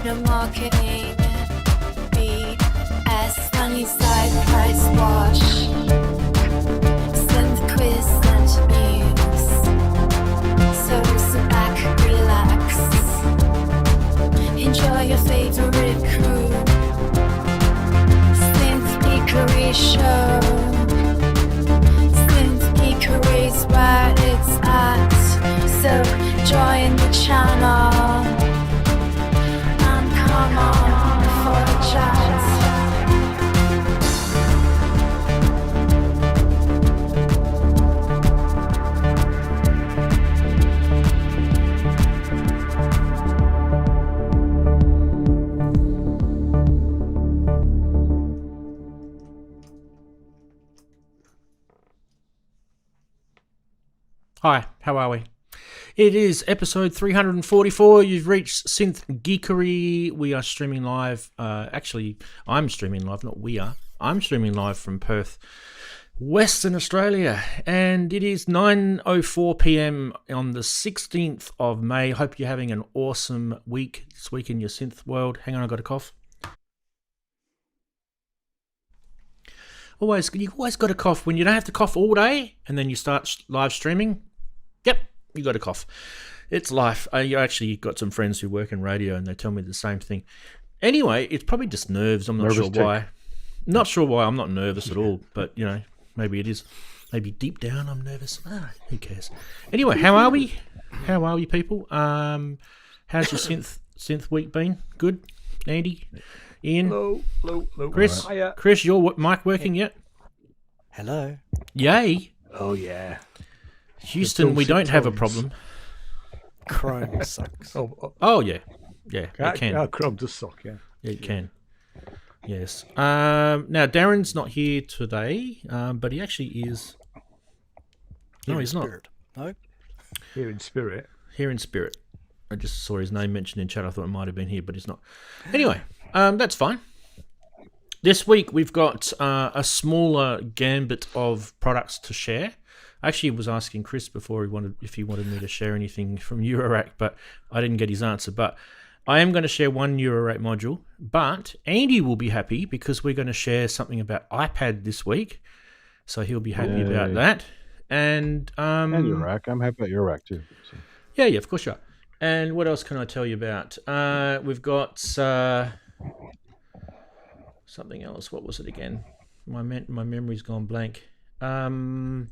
the marketing BS, money side price wash, Synth Quiz and news. So sit back, relax, enjoy your favorite crew. Synth Geekery show. Synth Geekery's where it's at. So join the channel and come on for a chat. Hi, how are we? It is episode 344. You've reached Synth Geekery. We are streaming live. Actually, I'm streaming live, not we are. I'm streaming live from Perth, Western Australia. And it is 9:04 p.m. on the 16th of May. Hope you're having an awesome week this week in your synth world. Hang on, I got a cough. You always got a cough when you don't have to cough all day and then you start live streaming. Yep, you got a cough. It's life. I actually got some friends who work in radio and they tell me the same thing. Anyway, it's probably just nerves. I'm not sure why. Not sure why I'm not nervous at all, but you know, maybe it is. Maybe deep down I'm nervous. Who cares? Anyway, how are we? How are we, people? How's your synth week been? Good? Andy? Ian? Hello. Chris? Hiya. Chris, your mic working yet? Hello. Yay. Oh, yeah. Houston, we don't have a problem. Chrome sucks. Oh, yeah. Yeah, it can. Chrome does suck, yeah. Yeah, it can. Yes. Now, Daren's not here today, but he actually is. No, he's not. No? Here in spirit. Here in spirit. I just saw his name mentioned in chat. I thought it might have been here, but he's not. Anyway, that's fine. This week we've got a smaller gambit of products to share. I actually was asking Chris before if he wanted me to share anything from Eurorack, but I didn't get his answer. But I am going to share one Eurorack module, but Andy will be happy because we're going to share something about iPad this week. So he'll be happy about that. And Eurorack. I'm happy about Eurorack too. So. Yeah, of course you are. And what else can I tell you about? We've got something else. What was it again? My memory's gone blank. We've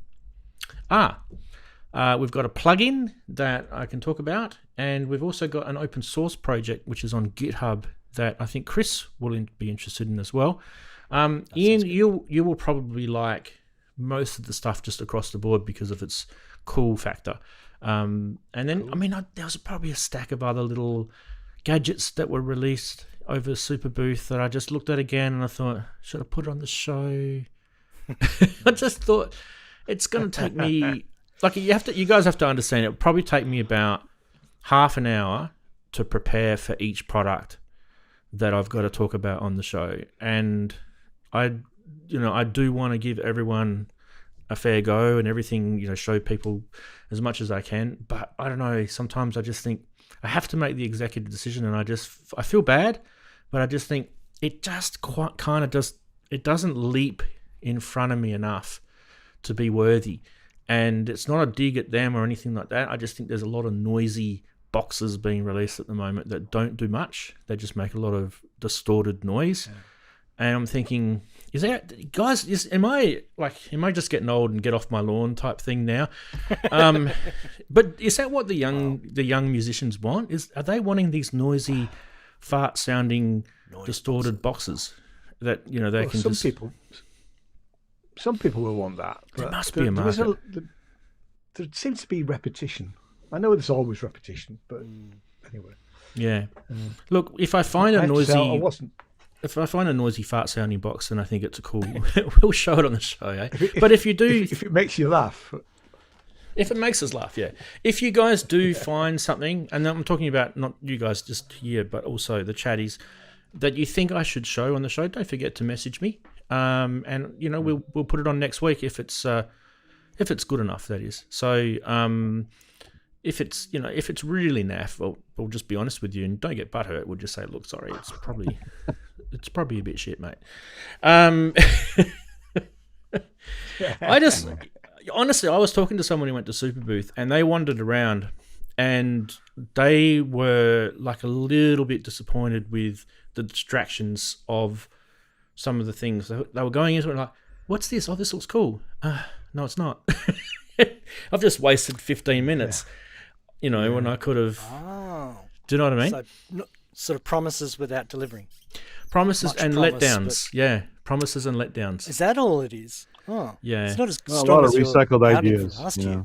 got a plugin that I can talk about, and we've also got an open source project which is on GitHub that I think Chris will be interested in as well. Ian, you will probably like most of the stuff just across the board because of its cool factor. And then, there was probably a stack of other little gadgets that were released over Superbooth that I just looked at again and I thought, should I put it on the show? I just thought it's going to take me, you guys have to understand, it'll probably take me about half an hour to prepare for each product that I've got to talk about on the show. And I do want to give everyone a fair go and everything, show people as much as I can. But I don't know, sometimes I just think I have to make the executive decision and I feel bad, but I just think it just it doesn't leap in front of me enough to be worthy. And it's not a dig at them or anything like that. I just think there's a lot of noisy boxes being released at the moment that don't do much. They just make a lot of distorted noise. Yeah. And I'm thinking, am I just getting old and get off my lawn type thing now? But is that what the young musicians want? Are they wanting these noisy, fart sounding, distorted boxes that they can some just... Some people will want that. There must be a market. There seems to be repetition. I know there's always repetition, but anyway. Yeah. Look, if I find a noisy fart sounding box, then I think it's a cool. We'll show it on the show, eh? But if you do, if it makes you laugh, if it makes us laugh, yeah. If you guys do find something, and I'm talking about not you guys just here, but also the chatties that you think I should show on the show, don't forget to message me. And we'll put it on next week if it's good enough, that is. So if it's really naff, we'll just be honest with you and don't get butthurt. We'll just say, look, sorry, it's probably a bit shit, mate. Honestly, I was talking to someone who went to Superbooth and they wandered around and they were like a little bit disappointed with the distractions of some of the things. They were going into it like, what's this? Oh, this looks cool. No, it's not. I've just wasted 15 minutes, when I could have. Oh. Do you know what I mean? So, sort of promises without delivering. Promises Much and promise, letdowns. Yeah, promises and letdowns. Is that all it is? Oh, yeah. It's not as A strong lot of as your recycled outing ideas. from last You year.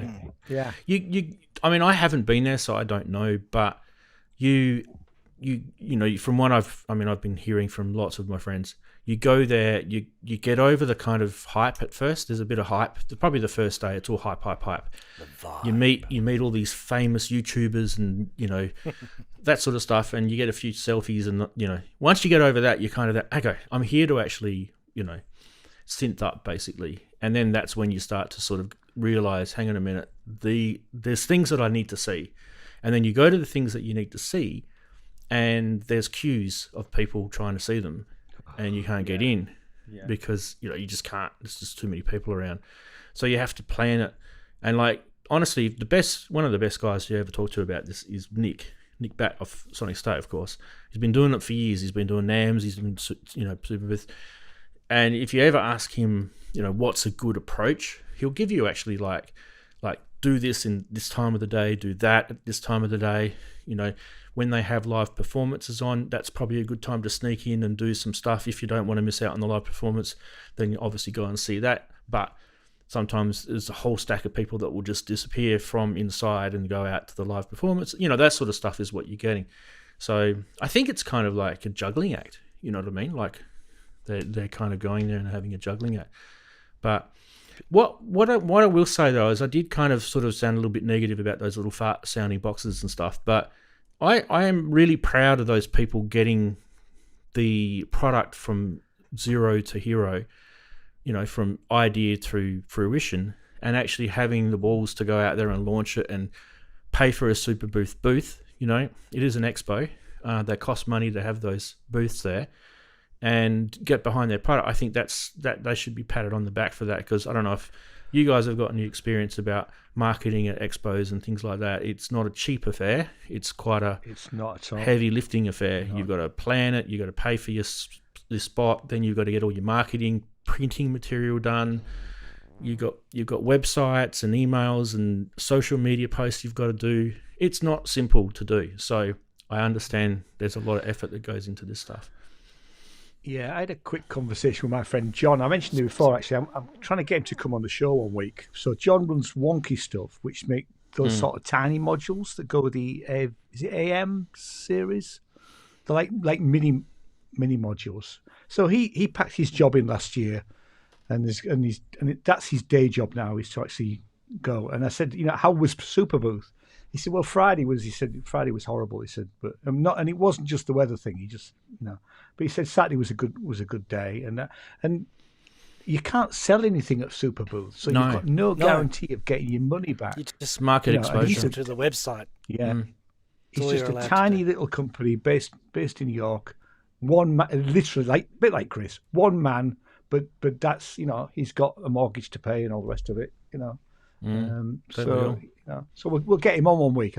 know. Yeah. Yeah. I mean, I haven't been there, so I don't know. But you from what I've been hearing from lots of my friends. You go there, you get over the kind of hype at first. There's a bit of hype. Probably the first day, it's all hype. The vibe. You meet all these famous YouTubers and that sort of stuff, and you get a few selfies, and once you get over that, you're kind of that. Okay, I'm here to actually synth up basically, and then that's when you start to sort of realize, hang on a minute, there's things that I need to see, and then you go to the things that you need to see, and there's queues of people trying to see them. And you can't get in because you just can't. There's just too many people around, so you have to plan it. And like honestly, one of the best guys you ever talk to about this is Nick Batt of Sonic State, of course. He's been doing it for years. He's been doing NAMs. He's been Superbooth. And if you ever ask him, what's a good approach, he'll give you actually like do this in this time of the day, do that at this time of the day. When they have live performances on, that's probably a good time to sneak in and do some stuff. If you don't want to miss out on the live performance, then you obviously go and see that. But sometimes there's a whole stack of people that will just disappear from inside and go out to the live performance. That sort of stuff is what you're getting. So I think it's kind of like a juggling act. You know what I mean? Like they're kind of going there and having a juggling act. But what I will say though is I did kind of sort of sound a little bit negative about those little fart sounding boxes and stuff, but I am really proud of those people getting the product from zero to hero, from idea through fruition, and actually having the balls to go out there and launch it and pay for a Superbooth booth. It is an expo. They cost money to have those booths there, and get behind their product. I think that they should be patted on the back for that, because I don't know if you guys have got any experience about marketing at expos and things like that. It's not a cheap affair. It's quite a heavy lifting affair. You've got to plan it. You've got to pay for your spot. Then you've got to get all your marketing, printing material done. You've got websites and emails and social media posts you've got to do. It's not simple to do. So I understand there's a lot of effort that goes into this stuff. Yeah, I had a quick conversation with my friend John. I mentioned it before, actually. I'm trying to get him to come on the show one week. So John runs Wonky Stuff, which make those sort of tiny modules that go with the is it AM series? They're like mini modules. So he packed his job in last year, and that's his day job now, is to actually go. And I said, how was Superbooth? He said, well, Friday was horrible. He said, but and it wasn't just the weather thing. He just, but he said Saturday was a good day, and you can't sell anything at Superbooth, so you've got no guarantee of getting your money back. You just market exposure to the website. Yeah, it's just a tiny little company based in York. One man, literally a bit like Chris, one man, but that's he's got a mortgage to pay and all the rest of it. So we'll get him on one week.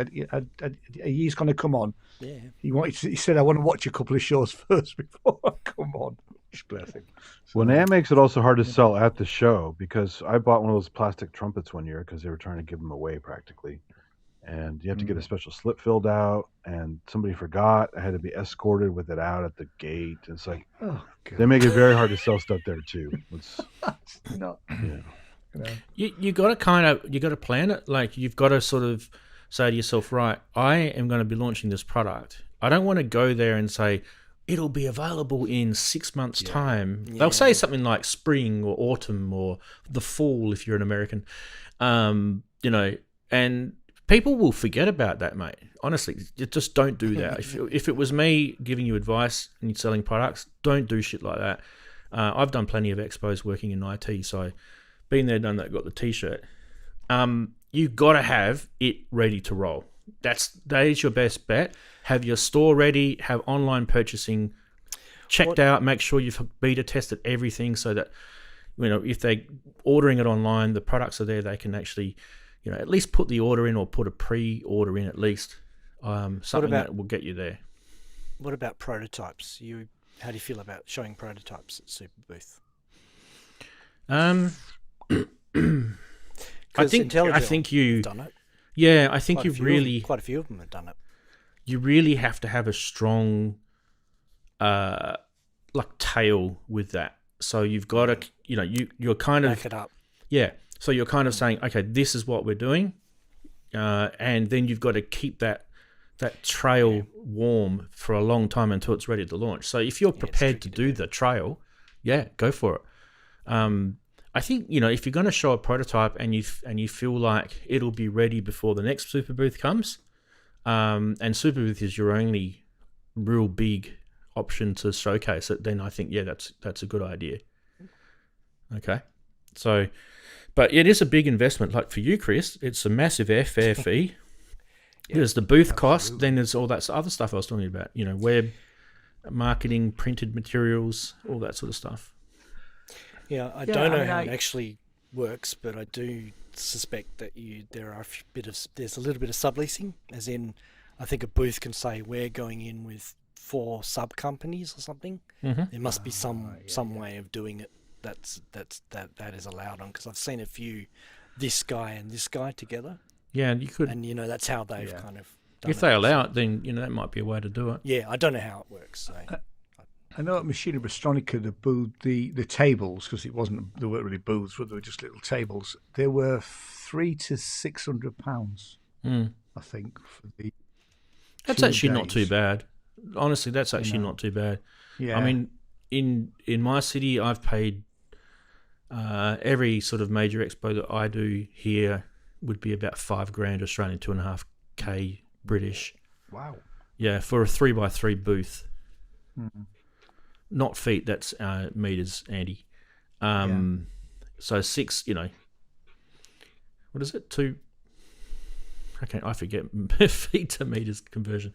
He's going to come on. Yeah. He said, I want to watch a couple of shows first before I come on. Bless him. Well, NAMM makes it also hard to sell at the show, because I bought one of those plastic trumpets one year because they were trying to give them away practically. And you have to get a special slip filled out, and somebody forgot. I had to be escorted with it out at the gate. It's like, they make it very hard to sell stuff there too. You got to plan it. Like, you've got to sort of say to yourself, right, I am going to be launching this product. I don't want to go there and say it'll be available in 6 months' time. They'll say something like spring or autumn or the fall if you're an American, and people will forget about that, mate. Honestly, just don't do that. If it was me giving you advice and you're selling products, don't do shit like that. I've done plenty of expos working in IT, so been there, done that, got the T-shirt. you've got to have it ready to roll. That is your best bet. Have your store ready, have online purchasing checked out, make sure you've beta tested everything so that, if they're ordering it online, the products are there, they can actually, at least put the order in or put a pre-order in at least, something that will get you there. What about prototypes? How do you feel about showing prototypes at Superbooth? I think you've done it. Yeah, I think you've really quite a few of them have done it. You really have to have a strong, tail with that. So you've got to, you're kind of back it up. Yeah. So you're kind of saying, okay, this is what we're doing, and then you've got to keep that trail warm for a long time until it's ready to launch. So if you're prepared to do the trail, go for it. I think if you're going to show a prototype and you feel like it'll be ready before the next Superbooth comes, and Superbooth is your only real big option to showcase it, then I think that's a good idea. Okay, so, but it is a big investment. Like for you, Chris, it's a massive airfare fee. There's the booth cost. Then there's all that other stuff I was talking about. Web marketing, printed materials, all that sort of stuff. Yeah, I don't know how it actually works, but I do suspect that there's a little bit of subleasing, as in, I think a booth can say we're going in with 4 sub companies or something. Mm-hmm. There must be some way of doing it that is allowed on, because I've seen a few, this guy and this guy together. Yeah, and you could, and that's how they've kind of done if they allow it, then that might be a way to do it. Yeah, I don't know how it works. So. I know at Machine Brastronica the tables, because they weren't really booths, but they were just little tables. They were £300 to £600, I think, for the. That's actually not too bad. Honestly, that's actually not too bad. Yeah. I mean, in my city, I've paid every sort of major expo that I do here would be about $5,000 Australian, $2.5K British. Wow. Yeah, for a 3x3 booth. Mm-hmm. Not feet, that's meters, Andy. So 6, what is it? 2. Okay, I forget feet to meters conversion.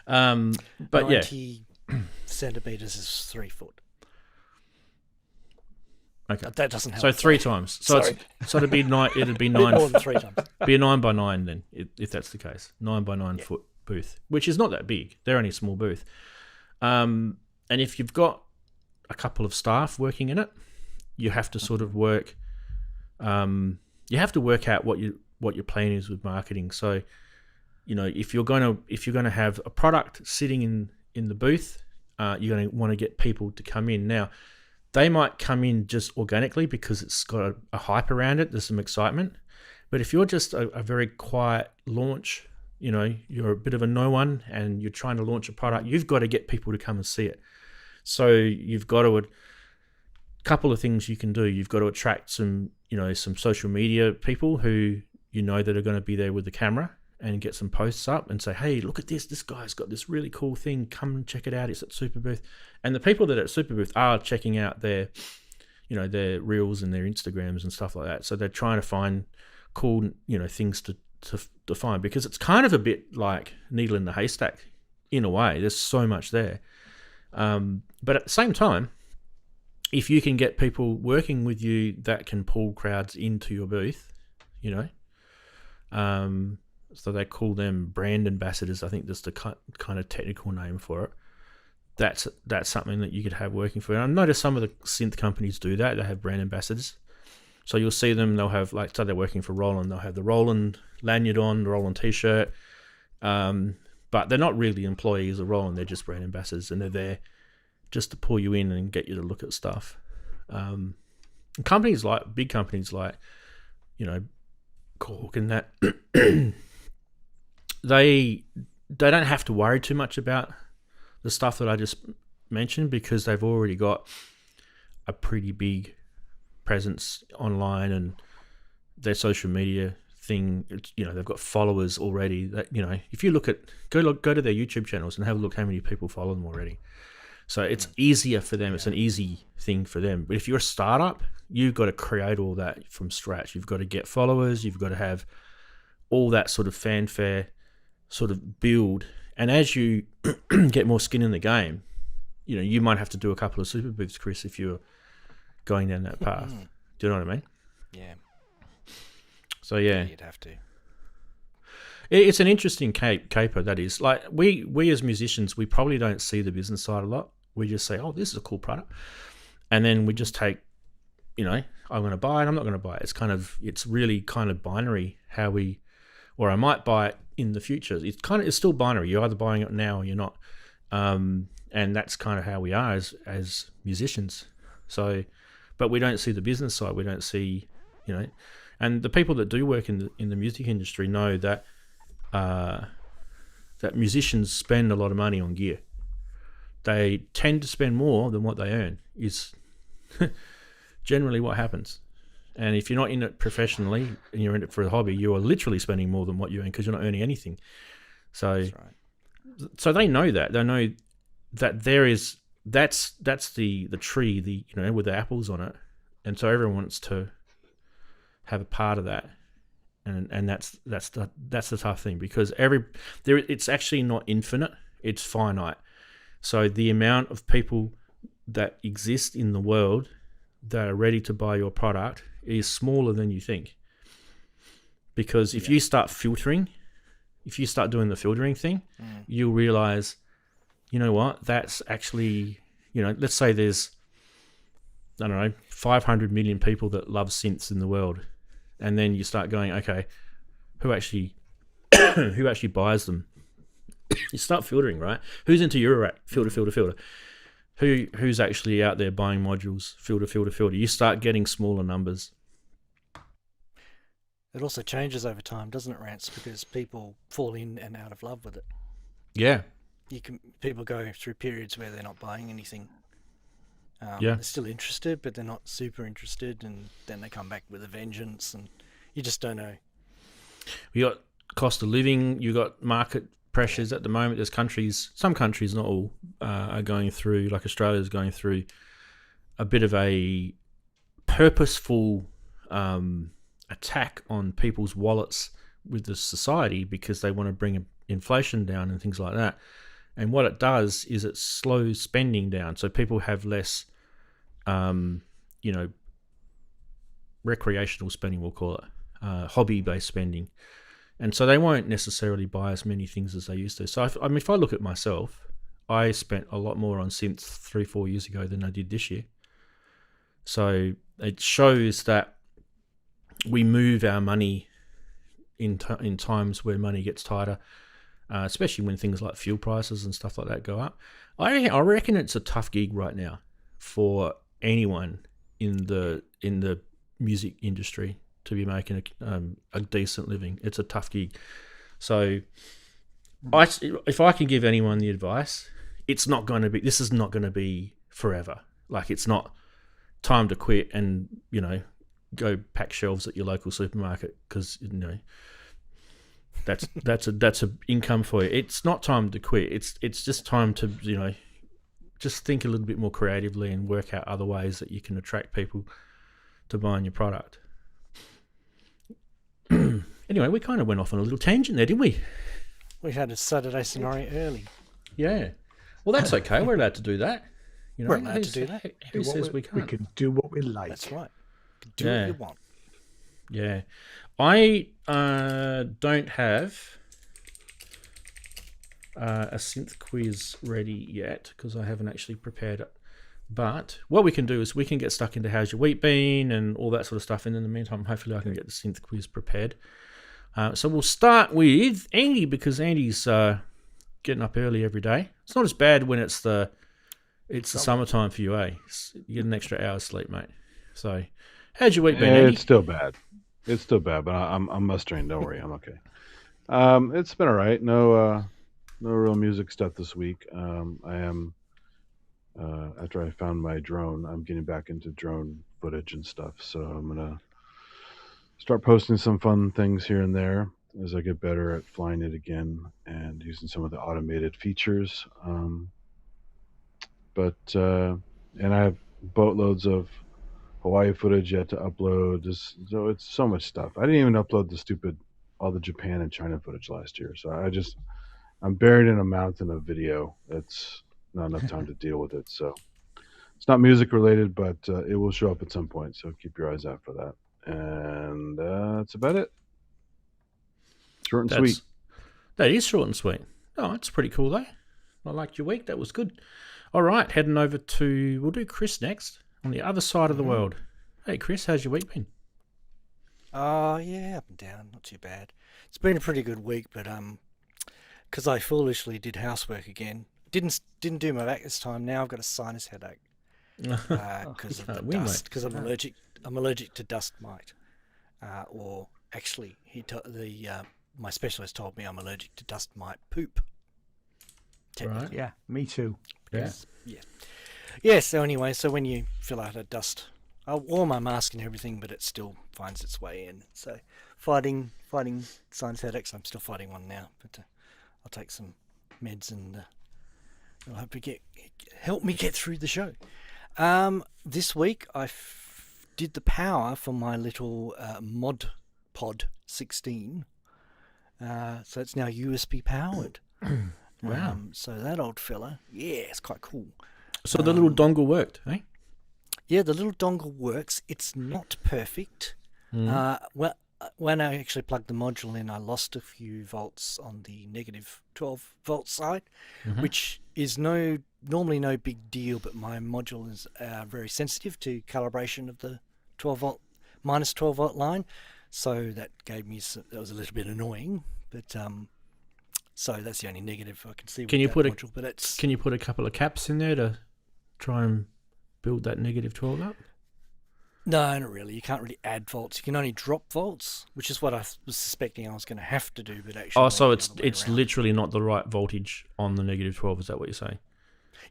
But 90 centimeters is 3 foot. Okay, that doesn't help. So 3 times. So it'd be 9. It'd be 9. More than 3 times. Be a 9x9 then, if that's the case. 9x9 foot booth, which is not that big. They're only a small booth. And if you've got a couple of staff working in it, you have to sort of work. You have to work out what your plan is with marketing. So, if you're going to have a product sitting in the booth, you're going to want to get people to come in. Now, they might come in just organically because it's got a hype around it. There's some excitement. But if you're just a very quiet launch, you're a bit of a no one and you're trying to launch a product, you've got to get people to come and see it. So you've got to, a couple of things you can do. You've got to attract some social media people who that are going to be there with the camera and get some posts up and say, hey, look at this. This guy's got this really cool thing. Come and check it out. It's at Superbooth. And the people that are at Superbooth are checking out their reels and their Instagrams and stuff like that. So they're trying to find cool, things to find, because it's kind of a bit like needle in the haystack in a way. There's so much there. But at the same time, if you can get people working with you that can pull crowds into your booth, so they call them brand ambassadors. I think that's the kind of technical name for it. That's something that you could have working for you. And I've noticed some of the synth companies do that. They have brand ambassadors. So you'll see them, they'll have, so they're working for Roland, they'll have the Roland lanyard on, the Roland t-shirt. But they're not really employees of Roland, they're just brand ambassadors, and they're there just to pull you in and get you to look at stuff. Big companies like, Cork and that, they don't have to worry too much about the stuff that I just mentioned, because they've already got a pretty big presence online, and their social media thing, they've got followers already. That if you look at go to their YouTube channels and have a look how many people follow them already. So it's easier for them. It's an easy thing for them. But if you're a startup, you've got to create all that from scratch. You've got to get followers. You've got to have all that sort of fanfare sort of build. And as you get more skin in the game, you know, you might have to do a couple of Superbooths, Chris, if you're going down that path. Do you know what I mean? Yeah. So yeah, you'd have to. It's an interesting caper, that is. Like, we as musicians, we probably don't see the business side a lot. We just say, oh, this is a cool product. And then we just take, you know, I'm going to buy it, I'm not going to buy it. It's really kind of binary how we, or I might buy it in the future. It's still binary. You're either buying it now or you're not. And that's kind of how we are as musicians. So, but we don't see the business side. We don't see, you know, and the people that do work in the music industry know that that musicians spend a lot of money on gear. They tend to spend more than what they earn, is generally what happens. And if you're not in it professionally and you're in it for a hobby, you are literally spending more than what you earn because you're not earning anything. So, that's right. So they know that. They know that that's the tree, you know, with the apples on it, and so everyone wants to have a part of that. And that's the tough thing, because it's actually not infinite, it's finite. So the amount of people that exist in the world that are ready to buy your product is smaller than you think. Because if you start filtering, if you start doing the filtering thing, you'll realize, you know what, that's actually, you know, let's say there's, I don't know, 500 million people that love synths in the world. And then you start going, okay, who actually buys them? You start filtering, right? Who's into eurorack? Filter. Who's actually out there buying modules? Filter. You start getting smaller numbers. It also changes over time, doesn't it, Rance? Because people fall in and out of love with it. Yeah. People go through periods where they're not buying anything. They're still interested, but they're not super interested, and then they come back with a vengeance, and you just don't know. You got cost of living, you got market pressures at the moment. There's some countries, not all, are going through, like Australia's going through a bit of a purposeful attack on people's wallets with the society, because they want to bring inflation down and things like that. And what it does is it slows spending down, so people have less recreational spending, we'll call it, hobby-based spending. And so they won't necessarily buy as many things as they used to. So, if I look at myself, I spent a lot more on synths 3-4 years ago than I did this year. So it shows that we move our money in times where money gets tighter, especially when things like fuel prices and stuff like that go up. I reckon it's a tough gig right now for anyone in the music industry to be making a decent living. It's a tough gig. So if I can give anyone the advice, this is not going to be forever. Like, it's not time to quit and, you know, go pack shelves at your local supermarket, because, you know, that's a income for you. It's not time to quit. It's just time to, you know, just think a little bit more creatively and work out other ways that you can attract people to buying your product. Anyway, we kind of went off on a little tangent there, didn't we? We had a Saturday scenario early. Yeah. Well, that's okay. We're allowed to do that. You know, we're allowed to do that. Who says we can't? We can do what we like. That's right. Do what you want. Yeah. I don't have a synth quiz ready yet, because I haven't actually prepared it. But what we can do is we can get stuck into how's your week been and all that sort of stuff. And in the meantime, hopefully I can get the synth quiz prepared. So we'll start with Andy, because Andy's getting up early every day. It's not as bad when it's the summertime for you, eh? You get an extra hour's sleep, mate. So how's your week been, Andy? It's still bad, but I'm mustering. Don't worry, I'm okay. It's been all right. No real music stuff this week. I am after I found my drone, I'm getting back into drone footage and stuff. So I'm gonna start posting some fun things here and there as I get better at flying it again and using some of the automated features. And I have boatloads of Hawaii footage yet to upload. So it's so much stuff. I didn't even upload the stupid all the Japan and China footage last year. So I'm buried in a mountain of video. That's not enough time to deal with it. So it's not music related, but it will show up at some point. So keep your eyes out for that. And that's about it. Short and sweet. That is short and sweet. Oh, that's pretty cool though. I liked your week. That was good. All right, heading over to, we'll do Chris next on the other side of the world. Hey, Chris, how's your week been? Yeah, up and down, not too bad. It's been a pretty good week, but because I foolishly did housework again, didn't do my back this time. Now I've got a sinus headache because of the dust. Because I'm allergic to dust mite, or actually, my specialist told me I'm allergic to dust mite poop. Right. Yeah, me too. Yeah. So anyway, when you fill out a dust, I wore my mask and everything, but it still finds its way in. So fighting sinus headaches. I'm still fighting one now, but I'll take some meds and it'll hopefully help me get through the show. This week I did the power for my little Mod Pod 16. So it's now USB powered. Wow. So that old fella, it's quite cool. So the little dongle worked, eh? Yeah, the little dongle works. It's not perfect. Well, when I actually plugged the module in, I lost a few volts on the negative 12 volt side, which is normally no big deal, but my module is very sensitive to calibration of the 12 volt, minus 12 volt line. So that was a little bit annoying, but so that's the only negative I can see. Can you put module, a couple of caps in there to try and build that negative 12 up? No, not really. You can't really add volts. You can only drop volts, which is what I was suspecting I was going to have to do. But actually, so it's literally not the right voltage on the negative 12. Is that what you're saying?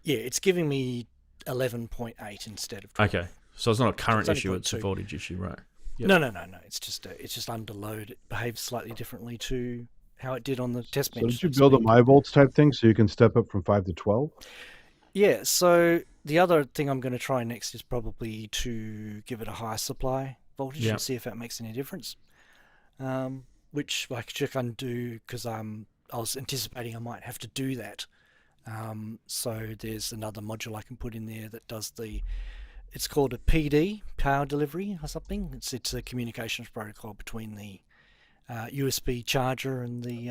Yeah, it's giving me 11.8 instead of 12. Okay, so it's not a current issue; it's a voltage issue, right? Yep. No. It's just under load. It behaves slightly differently to how it did on the test bench. So did you build a MyVolts type thing so you can step up from 5 to 12? Yeah. So the other thing I'm going to try next is probably to give it a higher supply voltage and see if that makes any difference. Which I can do because I was anticipating I might have to do that. So there's another module I can put in there that does it's called a PD, power delivery or something. It's a communications protocol between the USB charger and the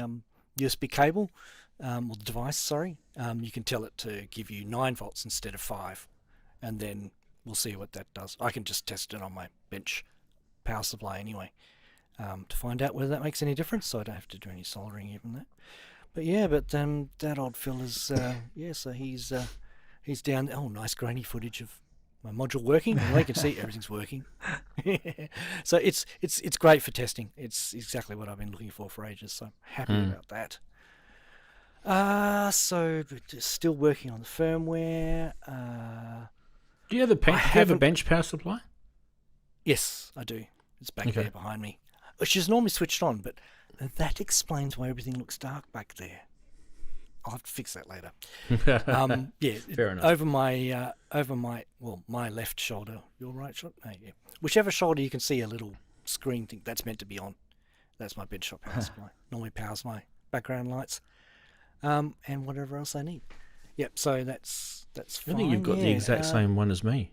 USB cable, or the device, sorry. You can tell it to give you 9 volts instead of 5, and then we'll see what that does. I can just test it on my bench power supply anyway, to find out whether that makes any difference, so I don't have to do any soldering even that. But that old fella's, so he's down. Oh, nice grainy footage of my module working. Well, you can see everything's working. So it's great for testing. It's exactly what I've been looking for ages. So I'm happy about that. So still working on the firmware. Do you have a bench power supply? Yes, I do. It's back there behind me, which is normally switched on, but that explains why everything looks dark back there. I'll have to fix that later. Fair enough. Over my left shoulder, your right shoulder, whichever shoulder you can see a little screen thing that's meant to be on. That's my benchtop power supply. Normally powers my background lights, and whatever else I need. Yep. So that's fine. I think you've got the exact same one as me.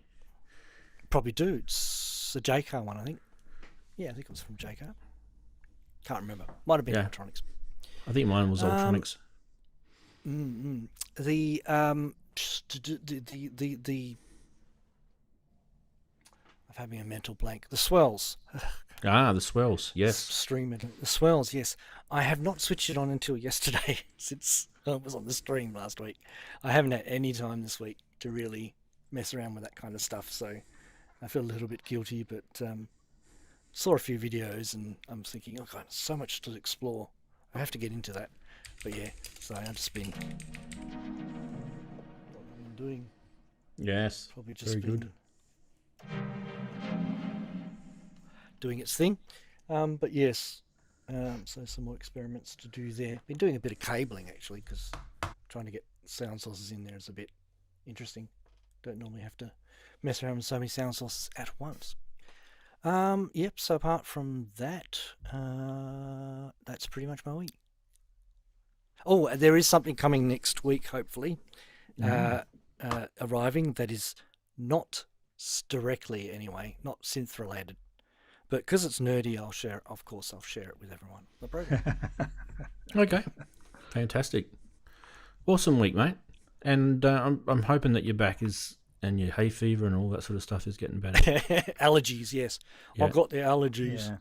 Probably do. It's a JCar one, I think. Yeah, I think it was from JCar. Can't remember. Might have been electronics. I think mine was Ultronics. The I'm having a mental blank. The swells. The swells. Yes. The swells. Yes. I have not switched it on until yesterday, since I was on the stream last week. I haven't had any time this week to really mess around with that kind of stuff, so I feel a little bit guilty. But saw a few videos, and I'm thinking, oh God, so much to explore. I have to get into that. But yeah, so I've just been doing. Yes. Probably just very been good. Doing its thing. But yes, so some more experiments to do there. Been doing a bit of cabling actually, because trying to get sound sources in there is a bit interesting. Don't normally have to mess around with so many sound sources at once. Yep. So apart from that, that's pretty much my week. Oh, there is something coming next week, hopefully, arriving that is not directly anyway, not synth related, but because it's nerdy, I'll share it. Of course, I'll share it with everyone. The program. Okay, fantastic, awesome week, mate. And I'm hoping that your back and your hay fever and all that sort of stuff is getting better. Allergies, yes. Yeah. I've got the allergies.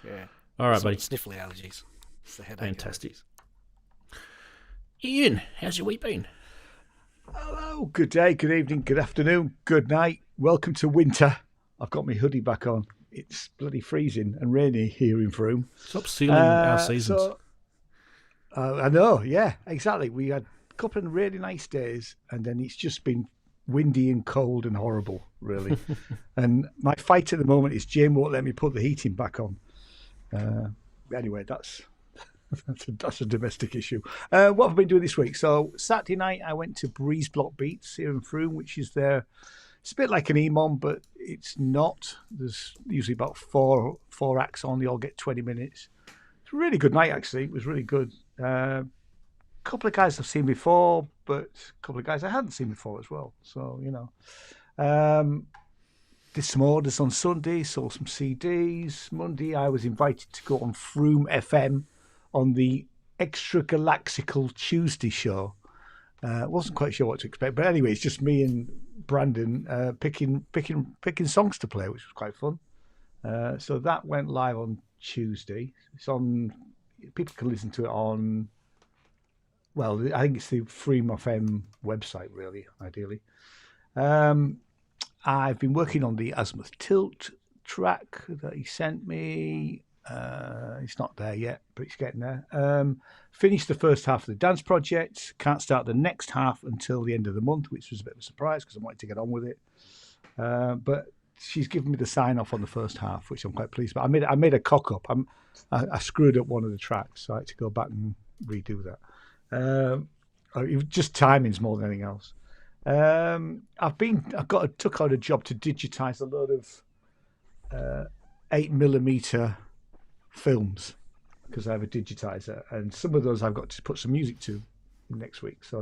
Yeah. All right, buddy. Sniffly allergies. It's the headache. Fantastic. Ian, how's your week been? Hello, good day, good evening, good afternoon, good night. Welcome to winter. I've got my hoodie back on. It's bloody freezing and rainy here in Frome. Stop stealing our seasons. I know, yeah, exactly. We had a couple of really nice days, and then it's just been windy and cold and horrible, really. And my fight at the moment is Jane won't let me put the heating back on. Anyway, that's a domestic issue. What have I been doing this week? So Saturday night I went to Breeze Block Beats here in Frome, which is there. It's a bit like an EMOM, but it's not. There's usually about four acts on. They all get 20 minutes. It's a really good night, actually. It was really good. A couple of guys I've seen before, but a couple of guys I hadn't seen before as well. So, you know. Did some orders on Sunday, sold some CDs. Monday I was invited to go on Frome FM on the Extra-Galaxical Tuesday show. Wasn't quite sure what to expect, but anyway, it's just me and Brandon picking songs to play, which was quite fun. So that went live on Tuesday. It's on. People can listen to it on. Well, I think it's the Frome FM website, really, ideally. I've been working on the Azimuth Tilt track that he sent me. It's not there yet, but it's getting there. Finished the first half of the dance project. Can't start the next half until the end of the month, which was a bit of a surprise because I wanted to get on with it. But she's given me the sign off on the first half, which I'm quite pleased about. I made a cock up. I screwed up one of the tracks, so I had to go back and redo that. It was just timings more than anything else. Took out a job to digitize a load of 8mm films because I have a digitizer, and some of those I've got to put some music to next week. So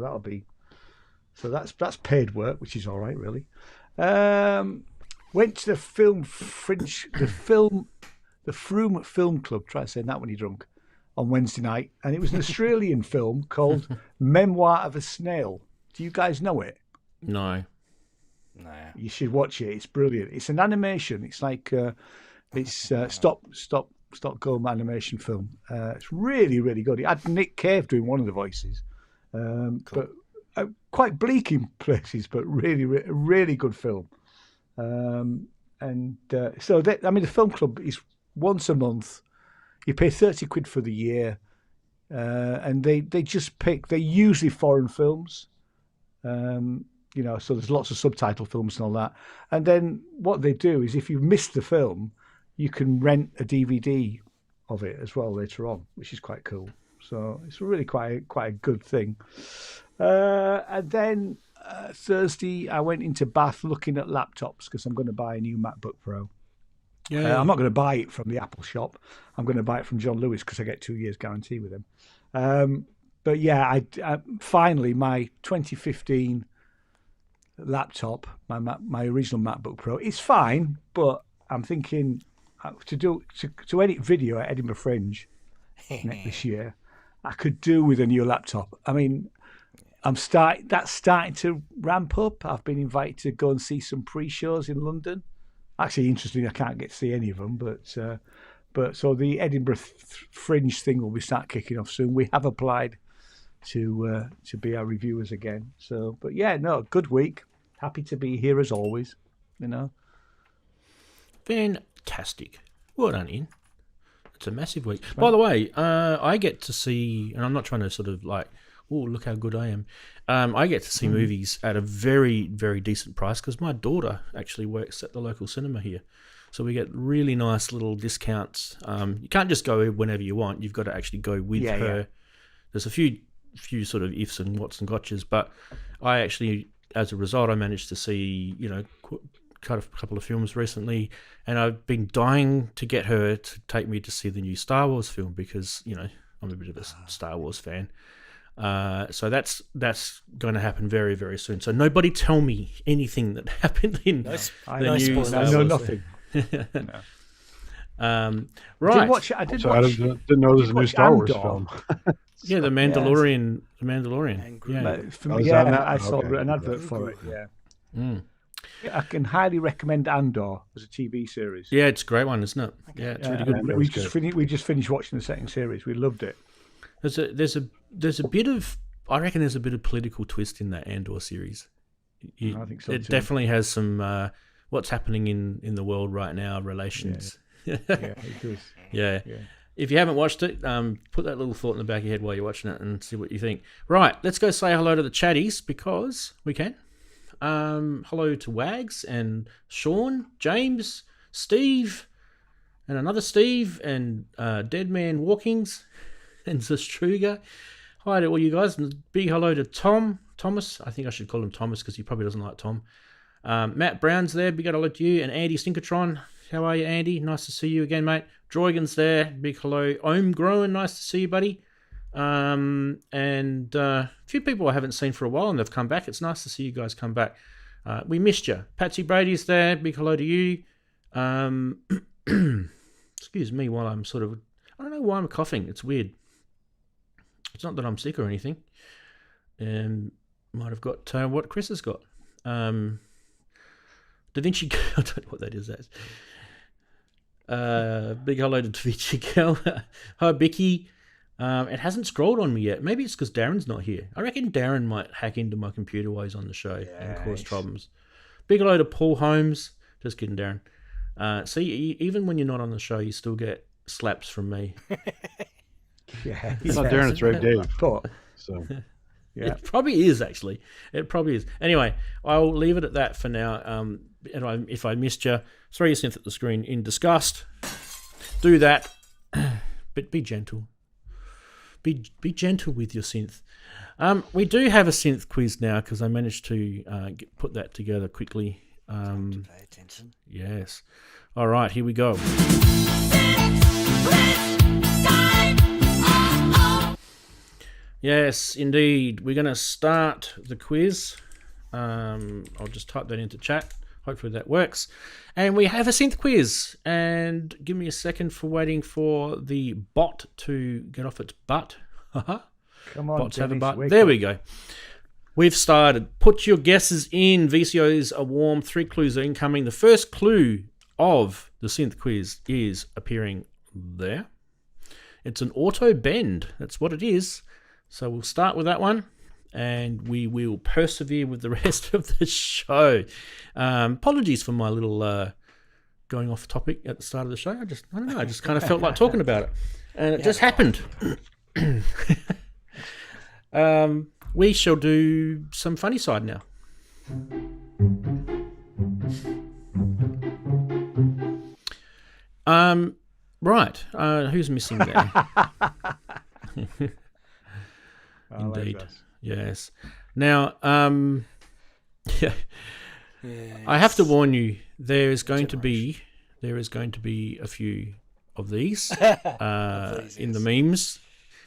that's paid work, which is all right, really. Went to the Frome Film Club. Try saying that when you're drunk. On Wednesday night, and it was an Australian film called Memoir of a Snail. Do you guys know it? No. You should watch it. It's brilliant. It's an animation. It's like stop go animation film. It's really, really good. It had Nick Cave doing one of the voices, cool. But quite bleak in places, but really, really good film. So the film club is once a month. You pay 30 quid for the year, and they just pick. They're usually foreign films. So there's lots of subtitle films and all that. And then what they do is if you've missed the film, you can rent a DVD of it as well later on, which is quite cool. So it's really quite a good thing. And then Thursday, I went into Bath looking at laptops because I'm going to buy a new MacBook Pro. Yeah. I'm not going to buy it from the Apple shop. I'm going to buy it from John Lewis because I get 2 years guarantee with him. But yeah, I finally my 2015 laptop, my original MacBook Pro, it's fine, but I'm thinking to edit video at Edinburgh Fringe this year, I could do with a new laptop. I mean, that's starting to ramp up. I've been invited to go and see some pre-shows in London. Actually, interestingly, I can't get to see any of them, but so the Edinburgh Fringe thing will start kicking off soon. We have applied to be our reviewers again. So, but yeah, no, good week. Happy to be here as always. Fantastic. Well done, Ian. It's a massive week. By the way, I get to see, and I'm not trying to sort of like, oh, look how good I am. I get to see movies at a very, very decent price because my daughter actually works at the local cinema here. So we get really nice little discounts. You can't just go whenever you want. You've got to actually go with her. Yeah. There's a few sort of ifs and whats and gotchas, but I actually, as a result, I managed to see, a cut a couple of films recently, and I've been dying to get her to take me to see the new Star Wars film because, you know, I'm a bit of a Star Wars fan. So that's going to happen very, very soon. So nobody tell me anything that happened in the new Star Wars. I know nothing. Right. I didn't know there's a new Star Wars film. Yeah, The Mandalorian. The Mandalorian. Yeah, I saw an advert for it. Yeah. I can highly recommend Andor as a TV series. Yeah, it's a great one, isn't it? Yeah, it's really good. We just finished watching the second series. We loved it. There's a bit of, I reckon there's a bit of political twist in that Andor series. I think so it too. definitely has some what's happening in the world right now, relations. Yeah, it does. Yeah. If you haven't watched it, put that little thought in the back of your head while you're watching it and see what you think. Right, let's go say hello to the chatties because we can. Hello to Wags and Sean, James, Steve, and another Steve, and Dead Man Walkings, and Zastruga. Hi to all you guys, and big hello to Thomas. I think I should call him Thomas because he probably doesn't like Tom. Matt Brown's there, big hello to you, and Andy Stinkertron. How are you, Andy? Nice to see you again, mate. Droigan's there, big hello. Ohm nice to see you, buddy. And a few people I haven't seen for a while, and they've come back. It's nice to see you guys come back. We missed you. Patsy Brady's there, big hello to you. Excuse me while I'm sort of, I don't know why I'm coughing. It's weird. It's not that I'm sick or anything. Might have got what Chris has got. Da Vinci Girl, I don't know what that is. Big hello to Da Vinci Girl. Hi, Bicky. It hasn't scrolled on me yet. Maybe it's because Daren's not here. I reckon Daren might hack into my computer while he's on the show and cause problems. Big hello to Paul Holmes. Just kidding, Daren. See, even when you're not on the show, you still get slaps from me. Yeah, it's not Daren, it's Ray Dave. So, yeah, it probably is actually. It probably is. Anyway, I'll leave it at that for now. And if I missed you, throw your synth at the screen in disgust. Do that, but be gentle. Be gentle with your synth. We do have a synth quiz now because I managed to put that together quickly. Time to pay attention. Yes. All right, here we go. Yes, indeed. We're going to start the quiz. I'll just type that into chat. Hopefully that works. And we have a synth quiz. And give me a second for waiting for the bot to get off its butt. Come on, bots have a Dennis, butt. There we go. We've started. Put your guesses in. VCOs are warm. 3 clues are incoming. The first clue of the synth quiz is appearing there. It's an auto bend. That's what it is. So we'll start with that one, and we will persevere with the rest of the show. Apologies for my little going off topic at the start of the show. I don't know. I just kind of felt like talking about it, and it just happened. We shall do some funny side now. Right. Who's missing there? Indeed. Yes. Now, yeah. Yes. I have to warn you. There is going to be a few of these in the memes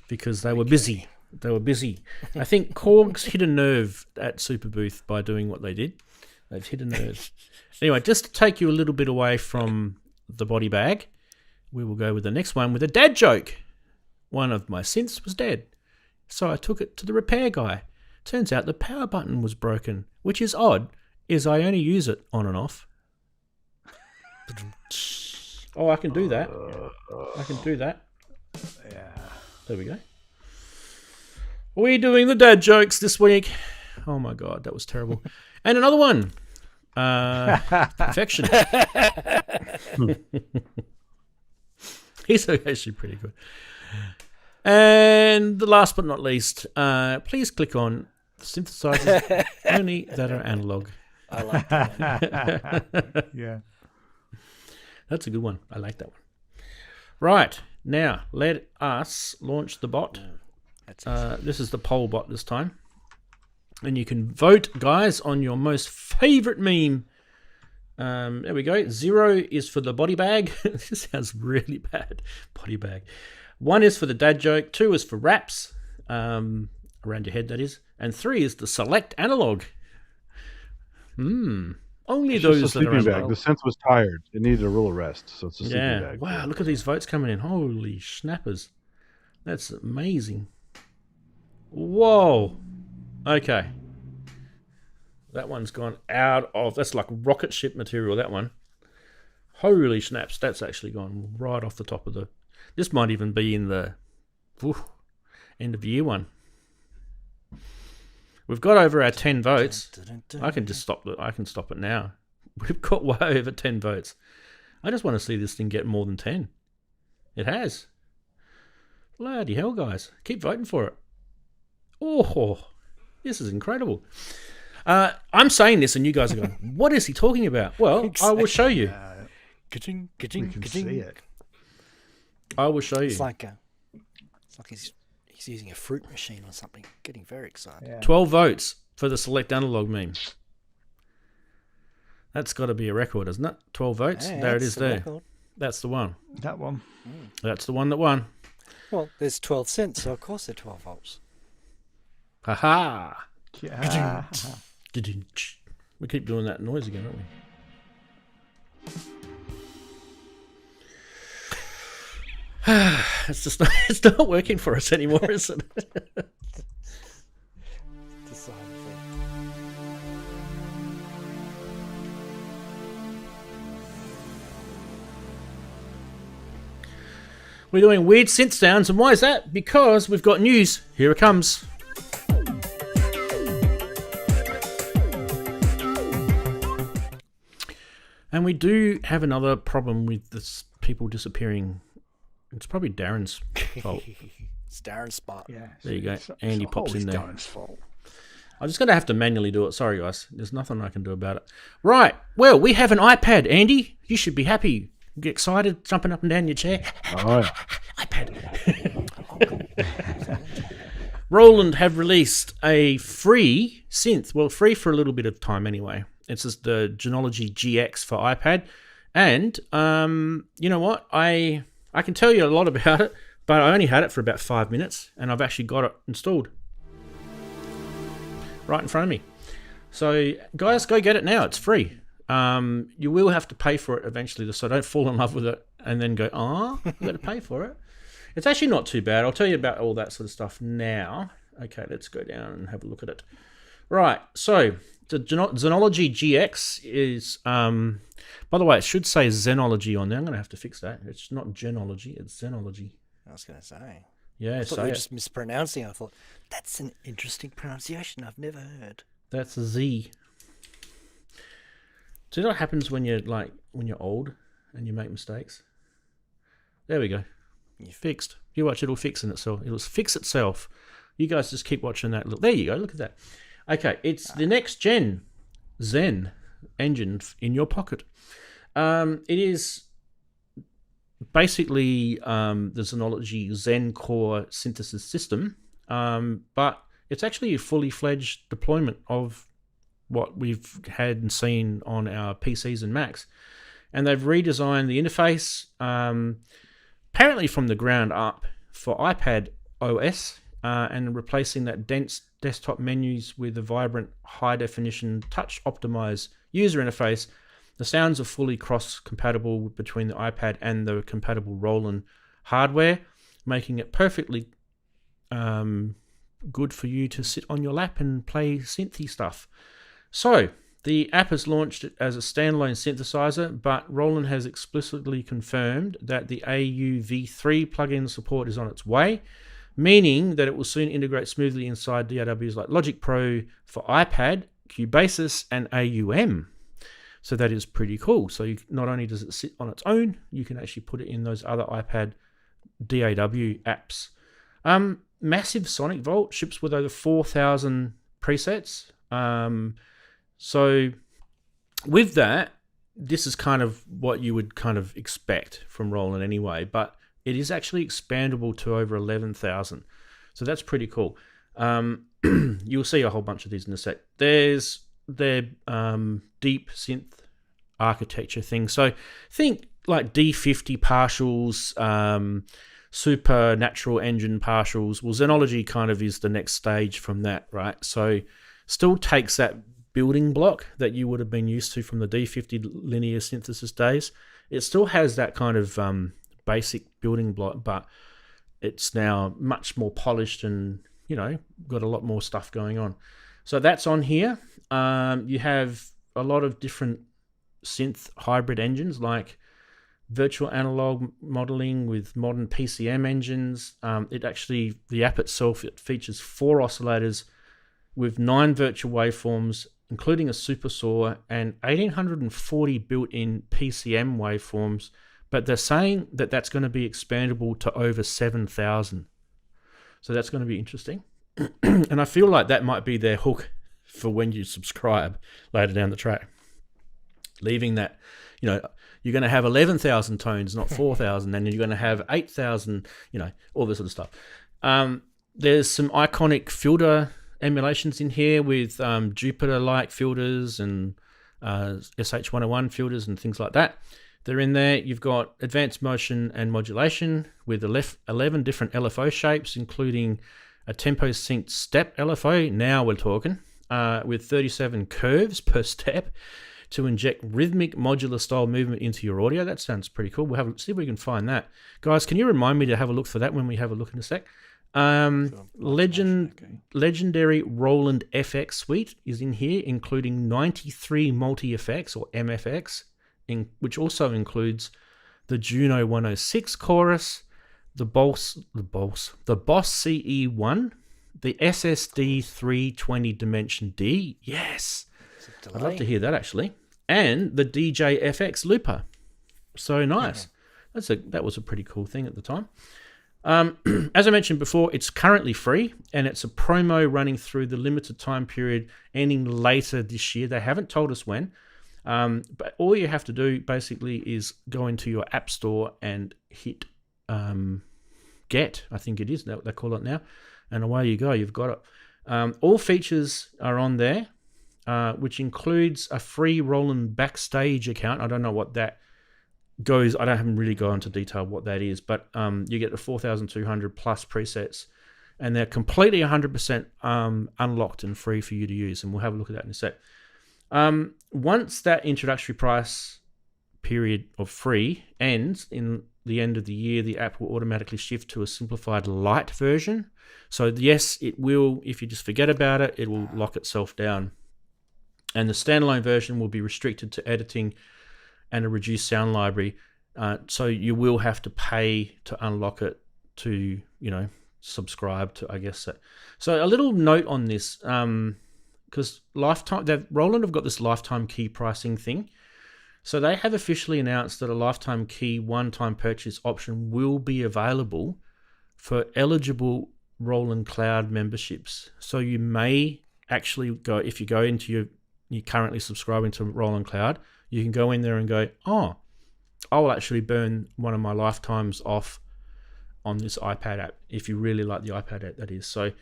because they were busy. They were busy. I think Korgs hit a nerve at Superbooth by doing what they did. They've hit a nerve. Anyway, just to take you a little bit away from the body bag, we will go with the next one with a dad joke. One of my synths was dead, so I took it to the repair guy. Turns out the power button was broken, which is odd, as I only use it on and off. Oh, I can do that. I can do that. Yeah. There we go. We're doing the dad jokes this week. Oh my god, that was terrible. And another one. Perfection. He's actually pretty good. And the last but not least, please click on synthesizers only that are analog. I like that one. Yeah. That's a good one. I like that one. Right. Now, let us launch the bot. This is the poll bot this time. And you can vote, guys, on your most favorite meme There we go. 0 is for the body bag. This sounds really bad. Body bag. 1 is for the dad joke. 2 is for raps. Around your head, that is. And 3 is the select analog. Only It's those just a that are sleeping bag. unlocked. The synth was tired. It needed a little rest, so it's a sleeping Yeah. bag. Wow, look at these votes coming in. Holy snappers. That's amazing. Whoa. Okay. That one's gone out of... That's like rocket ship material, that one. Holy snaps. That's actually gone right off the top of the... This might even be in the end of year one. We've got over our 10 votes. I can just stop it. I can stop it now. We've got way over 10 votes. I just want to see this thing get more than 10. It has. Bloody hell, guys. Keep voting for it. Oh, this is incredible. I'm saying this and you guys are going, what is he talking about? Well, I will show you. Ka-ching, We ka-ching, can ka-ching. see it. I will show you. It's like he's using a fruit machine or something. Getting very excited. Yeah. 12 votes for the select analog meme. That's got to be a record, isn't it? 12 votes. Yeah, there it that's is the there. record. That's the one. That one. That's the one that won. Well, there's 12 cents, so of course they're 12 volts. Ha-ha. Yeah. We keep doing that noise again, don't we? It's not working for us anymore, is it? Decidedly. We're doing weird synth sounds, and why is that? Because we've got news. Here it comes. And we do have another problem with this people disappearing. It's probably Daren's fault. It's Daren's spot. Yeah. There you go. It's Andy pops always in there. Darren's fault. I'm just going to have to manually do it. Sorry, guys. There's nothing I can do about it. Right. Well, we have an iPad, Andy. You should be happy. Get excited, jumping up and down your chair. Oh, yeah. iPad. Roland have released a free synth. Well, free for a little bit of time anyway. It's just the Genology GX for iPad. And you know what? I can tell you a lot about it, but I only had it for about 5 minutes, and I've actually got it installed right in front of me. So, guys, go get it now. It's free. You will have to pay for it eventually, so don't fall in love with it and then go, I've got to pay for it. It's actually not too bad. I'll tell you about all that sort of stuff now. Okay, let's go down and have a look at it. Right, so the Genology GX is, by the way, it should say Zenology on there. I'm going to have to fix that. It's not Genology, it's Zenology. I was going to say. Yeah, I thought you say were it. just mispronouncing. I thought, that's an interesting pronunciation I've never heard. That's a Z. Do you know what happens when you're old and you make mistakes? There we go. You fixed. You watch, it'll fix in itself. It'll fix itself. You guys just keep watching that. Look, there you go. Look at that. Okay, it's the next gen Zen engine in your pocket. It is basically the Synology Zen Core synthesis system, but it's actually a fully fledged deployment of what we've had and seen on our PCs and Macs. And they've redesigned the interface, apparently from the ground up, for iPad OS, and replacing that dense desktop menus with a vibrant, high-definition, touch-optimized user interface. The sounds are fully cross-compatible between the iPad and the compatible Roland hardware, making it perfectly good for you to sit on your lap and play synthy stuff. So, the app has launched it as a standalone synthesizer, but Roland has explicitly confirmed that the AU-V3 plugin support is on its way, meaning that it will soon integrate smoothly inside DAWs like Logic Pro for iPad, Cubasis, and AUM. So that is pretty cool. So not only does it sit on its own, you can actually put it in those other iPad DAW apps. Massive Sonic Vault ships with over 4,000 presets. So with that, this is kind of what you would kind of expect from Roland anyway, but it is actually expandable to over 11,000. So that's pretty cool. You'll see a whole bunch of these in a sec. There's their deep synth architecture thing. So think like D50 partials, supernatural engine partials. Well, Xenology kind of is the next stage from that, right? So still takes that building block that you would have been used to from the D50 linear synthesis days. It still has that kind of basic building block, but it's now much more polished and, got a lot more stuff going on. So that's on here. You have a lot of different synth hybrid engines like virtual analog modeling with modern PCM engines. The app itself, it features 4 oscillators with 9 virtual waveforms, including a super saw, and 1840 built-in PCM waveforms, but they're saying that that's going to be expandable to over 7,000. So that's going to be interesting. And I feel like that might be their hook for when you subscribe later down the track. Leaving that, you're going to have 11,000 tones, not 4,000, and you're going to have 8,000, all this sort of stuff. There's some iconic filter emulations in here with Jupiter-like filters and SH101 filters and things like that. They're in there. You've got advanced motion and modulation with 11 different LFO shapes, including a tempo synced step LFO. Now we're talking, with 37 curves per step to inject rhythmic modular style movement into your audio. That sounds pretty cool. We'll see if we can find that. Guys, can you remind me to have a look for that when we have a look in a sec? Legendary Roland FX suite is in here, including 93 multi-effects or MFX, which also includes the Juno 106 chorus, the Boss CE1, the SSD 320 Dimension D. Yes, I'd love to hear that actually, and the DJ FX looper. So nice. Yeah. That was a pretty cool thing at the time. As I mentioned before, it's currently free, and it's a promo running through the limited time period ending later this year. They haven't told us when, but all you have to do basically is go into your app store and hit get, I think it is, they call it now, and away you go, you've got it. All features are on there, which includes a free Roland Backstage account. I don't know what that goes, I haven't really gone into detail what that is, but you get the 4,200 plus presets, and they're completely 100% unlocked and free for you to use, and we'll have a look at that in a sec. Once that introductory price period of free ends in the end of the year, the app will automatically shift to a simplified light version. So yes, it will, if you just forget about it, it will lock itself down. And the standalone version will be restricted to editing and a reduced sound library. So you will have to pay to unlock it to, subscribe to, I guess. So a little note on this, because Roland have got this lifetime key pricing thing. So they have officially announced that a lifetime key one-time purchase option will be available for eligible Roland Cloud memberships. So you may actually go, if you go into you're currently subscribing to Roland Cloud, you can go in there and go, I'll actually burn one of my lifetimes off on this iPad app, if you really like the iPad app, that is. So,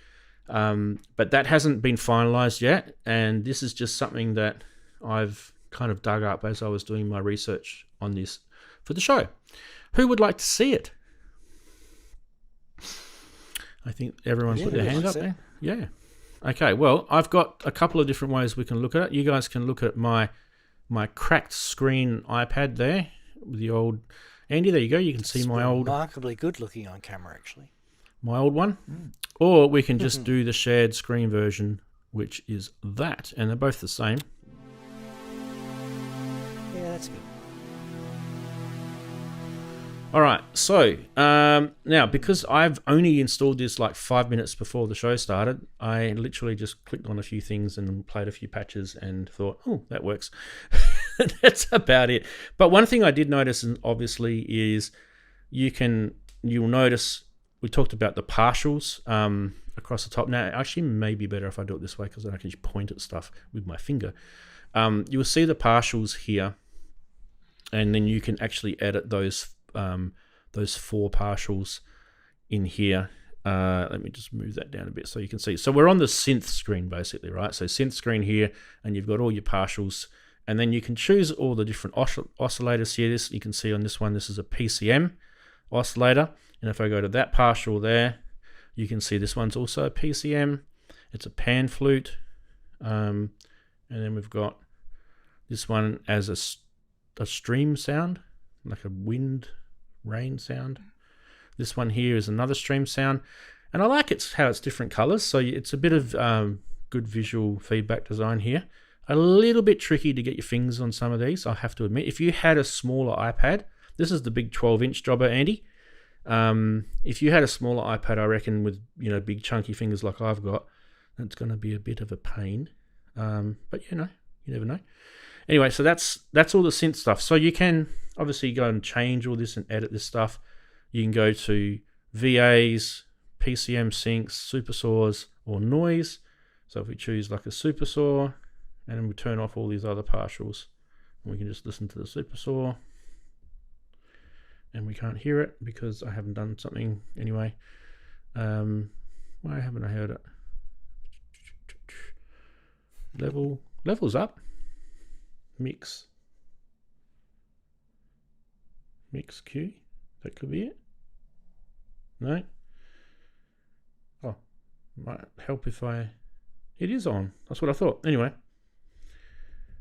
but that hasn't been finalized yet, and this is just something that I've kind of dug up as I was doing my research on this for the show. Who would like to see it? I think everyone's put their hand up there. Yeah. Okay, well, I've got a couple of different ways we can look at it. You guys can look at my cracked screen iPad there with the old Andy. There you go. You can see my old, remarkably good looking on camera, actually. My old one, or we can just do the shared screen version, which is that, and they're both the same. Yeah, that's good. All right, so now because I've only installed this like 5 minutes before the show started, I literally just clicked on a few things and played a few patches and thought, oh, that works. That's about it. But one thing I did notice, and obviously, is you'll notice we talked about the partials across the top. Now, actually, maybe better if I do it this way because I can just point at stuff with my finger. You will see the partials here, and then you can actually edit those 4 partials in here. Let me just move that down a bit so you can see. So we're on the synth screen basically, right? So synth screen here, and you've got all your partials, And then you can choose all the different oscillators here. This you can see on this one, this is a PCM oscillator. And if I go to that partial there, you can see this one's also a PCM. It's a pan flute. And then we've got this one as a stream sound, like a wind, rain sound. This one here is another stream sound. And I like how it's different colors. So it's a bit of good visual feedback design here. A little bit tricky to get your fingers on some of these, I have to admit. If you had a smaller iPad, this is the big 12-inch jobber, Andy. If you had a smaller iPad, I reckon with big chunky fingers like I've got, it's going to be a bit of a pain. But you never know. Anyway, so that's all the synth stuff. So you can obviously go and change all this and edit this stuff. You can go to VAs, PCM syncs, super saws, or noise. So if we choose like a super saw, and then we turn off all these other partials, and we can just listen to the super saw, and we can't hear it because I haven't done something anyway. Why haven't I heard it? Levels up. Mix Q. That could be it. No. Oh, might help if it is on. That's what I thought. Anyway,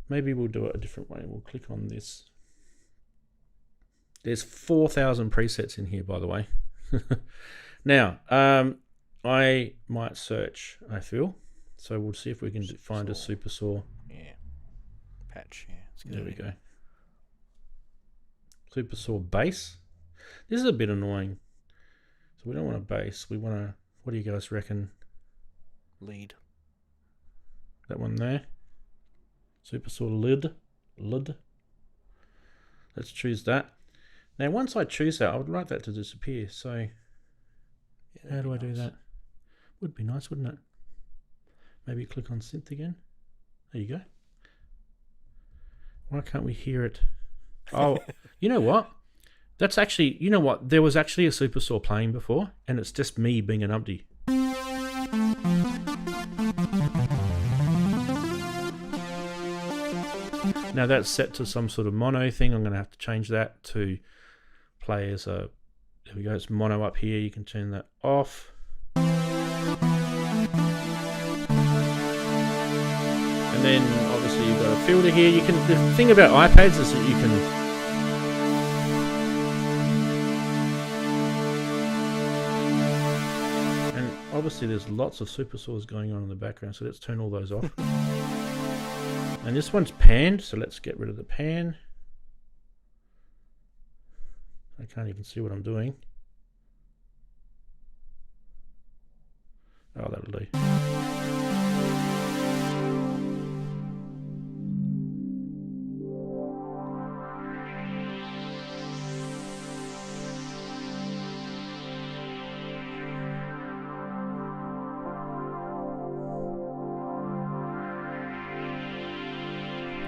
maybe we'll do it a different way. We'll click on this. There's 4,000 presets in here, by the way. Now, I might search, I feel. So we'll see if we can find a super saw. Yeah. Patch, yeah. There we go. Super saw bass. This is a bit annoying. So we don't want a bass. We want a, what do you guys reckon? Lead. That one there. Super saw lid. Let's choose that. Now once I choose that, I would like that to disappear. So how do I do that? Would be nice, wouldn't it? Maybe click on synth again. There you go. Why can't we hear it? Oh, you know what? That's actually, you know what? There was actually a super saw playing before, and it's just me being an umpty. Now that's set to some sort of mono thing. I'm going to have to change that to play as a, there we go, it's mono up here. You can turn that off. And then obviously you've got a filter here. You can, the thing about iPads is that you can, and obviously there's lots of super saws going on in the background, so let's turn all those off. And this one's panned, so let's get rid of the pan. I can't even see what I'm doing. Oh, that'll do.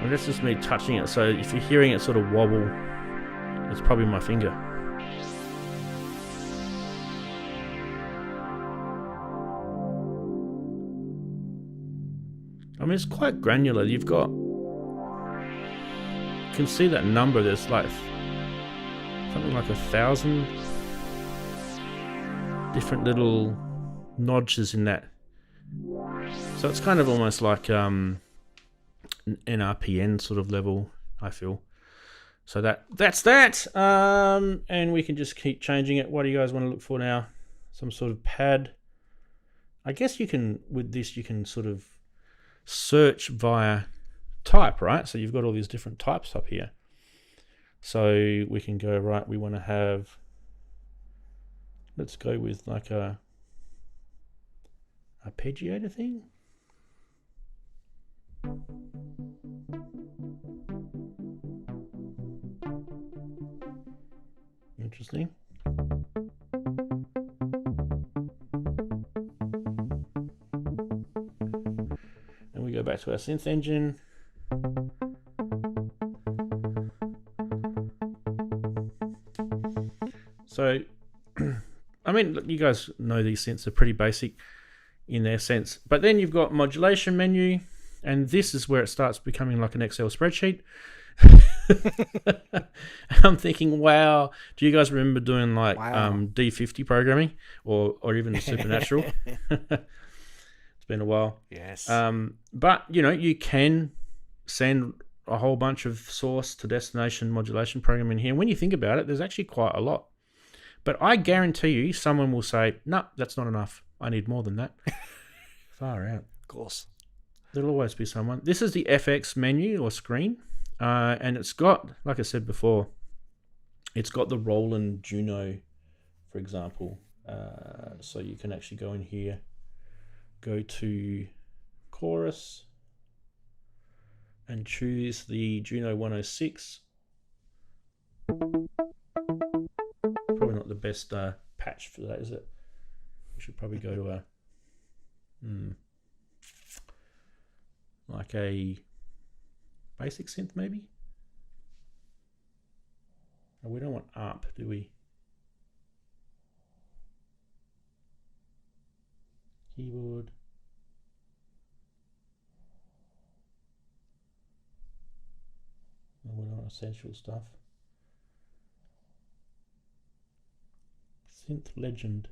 And this is me touching it, so if you're hearing it sort of wobble, it's probably my finger. I mean, it's quite granular. You've got, you can see that number. There's like something like 1,000 different little notches in that. So it's kind of almost like an RPN sort of level, I feel. So that's that. And we can just keep changing it. What do you guys want to look for now? Some sort of pad. I guess you can, with this, you can sort of search via type, right? So you've got all these different types up here. So we can go, right, we want to have, let's go with like a arpeggiator thing. Interesting. And we go back to our synth engine. So, I mean, look, you guys know these synths are pretty basic in their sense. But then you've got modulation menu, And this is where it starts becoming like an Excel spreadsheet. I'm thinking, wow, do you guys remember doing like D50 programming or even Supernatural? It's been a while. Yes. But, you can send a whole bunch of source to destination modulation programming here. And when you think about it, there's actually quite a lot. But I guarantee you someone will say, no, that's not enough. I need more than that. Far out. Of course. There'll always be someone. This is the FX menu or screen. And it's got, like I said before, it's got the Roland Juno, for example. So you can actually go in here, go to chorus, and choose the Juno 106. Probably not the best patch for that, is it? We should probably go to like a basic synth, maybe. Oh, we don't want ARP, do we? Keyboard. We don't want essential stuff. Synth Legend.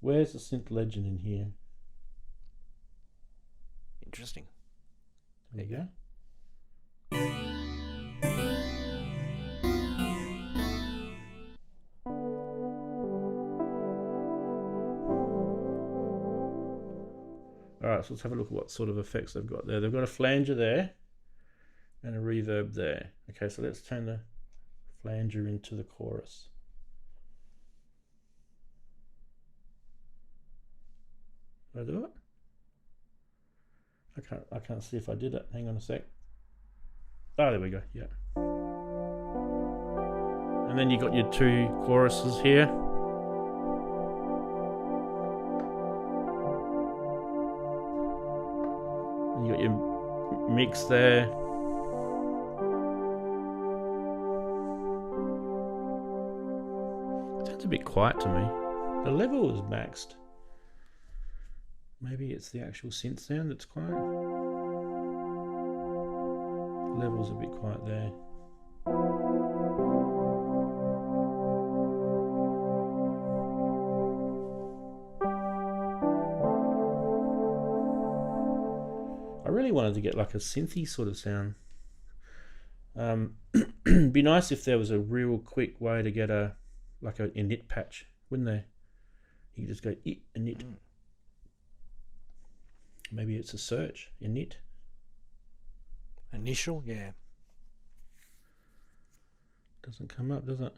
Where's the Synth Legend in here? Interesting. There you go. Alright, so let's have a look at what sort of effects they've got there. They've got a flanger there and a reverb there. Okay, so let's turn the flanger into the chorus. Did I do it? I can't see if I did it. Hang on a sec. Oh, there we go. Yeah. And then you got your two choruses here. And you got your mix there. Sounds a bit quiet to me. The level is maxed. Maybe it's the actual synth sound that's quiet. Level's a bit quiet there. I really wanted to get like a synthy sort of sound. Be nice if there was a real quick way to get a init patch, wouldn't there? You could just go init. Maybe it's a search, init. Initial, yeah. Doesn't come up, does it?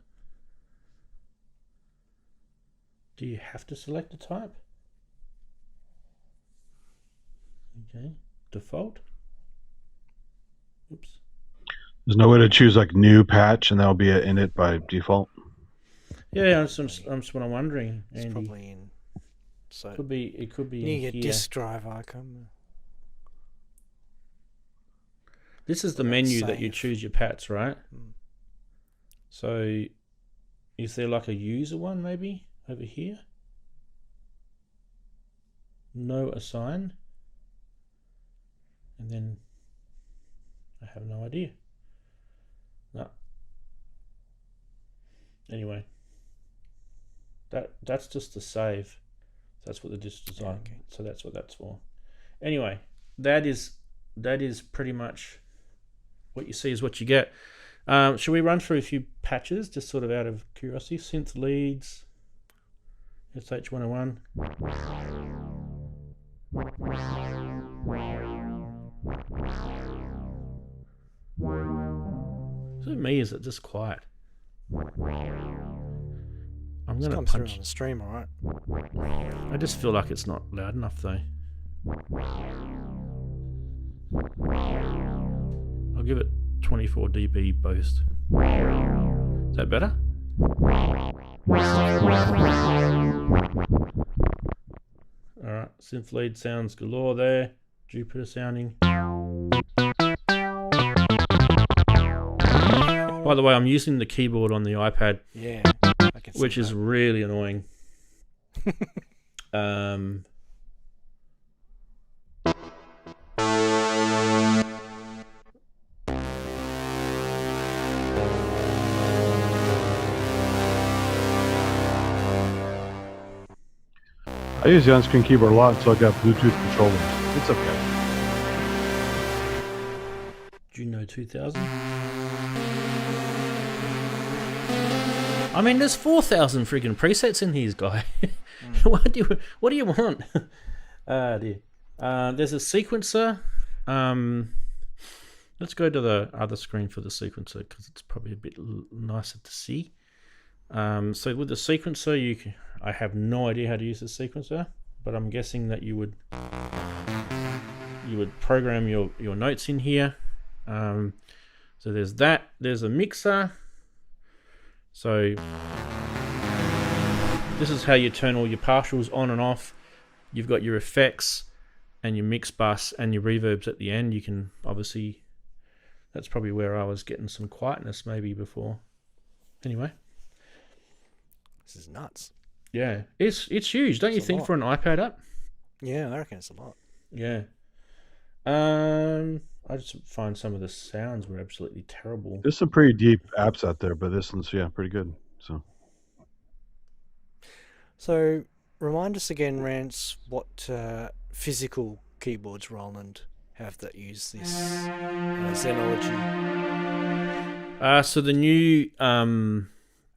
Do you have to select a type? Okay, default. Oops. There's no way to choose like new patch and that'll be an init by default. Yeah, that's what I'm wondering. It's Andy. probably in. So it could be you in get here. disk drive icon. This is the menu that you choose your pats, right? So is there like a user one maybe over here? No assign. And then I have no idea. No. Anyway. That's just the save. That's what the disk design. Okay. So that's what that's for. Anyway, that is pretty much what you see is what you get. Should we run through a few patches just sort of out of curiosity? Synth leads, SH101. Is it me? Is it just quiet? I'm gonna comes through punch on the stream, all right. I just feel like it's not loud enough though. I'll give it 24 dB boost. Is that better? Alright, synth lead sounds galore there. Jupiter sounding. By the way, I'm using the keyboard on the iPad. Yeah, I can see which is that. really annoying. I use the on-screen keyboard a lot, so I got Bluetooth controllers. It's okay. Juno 2000. I mean, there's 4,000 freaking presets in here, guy. What do you want? Dear. There's a sequencer. Let's go to the other screen for the sequencer because it's probably a bit nicer to see. So with the sequencer, I have no idea how to use the sequencer, but I'm guessing that you would program your notes in here. So there's that. There's a mixer. So this is how you turn all your partials on and off. You've got your effects and your mix bus and your reverbs at the end. You can obviously, that's probably where I was getting some quietness maybe before. Anyway. This is nuts. Yeah, it's huge, don't you think, for an iPad app? Yeah, I reckon it's a lot. Yeah. I just find some of the sounds were absolutely terrible. There's some pretty deep apps out there, but this one's pretty good. So remind us again, Rance, what physical keyboards Roland have that use this Zenology. So the new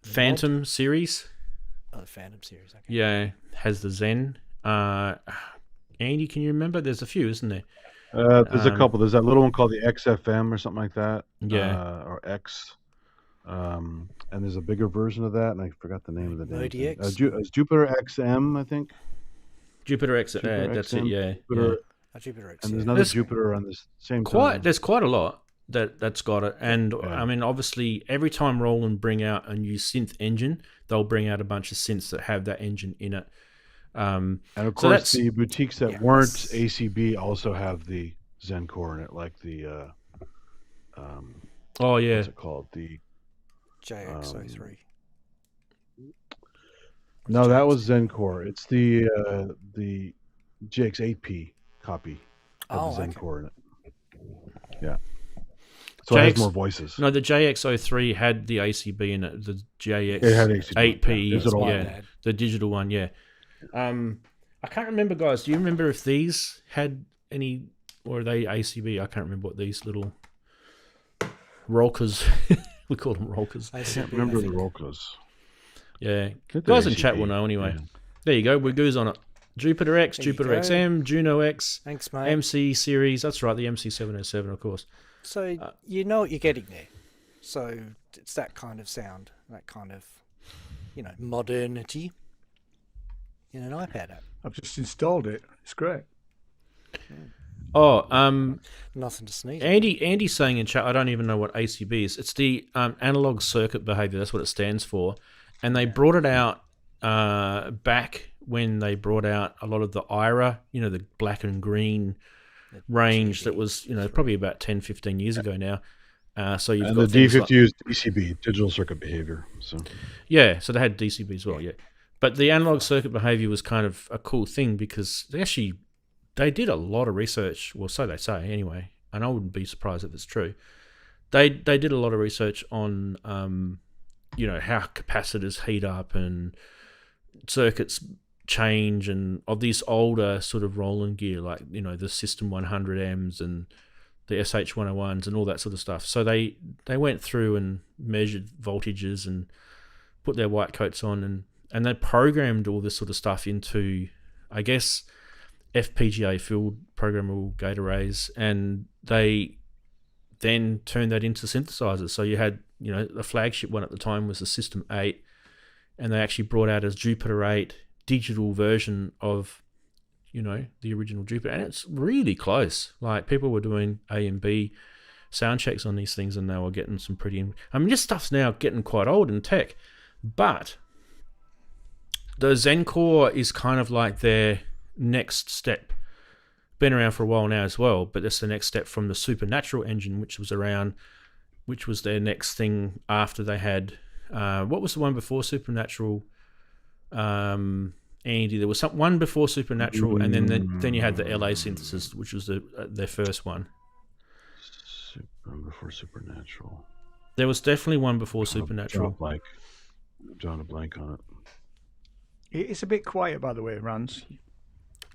Phantom series. Oh, the Phantom series. Okay. Yeah, has the Zen. Andy, can you remember? There's a few, isn't there? There's a couple. There's that little one called the XFM or something like that. Yeah. Or X. And there's a bigger version of that, and I forgot the name of the damn thing. It's Jupiter XM, I think. Jupiter X. That's it. Yeah. Jupiter X. And there's another Jupiter on the same. There's quite a lot that's got it, and I mean, obviously, every time Roland bring out a new synth engine, they'll bring out a bunch of synths that have that engine in it. And of course, the boutiques that weren't ACB also have the Zen core in it, like the what's it called? The JX03. No, that was Zen core. It's the JX8P copy of the Zen core in it. Yeah. So it has more voices. No, the JX03 had the ACB in it. The JX8P, the digital one, yeah. I can't remember, guys. Do you remember if these had any, or are they ACB? I can't remember what these little rollers. We call them rollers. I can't remember the rollers. Yeah, guys in chat will know anyway. Yeah. There you go. We're goose on it. Jupiter X, Jupiter XM, Juno X, thanks, mate. MC series. That's right, the MC707, of course. So you know what you're getting there. So it's that kind of sound, that kind of, modernity in an iPad app. I've just installed it. It's great. Oh, nothing to sneeze. Andy's saying in chat, I don't even know what ACB is. It's the analog circuit behavior. That's what it stands for. And they brought it out back when they brought out a lot of the IRA, the black and green range that was, probably about 10, 15 years ago now. So you've got the D50 used DCB, digital circuit behavior. So yeah, so they had DCB as well, yeah. But the analog circuit behavior was kind of a cool thing because they did a lot of research, well, so they say anyway, and I wouldn't be surprised if it's true. They did a lot of research on, how capacitors heat up and circuits change and of these older sort of Roland gear, like, the System 100Ms and the SH101s and all that sort of stuff. So they went through and measured voltages and put their white coats on and they programmed all this sort of stuff into, I guess, FPGA field programmable gate arrays, and they then turned that into synthesizers. So you had, the flagship one at the time was the System 8, and they actually brought out as Jupiter 8 digital version of, the original Jupiter, and it's really close. Like, people were doing A and B sound checks on these things, and they were getting some pretty. I mean, this stuff's now getting quite old in tech, but the Zen core is kind of like their next step. Been around for a while now as well, but that's the next step from the Supernatural engine, which was their next thing after they had. What was the one before Supernatural? Andy, there was one before Supernatural, and then you had the LA synthesis, which was their first one. Before Supernatural. There was definitely one before Supernatural. Drawing a blank on it. It's a bit quiet, by the way, Rance.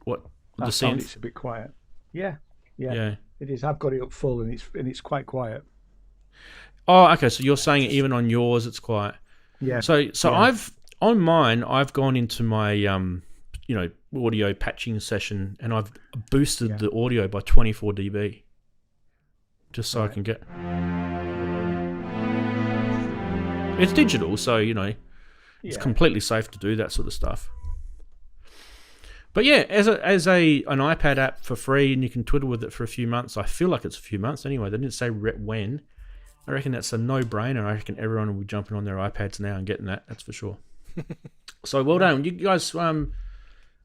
What? The I found synth? it's a bit quiet. Yeah, Yeah. it is. I've got it up full, and it's quite quiet. Oh, okay. So you're saying even on yours it's quiet. Yeah. So yeah. on mine I've gone into my audio patching session and I've boosted the audio by 24 dB, just so I can get. It's digital, so it's completely safe to do that sort of stuff. But yeah, as an iPad app for free, and you can twiddle with it for a few months. I feel like it's a few months anyway. They didn't say when. I reckon that's a no-brainer. I reckon everyone will be jumping on their iPads now and getting that. That's for sure. So well done. You guys want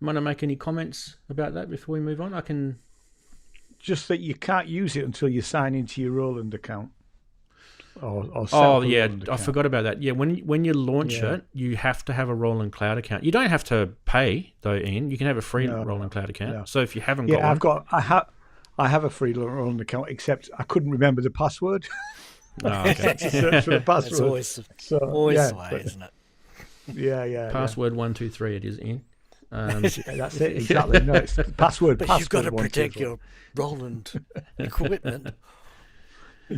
to make any comments about that before we move on? I can. Just that you can't use it until you sign into your Roland account. Oh yeah, I forgot about that. Yeah, when you launch it, you have to have a Roland Cloud account. You don't have to pay though, Ian. You can have a free Roland Cloud account. Yeah. So if you haven't got one, I have a free Roland account, except I couldn't remember the password. Oh, okay. To search for the password. It's always the way, isn't it? Yeah. Password 123. It is Ian. That's it exactly. No, it's the password. But you've got to protect your Roland equipment.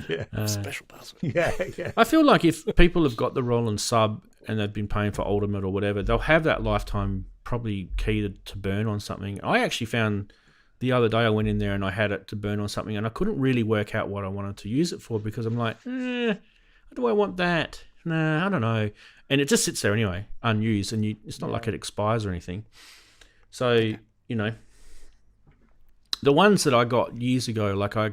Yeah. Special password. Yeah. I feel like if people have got the Roland sub and they've been paying for Ultimate or whatever, they'll have that lifetime probably key to burn on something. I actually found the other day I went in there and I had it to burn on something and I couldn't really work out what I wanted to use it for because I'm like, how do I want that? Nah, I don't know. And it just sits there anyway, unused, and it's not like it expires or anything. So, the ones that I got years ago, like I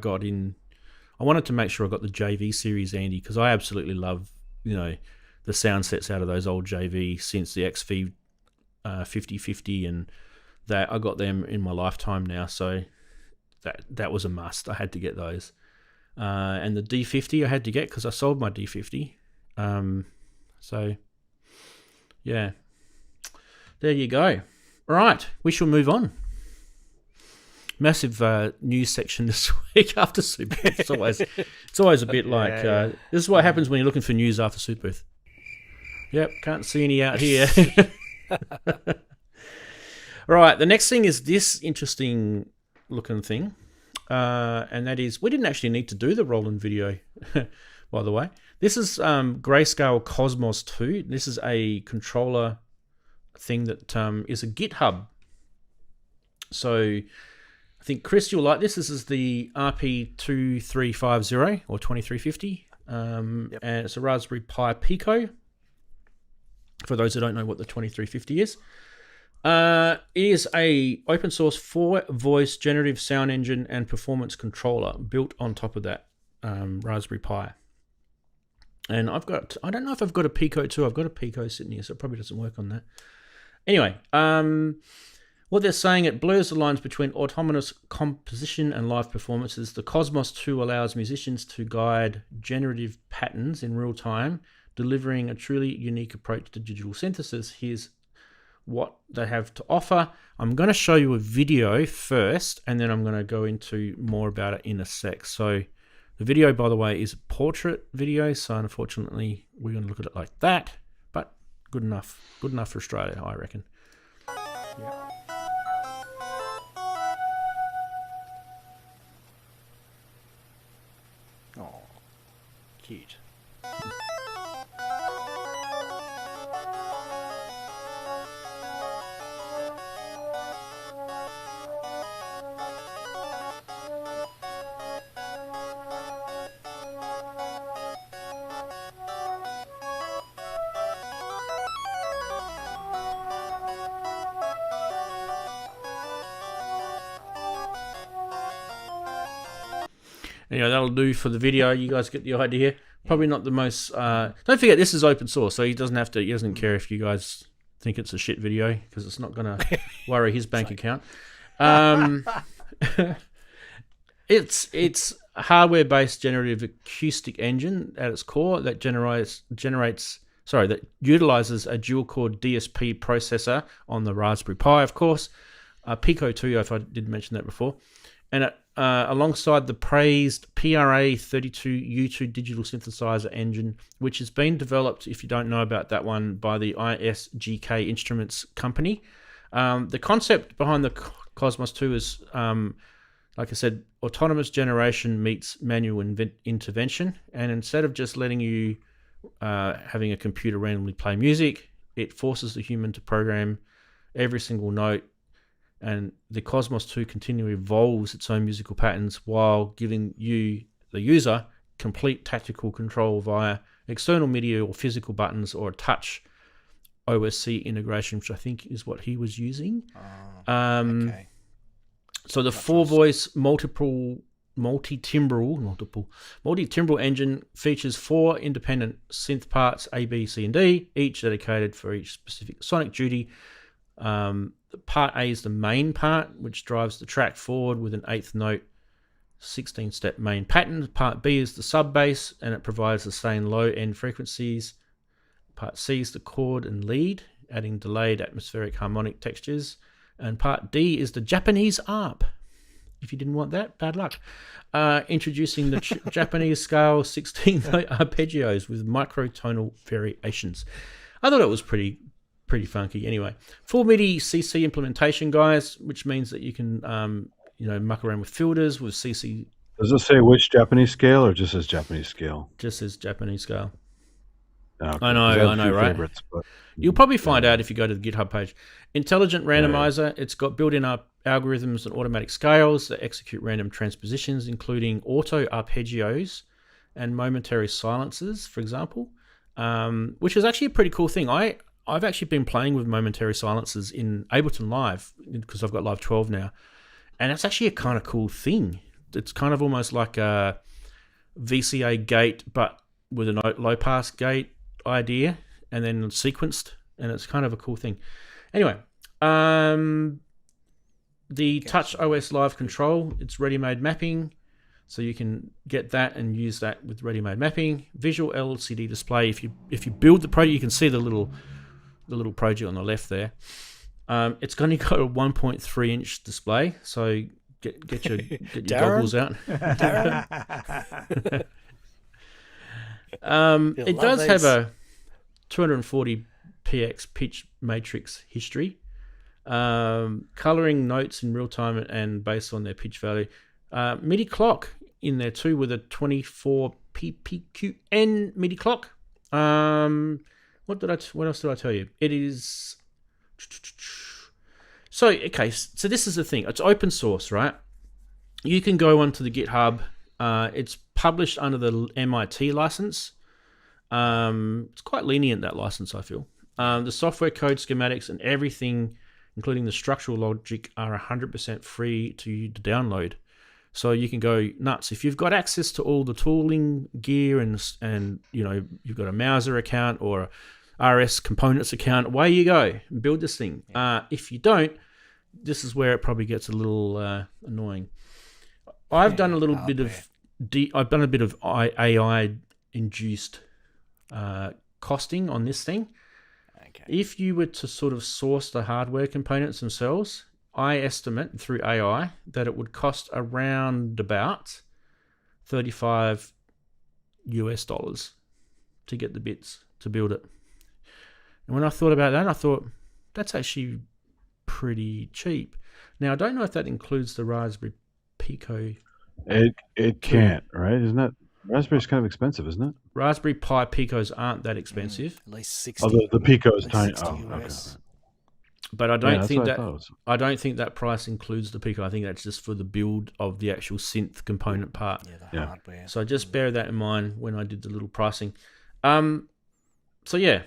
wanted to make sure I got the JV series, Andy, because I absolutely love, the sound sets out of those old JV synths, the XV 5050, and that I got them in my lifetime now. So that was a must. I had to get those. And the D50 I had to get because I sold my D50. So, yeah. There you go. All right, we shall move on. Massive news section this week after Superbooth. It's always a bit like this is what happens when you're looking for news after Superbooth. Yep, can't see any out here. All right, the next thing is this interesting looking thing, and that is we didn't actually need to do the Roland video, by the way. This is Grayscale Cosmos 2. This is a controller thing that is a GitHub. So I think, Chris, you'll like this. This is the RP2350 or 2350. And it's a Raspberry Pi Pico. For those who don't know what the 2350 is. It is a open source 4-voice generative sound engine and performance controller built on top of that Raspberry Pi. And I don't know if I've got a Pico too. I've got a Pico sitting here, so it probably doesn't work on that. Anyway, what they're saying, it blurs the lines between autonomous composition and live performances. The Cosmos 2 allows musicians to guide generative patterns in real time, delivering a truly unique approach to digital synthesis. Here's what they have to offer. I'm going to show you a video first, and then I'm going to go into more about it in a sec. So the video, by the way, is a portrait video, so unfortunately we're going to look at it like that, but good enough for Australia, I reckon. Yeah. Oh, cute. Anyway, that'll do for the video. You guys get the idea. Probably not the most. Don't forget, this is open source, so he doesn't care if you guys think it's a shit video because it's not going to worry his bank account. It's a hardware-based generative acoustic engine at its core that that utilizes a dual-core DSP processor on the Raspberry Pi, of course. Pico 2, if I did mention that before. And it alongside the praised PRA32U2 digital synthesizer engine, which has been developed, if you don't know about that one, by the ISGK Instruments company. The concept behind the Cosmos 2 is, like I said, autonomous generation meets manual intervention. And instead of just letting you having a computer randomly play music, it forces the human to program every single note. And the Cosmos 2 continually evolves its own musical patterns while giving you, the user, complete tactical control via external MIDI or physical buttons or a touch OSC integration, which I think is what he was using. Okay. So the four-voice multi-timbral engine features 4 independent synth parts, A, B, C, and D, each dedicated for each specific sonic duty. Part A is the main part, which drives the track forward with an 8th note 16-step main pattern. Part B is the sub bass, and it provides the same low end frequencies. Part C is the chord and lead, adding delayed atmospheric harmonic textures. And part D is the Japanese ARP. If you didn't want that, bad luck. Introducing the Japanese scale 16-note arpeggios with microtonal variations. I thought it was pretty funky. Anyway, full MIDI CC implementation, guys, which means that you can muck around with filters with CC. Does it say which Japanese scale, or just says Japanese scale? Just says Japanese scale. Okay. I know, right? Favorites, but you'll probably find out if you go to the GitHub page. Intelligent randomizer. It's got built-in algorithms and automatic scales that execute random transpositions, including auto arpeggios and momentary silences, for example, which is actually a pretty cool thing. I've actually been playing with momentary silences in Ableton Live because I've got Live 12 now, and it's actually a kind of cool thing. It's kind of almost like a VCA gate, but with a low-pass gate idea, and then sequenced, and it's kind of a cool thing. Anyway, the Touch OS Live Control, it's ready-made mapping, so you can get that and use that with ready-made mapping. Visual LCD display. If you build the project, you can see the little project on the left there. It's going to go a 1.3-inch display, so get your goggles out. It does have a 240 px pitch matrix history, coloring notes in real time and based on their pitch value. MIDI clock in there too with a 24 ppqn MIDI clock. What else did I tell you? It is so this is the thing. It's open source, right? You can go onto the GitHub. It's published under the MIT license. It's quite lenient, that license, I feel. The software code, schematics, and everything, including the structural logic, are 100% free to download. So you can go nuts. If you've got access to all the tooling gear and you've got a Mouser account or a RS Components account, away you go. Build this thing. If you don't, this is where it probably gets a little annoying. I've done a little bit of AI induced costing on this thing. Okay. If you were to sort of source the hardware components themselves, I estimate through AI that it would cost around about $35 to get the bits to build it. And when I thought about that, I thought that's actually pretty cheap. Now I don't know if that includes the Raspberry Pico. It can't, right? Isn't that Raspberry's kind of expensive, isn't it? Raspberry Pi Picos aren't that expensive. At least 60. Oh, the Pico is at tiny. least Oh, 60 okay. US. But I don't think that's that what I thought. I don't think that price includes the Pico. I think that's just for the build of the actual synth component part. Yeah, the hardware. So just bear that in mind when I did the little pricing. So yeah,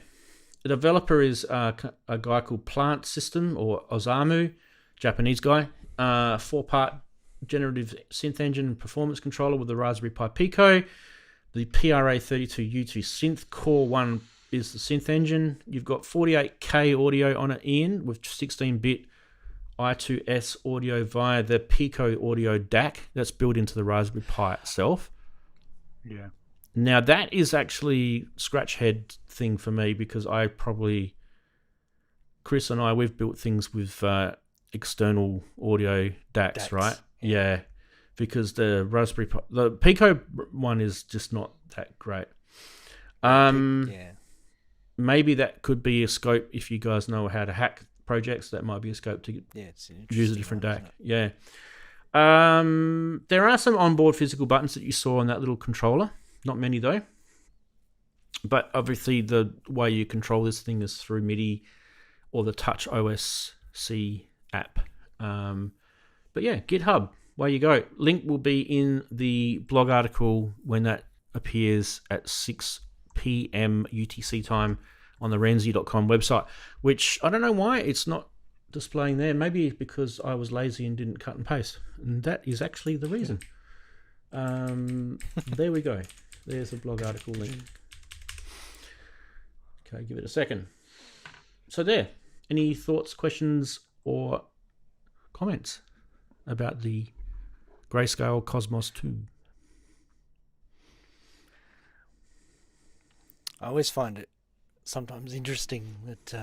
the developer is a guy called Plant System, or Osamu, Japanese guy. 4-part generative synth engine and performance controller with the Raspberry Pi Pico. The PRA32U2 Synth Core 1 is the synth engine. You've got 48K audio on it, Ian, with 16-bit I2S audio via the Pico Audio DAC that's built into the Raspberry Pi itself. Yeah. Now, that is actually scratch head thing for me because Chris and I, we've built things with external audio DACs, right? Yeah. because the the Pico one is just not that great. Maybe that could be a scope if you guys know how to hack projects. That might be a scope to use a different DAC. Yeah. There are some onboard physical buttons that you saw on that little controller. Not many though. But obviously the way you control this thing is through MIDI or the Touch OS C app. But yeah, GitHub, way you go. Link will be in the blog article when that appears at 6 p.m. UTC time on the Ranzee.com website, which I don't know why it's not displaying there. Maybe because I was lazy and didn't cut and paste. And that is actually the reason. There we go. There's a blog article link. Okay, give it a second. So there. Any thoughts, questions, or comments about the Grayscale Cosmos 2? I always find it sometimes interesting that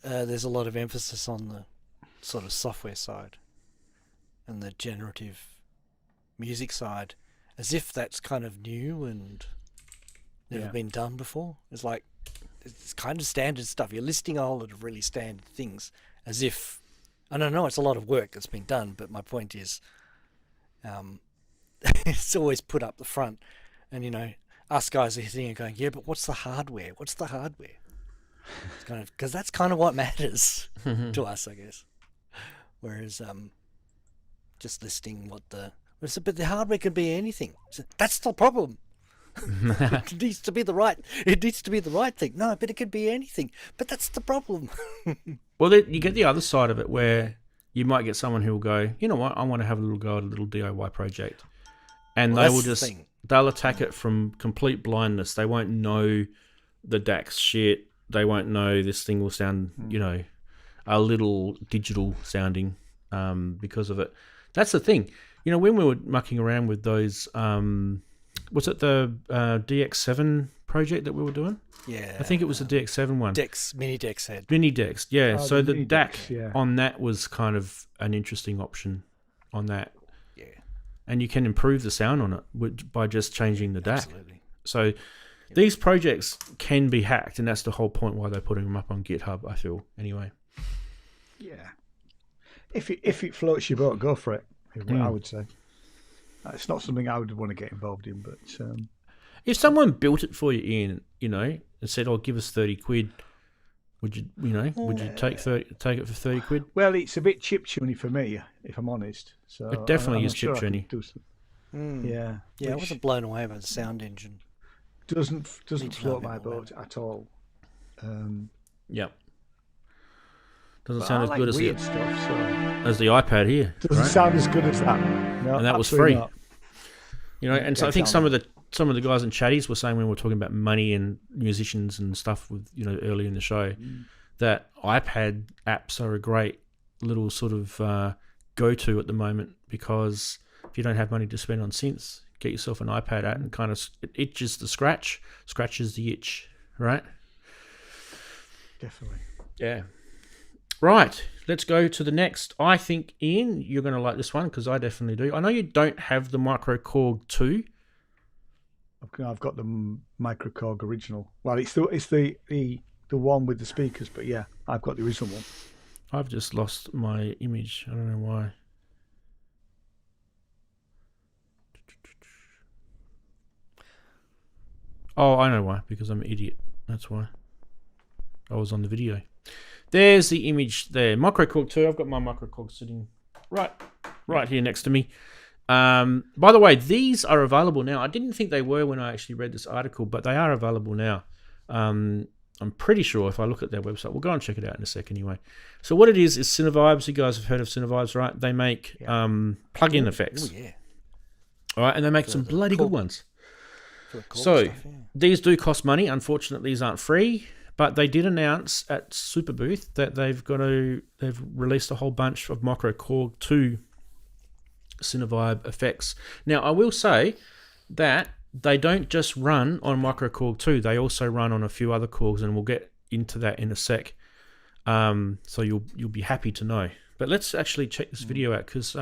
there's a lot of emphasis on the sort of software side and the generative music side, as if that's kind of new and never been done before. It's like, it's kind of standard stuff. You're listing a whole lot of really standard things as if, I don't know, it's a lot of work that's been done, but my point is it's always put up the front, and you know, us guys are sitting and going, yeah, but what's the hardware? What's the hardware? It's kind of, because that's kind of what matters to us, I guess. Whereas just listing what but the hardware could be anything. So that's the problem. It needs to be the right thing. No, but it could be anything. But that's the problem. Well, you get the other side of it where you might get someone who will go, you know what, I want to have a little go at a little DIY project. And they will just, they'll attack it from complete blindness. They won't know the DAX shit. They won't know this thing will sound, you know, a little digital sounding because of it. That's the thing. You know, when we were mucking around with those, was it the DX7 project that we were doing? Yeah. I think it was the DX7 one. Mini Dex had. Mini Dex, yeah. Oh, so the Mini DAC Dex, on that was kind of an interesting option on that. Yeah. And you can improve the sound on it by just changing the DAC. Absolutely. So these projects can be hacked, and that's the whole point why they're putting them up on GitHub, I feel, anyway. Yeah. If it floats your boat, go for it, I would say. It's not something I would want to get involved in, but... if someone built it for you, Ian, you know, and said, "Oh, give us 30 quid," would you take it for 30 quid? Well, it's a bit chiptune for me, if I'm honest. So it definitely is chiptune. Yeah. Yeah, I wasn't blown away by the sound engine. Doesn't float my boat at all. Yep. Doesn't sound as good as weird stuff. So as the iPad here. Doesn't sound as good as that. No, and that was free. Not. You know, and so I think some of the guys in chatties were saying when we were talking about money and musicians and stuff with, you know, early in the show, that iPad apps are a great little sort of go-to at the moment, because if you don't have money to spend on synths, get yourself an iPad app and kind of it itches the scratches the itch, right? Definitely. Yeah. Right, let's go to the next. I think, Ian, you're going to like this one because I definitely do. I know you don't have the Micro Korg 2. I've got the Micro Korg original. Well, it's the one with the speakers, but yeah, I've got the original one. I've just lost my image. I don't know why. Oh, I know why. Because I'm an idiot. That's why. I was on the video. There's the image there. Micro Korg 2. I've got my Micro Korg sitting right here next to me. By the way, these are available now. I didn't think they were when I actually read this article, but they are available now. I'm pretty sure if I look at their website, we'll go and check it out in a sec anyway. So what it is Synthvibes. You guys have heard of Synthvibes, right? They make plug-in effects. Oh, yeah. All right, and they make some bloody good ones. So these do cost money. Unfortunately, these aren't free. But they did announce at Superbooth that they've released a whole bunch of Micro Korg 2 Synthvibe effects. Now, I will say that they don't just run on Micro Korg 2. They also run on a few other Korgs, and we'll get into that in a sec. So you'll be happy to know. But let's actually check this video out, because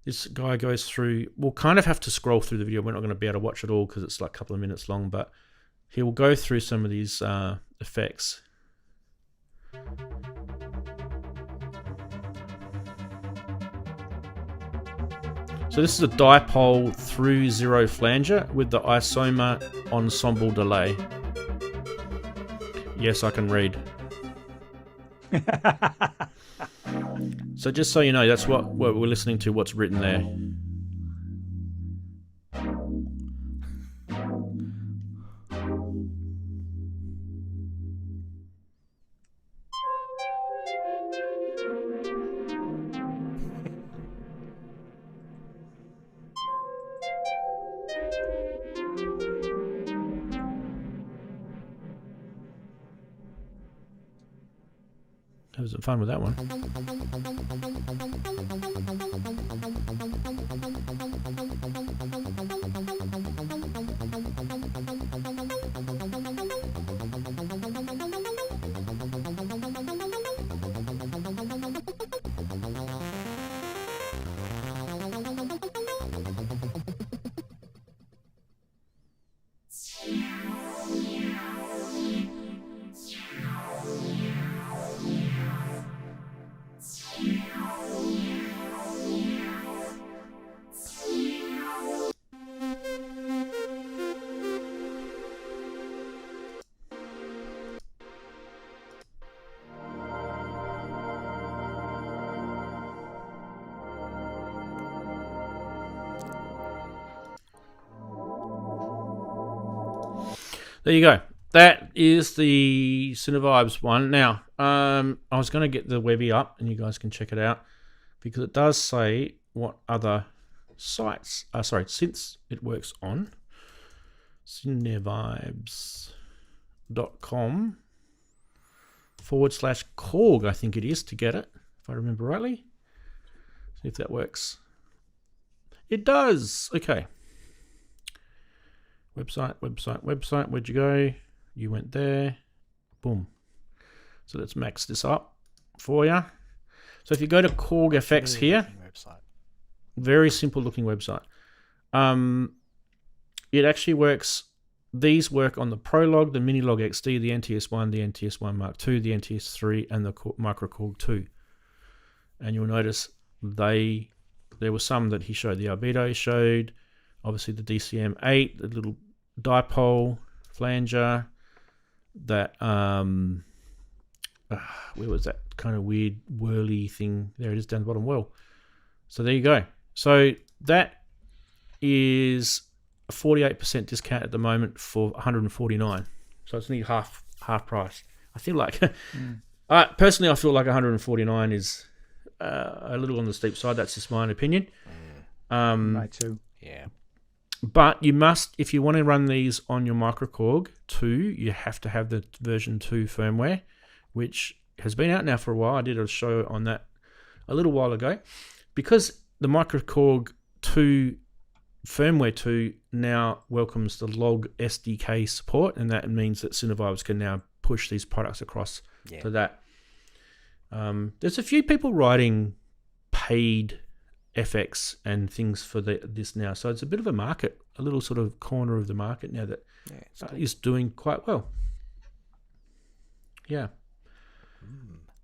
this guy goes through. We'll kind of have to scroll through the video. We're not going to be able to watch it all because it's like a couple of minutes long, but he will go through some of these effects. So this is a dipole through zero flanger with the Isoma ensemble delay. Yes, I can read. So just so you know, that's what we're listening to, what's written there. Have some fun with that one. There you go. That is the Synthvibes one. Now, I was going to get the Webby up and you guys can check it out because it does say what other sites, synths it works on. synthvibes.com/Korg, I think it is, to get it, if I remember rightly. See if that works. It does. Okay. Website. Where'd you go? You went there. Boom. So let's max this up for you. So if you go to Korg FX here, very simple looking website. It actually works. These work on the Prolog, the Minilog XD, the NTS1, the NTS1 Mark II, the NTS3, and the Micro Korg 2. And you'll notice there were some that he showed. The Albedo showed. Obviously the DCM8, the little dipole flanger, that where was that kind of weird whirly thing? There it is down the bottom. Well, so there you go. So that is a 48% discount at the moment for $149. So it's nearly half price. I feel like personally, I feel like $149 is a little on the steep side. That's just my opinion. Me too. Yeah. But you must, if you want to run these on your Micro Korg 2, you have to have the version 2 firmware, which has been out now for a while. I did a show on that a little while ago. Because the Micro Korg 2 firmware 2 now welcomes the log SDK support, and that means that Synthvibes can now push these products across to that. There's a few people writing paid FX and things for this now, so it's a bit of a market, a little sort of corner of the market now that is doing quite well. Yeah.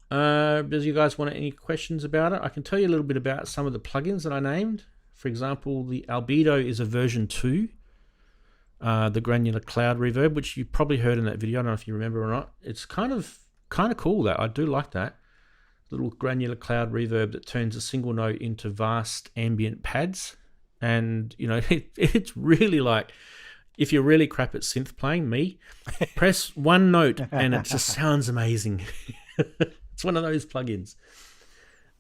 Does you guys want any questions about it? I can tell you a little bit about some of the plugins that I named. For example, the Albedo is a version 2. The granular cloud reverb, which you probably heard in that video. I don't know if you remember or not. It's kind of cool. That I do like that. Little granular cloud reverb that turns a single note into vast ambient pads. And, you know, it's really like, if you're really crap at synth playing, press one note and it just sounds amazing. It's one of those plugins.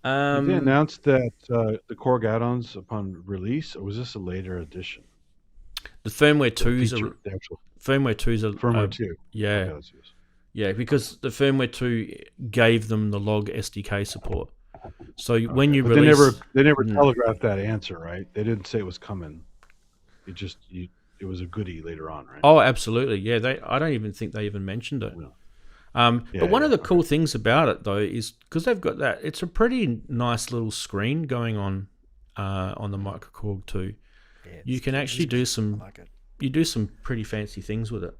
Did they announce that the Korg add-ons upon release, or was this a later edition? The firmware 2s are... Firmware 2. Yeah. Okay, yeah, because the firmware 2 gave them the log SDK support. So when you release... They never telegraphed that answer, right? They didn't say it was coming. It was a goodie later on, right? Oh, absolutely. Yeah, I don't even think they even mentioned it. No. But one of the cool things about it, though, is because they've got that, it's a pretty nice little screen going on on the Microkorg 2. Yeah, You can actually do some. I like it. You do some pretty fancy things with it.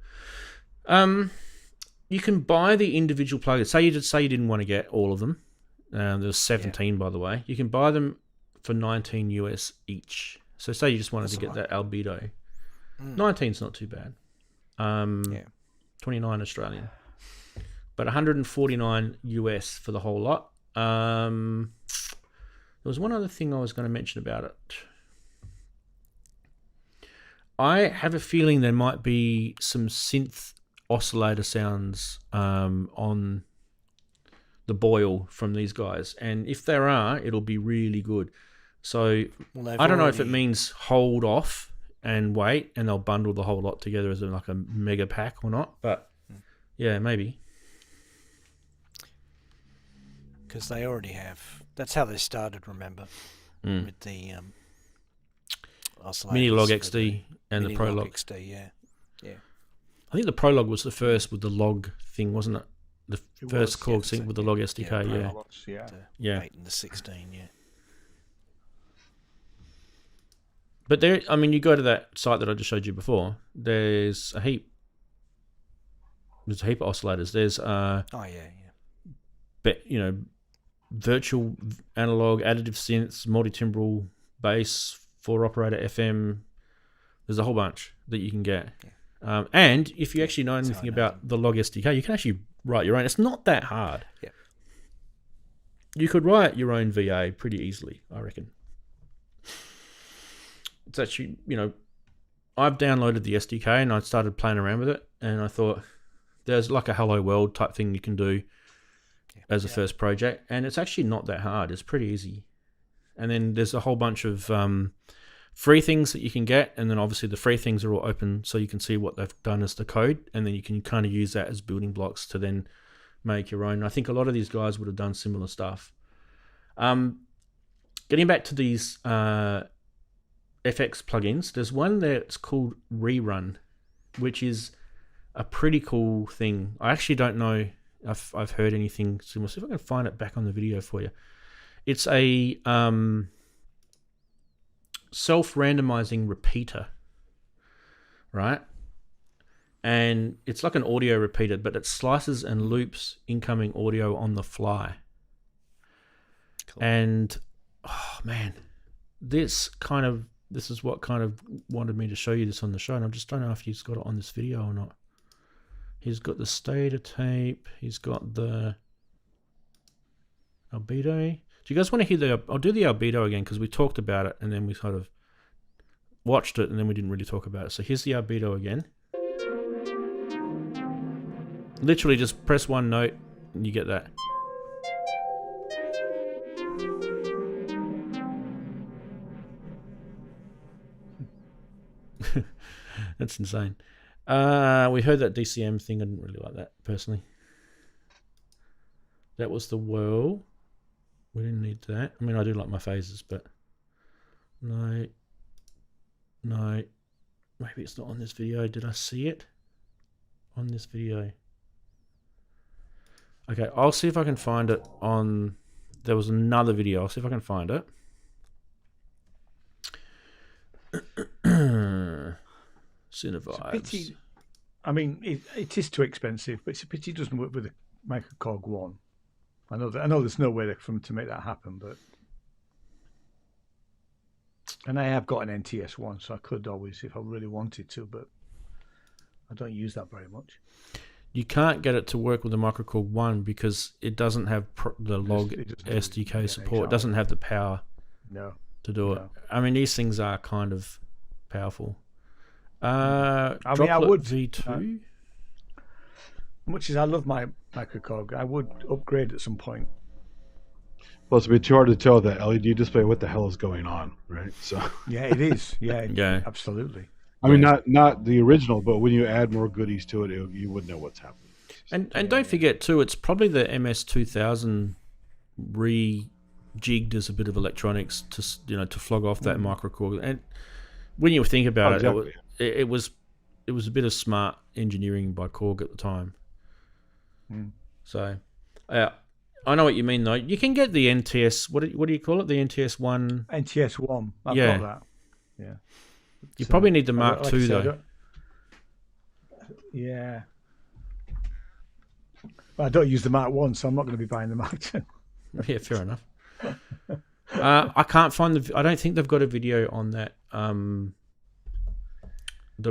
You can buy the individual plugins. Say you didn't want to get all of them. There's 17, by the way. You can buy them for $19 US each. So say you just wanted to get that albedo. 19's not too bad. 29 Australian. But 149 US for the whole lot. There was one other thing I was going to mention about it. I have a feeling there might be some synth oscillator sounds on the boil from these guys, and if there are, it'll be really good. So I don't know if it means hold off and wait, and they'll bundle the whole lot together as like a mega pack or not. But yeah, maybe because they already have. That's how they started. Remember, with the oscillators, Mini Log XD and the Pro Log XD. Yeah. I think the Pro Log was the first with the log thing, wasn't it? The first Korg sync with the log SDK. Yeah. 8 and the 16. Yeah. But there, I mean, you go to that site that I just showed you before. There's a heap. There's a heap of oscillators. There's virtual analog, additive synths, multi-timbral bass, 4-operator FM. There's a whole bunch that you can get. Yeah. And if you actually know anything about the log SDK, you can actually write your own. It's not that hard. Yeah. You could write your own VA pretty easily, I reckon. It's actually, I've downloaded the SDK and I started playing around with it, and I thought there's like a Hello World type thing you can do as a first project, and it's actually not that hard. It's pretty easy. And then there's a whole bunch of free things that you can get, and then obviously the free things are all open so you can see what they've done as the code, and then you can kind of use that as building blocks to then make your own. I think a lot of these guys would have done similar stuff. Getting back to these FX plugins, there's one that's called Rerun, which is a pretty cool thing. I actually don't know if I've heard anything similar. See if I can find it back on the video for you. It's a self-randomizing repeater, right? And it's like an audio repeater, but it slices and loops incoming audio on the fly. Cool. And oh man, this is what kind of wanted me to show you this on the show, and I just don't know if he's got it on this video or not. He's got the stator tape. He's got the albedo. Do you guys want to hear I'll do the albedo again because we talked about it and then we sort of watched it and then we didn't really talk about it. So here's the albedo again. Literally just press one note and you get that. That's insane. We heard that DCM thing. I didn't really like that personally. That was the whirl. We didn't need that. I mean, I do like my phases, but no. Maybe it's not on this video. Did I see it on this video? Okay, I'll see if I can find it on. There was another video. I'll see if I can find it. Cinevibes. I mean, it is too expensive, but it's a pity it doesn't work with the Microkorg 1. I know there's no way for them to make that happen, but and I have got an NTS 1, so I could always, if I really wanted to, but I don't use that very much. You can't get it to work with the Microkorg 1 because it doesn't have the log SDK support. It doesn't have the power to do it. I mean, these things are kind of powerful. I would V2. Much as I love my Microkorg, I would upgrade at some point. Well, it's a bit too hard to tell that LED display what the hell is going on, right? So yeah, it is. Yeah, absolutely. I mean, not the original, but when you add more goodies to it, you would know what's happening. And don't forget too, it's probably the MS2000 rejigged as a bit of electronics to flog off that Microkorg. And when you think about it was a bit of smart engineering by Korg at the time. So I know what you mean though. You can get the NTS. What do you call it? The NTS one. NTS 1. I've Yeah. got that. Yeah. You So, probably need the I Mark don't- like I II said, I though. don't- Yeah. But I don't use the Mark 1, so I'm not going to be buying the Mark 2. Yeah, fair enough. I can't find the. I don't think they've got a video on that. The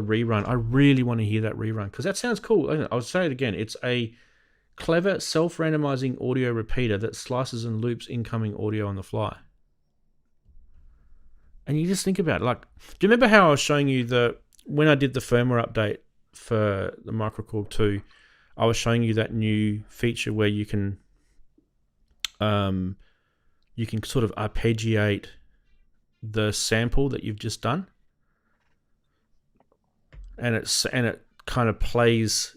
rerun. I really want to hear that rerun because that sounds cool. I'll say it again. It's a clever self-randomizing audio repeater that slices and loops incoming audio on the fly. And you just think about it, like, do you remember how I was showing you when I did the firmware update for the Microkorg 2, I was showing you that new feature where you can sort of arpeggiate the sample that you've just done, and it kind of plays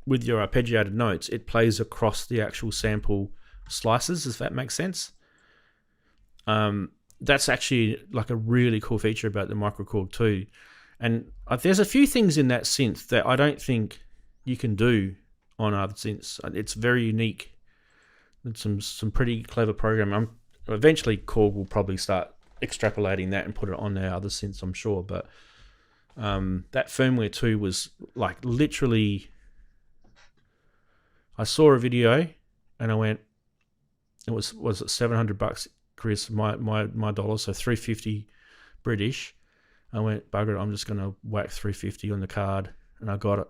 with your arpeggiated notes. It plays across the actual sample slices, if that makes sense. That's actually like a really cool feature about the Microkorg 2. And there's a few things in that synth that I don't think you can do on other synths. It's very unique. It's some pretty clever programming. Eventually, Korg will probably start extrapolating that and put it on their other synths, I'm sure. But that firmware 2 was like literally... I saw a video and I went, it was it $700, Chris, my dollars, so $350 British. I went, bugger it, I'm just going to whack $350 on the card, and I got it.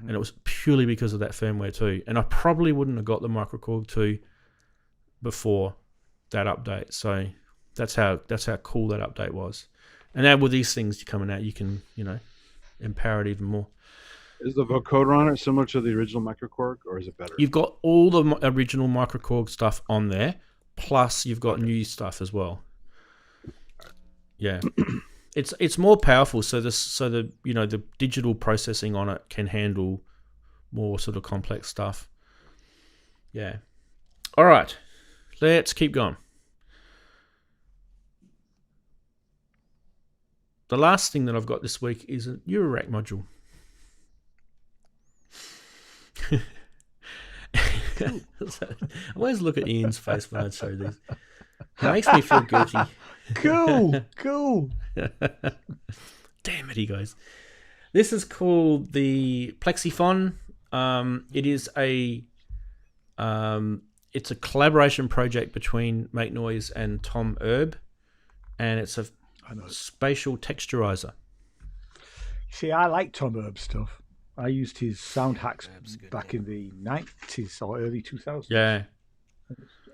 And it was purely because of that firmware 2. And I probably wouldn't have got the Microkorg 2 before that update. So that's how cool that update was. And now with these things coming out, you can, empower it even more. Is the vocoder on it similar to the original Microkorg, or is it better? You've got all the original Microkorg stuff on there, plus you've got new stuff as well. Yeah. It's more powerful, so the digital processing on it can handle more sort of complex stuff. Yeah. All right, let's keep going. The last thing that I've got this week is a eurorack module. I always look at Ian's face when I show these. It makes me feel guilty. Cool. Damn it, he goes. This is called the Plexiphone. It is it's a collaboration project between Make Noise and Tom Erb, and it's a spatial texturizer. See, I like Tom Erb stuff. I used his sound hacks back in the 90s or early 2000s. Yeah.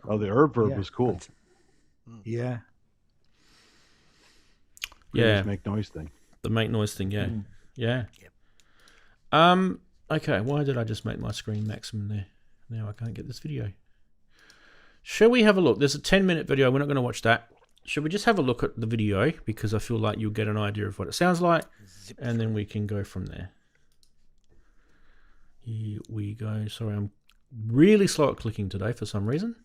Oh, the herb verb was cool. Yeah. Yeah. Make noise thing. The Make Noise thing, yeah. Yeah. Yep. Okay, why did I just make my screen maximum there? Now I can't get this video. Shall we have a look? There's a 10-minute video. We're not going to watch that. Should we just have a look at the video? Because I feel like you'll get an idea of what it sounds like. And then we can go from there. Here we go. Sorry, I'm really slow at clicking today for some reason.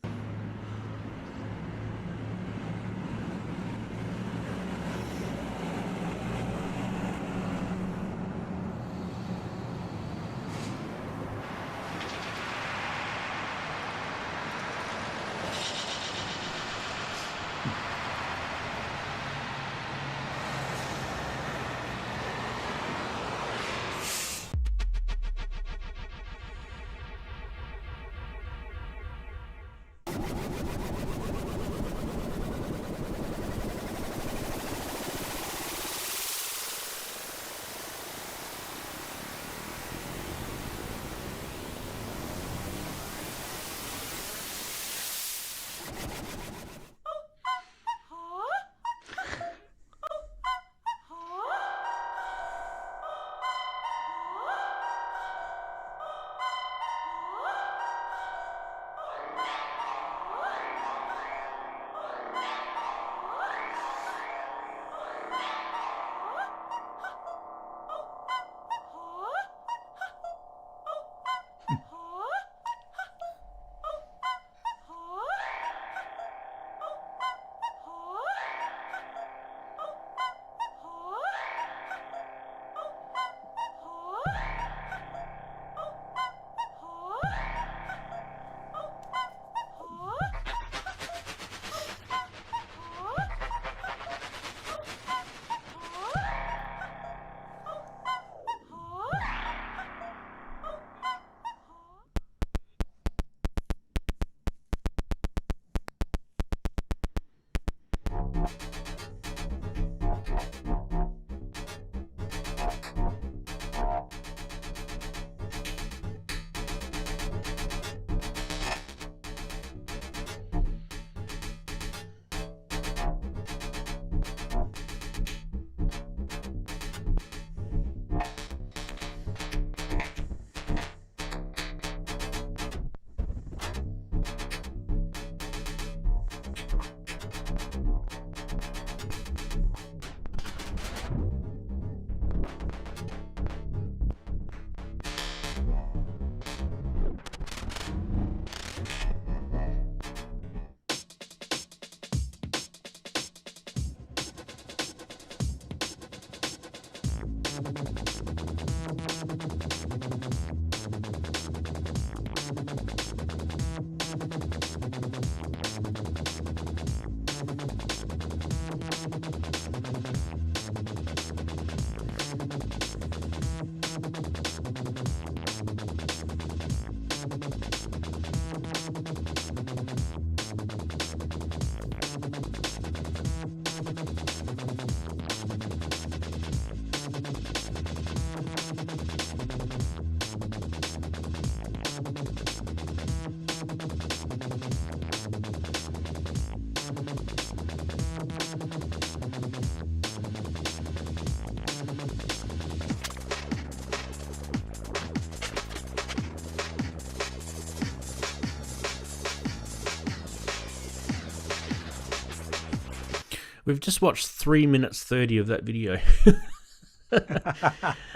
We've just watched 3 minutes 30 of that video.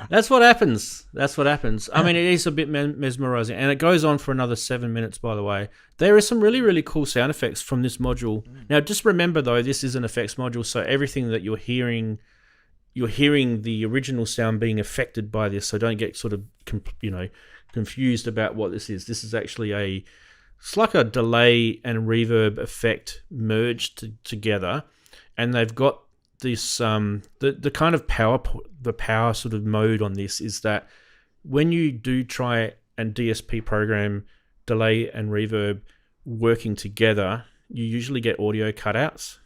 That's what happens. I mean, it is a bit mesmerizing, and it goes on for another 7 minutes, by the way. There is some really, really cool sound effects from this module. Now, just remember, though, this is an effects module, so everything that you're hearing the original sound being affected by this, so don't get sort of, confused about what this is. This is actually it's like a delay and reverb effect merged together, and they've got this the kind of power sort of mode on this is that when you do try and DSP program delay and reverb working together, you usually get audio cutouts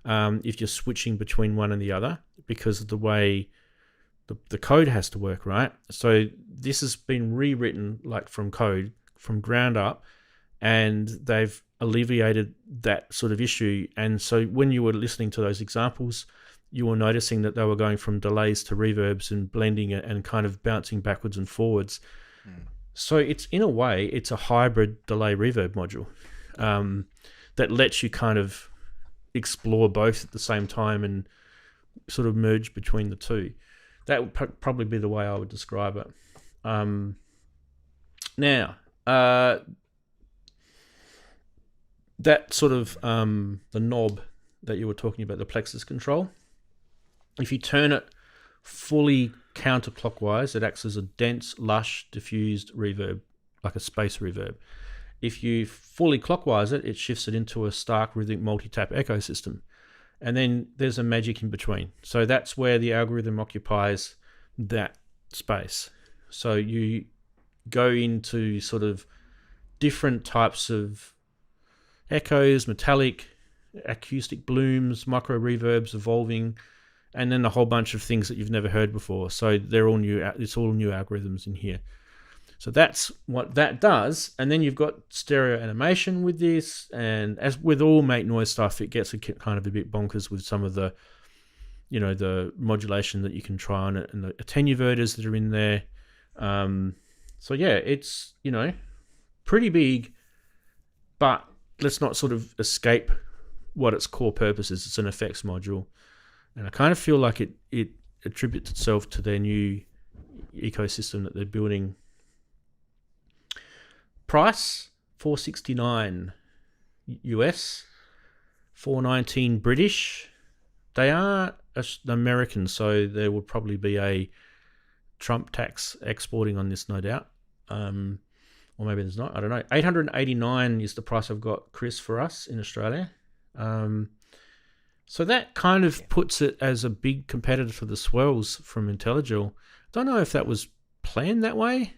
if you're switching between one and the other, because of the way the code has to work, right? So this has been rewritten like from ground up, and they've alleviated that sort of issue. And so when you were listening to those examples, you were noticing that they were going from delays to reverbs and blending it and kind of bouncing backwards and forwards. So it's, in a way, it's a hybrid delay reverb module that lets you kind of explore both at the same time and sort of merge between the two. That would probably be the way I would describe it. Now, that sort of the knob that you were talking about, the plexus control, if you turn it fully counterclockwise, it acts as a dense, lush, diffused reverb, like a space reverb. If you fully clockwise it, it shifts it into a stark rhythmic multi-tap echo system. And then there's a magic in between. So that's where the algorithm occupies that space. So you go into sort of different types of echoes, metallic, acoustic blooms, micro reverbs, evolving, and then a whole bunch of things that you've never heard before. So they're all new. It's all new algorithms in here. So that's what that does. And then you've got stereo animation with this, and as with all make noise stuff, it gets kind of a bit bonkers with some of the, the modulation that you can try on it and the attenuverters that are in there. So yeah, it's pretty big, but let's not sort of escape what its core purpose is. It's an effects module, and I kind of feel like it attributes itself to their new ecosystem that they're building. Price $469 US, $419 British. They are American, so there will probably be a Trump tax exporting on this, no doubt. Or maybe there's not. I don't know. $889 is the price I've got, Chris, for us in Australia. So that kind of puts it as a big competitor for the Swells from Intelligil. Don't know if that was planned that way.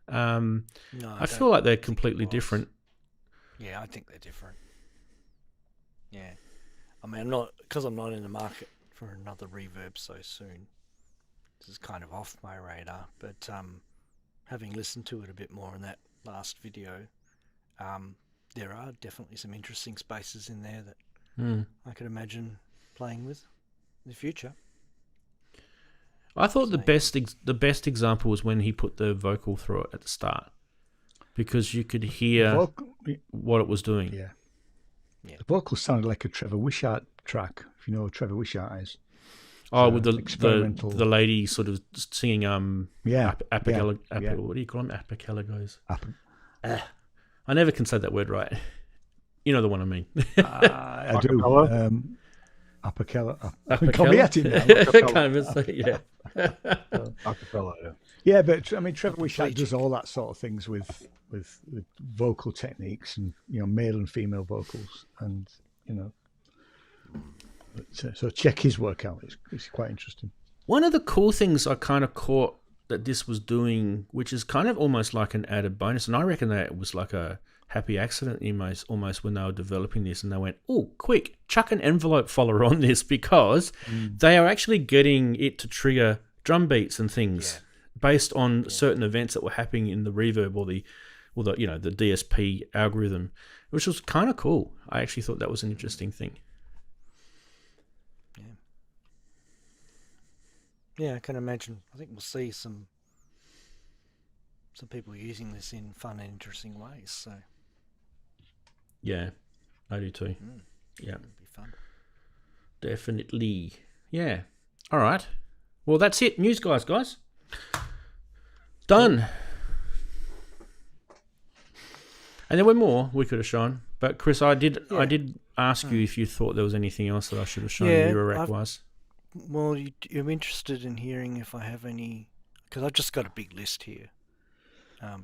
No, I feel like they're completely different. Yeah, I think they're different. Yeah. I mean, I'm not in the market for another reverb so soon. This is kind of off my radar, but having listened to it a bit more in that last video, there are definitely some interesting spaces in there that I could imagine playing with in the future. I thought the best example was when he put the vocal through it at the start, because you could hear what it was doing. Yeah. The vocal sounded like a Trevor Wishart track, if you know what Trevor Wishart is. Oh, with the lady sort of singing apicella, what do you call them? Apicellagos. I never can say that word right. You know the one I mean. I do. Apicella. Come at him now. Acapella, yeah. Yeah, but I mean, Trevor Wishart does all that sort of things with vocal techniques and male and female vocals, and so check his work out. It's quite interesting. One of the cool things I kind of caught that this was doing, which is kind of almost like an added bonus, and I reckon that it was like a happy accident almost when they were developing this, and they went, oh, quick, chuck an envelope follower on this, because they are actually getting it to trigger drum beats and things based on certain events that were happening in the reverb or the DSP algorithm, which was kind of cool. I actually thought that was an interesting thing. Yeah, I can imagine. I think we'll see some people using this in fun and interesting ways. So yeah, I do too. Yeah, it'll be fun. Definitely. Yeah. All right. Well, that's it. News guys. Done. And there were more we could have shown. But Chris, I did ask you if you thought there was anything else that I should have shown Eurorack-wise. Well, you're interested in hearing if I have any... Because I've just got a big list here.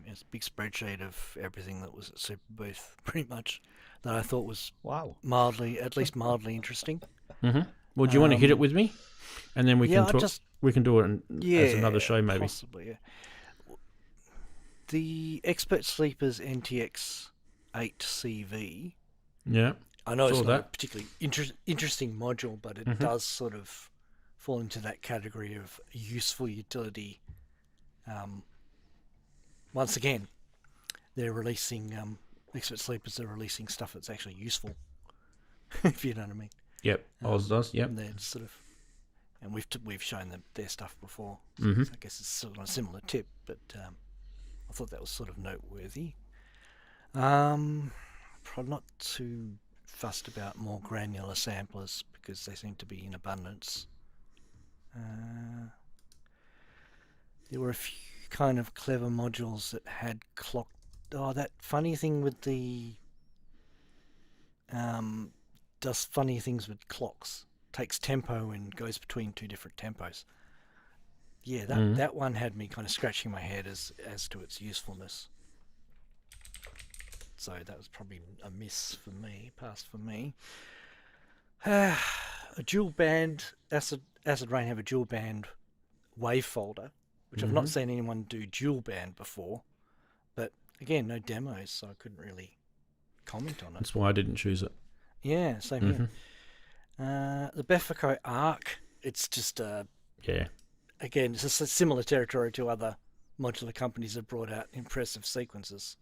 It's a big spreadsheet of everything that was at Superbooth, pretty much, that I thought was at least mildly interesting. Mm-hmm. Well, do you want to hit it with me? And then we can talk. We can do it as another show, maybe. Possibly, yeah. The Expert Sleepers NTX 8CV. Yeah. I know it's not a particularly interesting module, but it does sort of fall into that category of useful utility. Once again, they're releasing Expert Sleepers are releasing stuff that's actually useful, if you know what I mean. Yep, Oz does. Yep. And they're sort of, and we've shown them their stuff before. So Mm-hmm. I guess it's sort of a similar tip, but I thought that was sort of noteworthy. Probably not too fussed about more granular samplers because they seem to be in abundance. There were a few kind of clever modules that had clock. Oh, that funny thing with the does funny things with clocks. Takes tempo and goes between two different tempos. Yeah, that one had me kind of scratching my head as to its usefulness. So that was probably a miss for me, pass for me. A dual band, Acid Rain have a dual band wave folder, which I've not seen anyone do dual band before. But again, no demos, so I couldn't really comment on it. That's why I didn't choose it. Yeah, same here. The Befico Arc, it's just again, it's just a similar territory to other modular companies that brought out impressive sequences.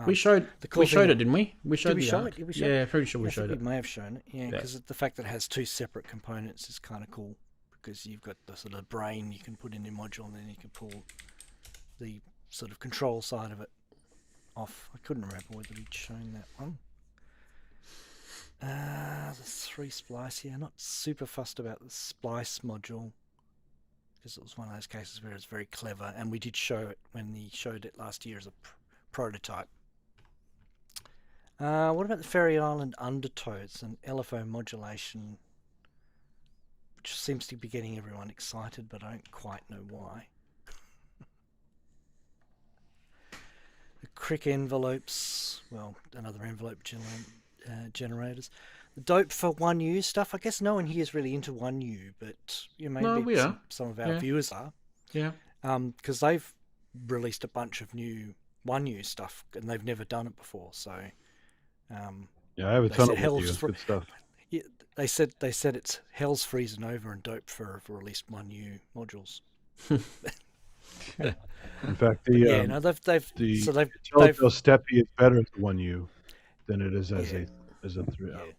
We showed it, didn't we? We showed it. Yeah, pretty sure we showed it. We may have shown it, yeah, because the fact that it has two separate components is kind of cool, because you've got the sort of brain you can put in your module, and then you can pull the sort of control side of it off. I couldn't remember whether we'd shown that one. The 3 splice here. Not super fussed about the splice module, because it was one of those cases where it's very clever, and we did show it when he showed it last year as a prototype. What about the Ferry Island Undertow? It's an LFO modulation, which seems to be getting everyone excited, but I don't quite know why. The Crick envelopes, well, another envelope generators. The Dope for 1U stuff, I guess no one here is really into 1U, but maybe some of our viewers are. Yeah. Because they've released a bunch of new 1U stuff, and they've never done it before, so... I have a ton of good stuff. Yeah, they said it's hell's freezing over and Dope for released 1U modules. In fact, they've Steppy is better as the 1U than it is as a 3. Yeah.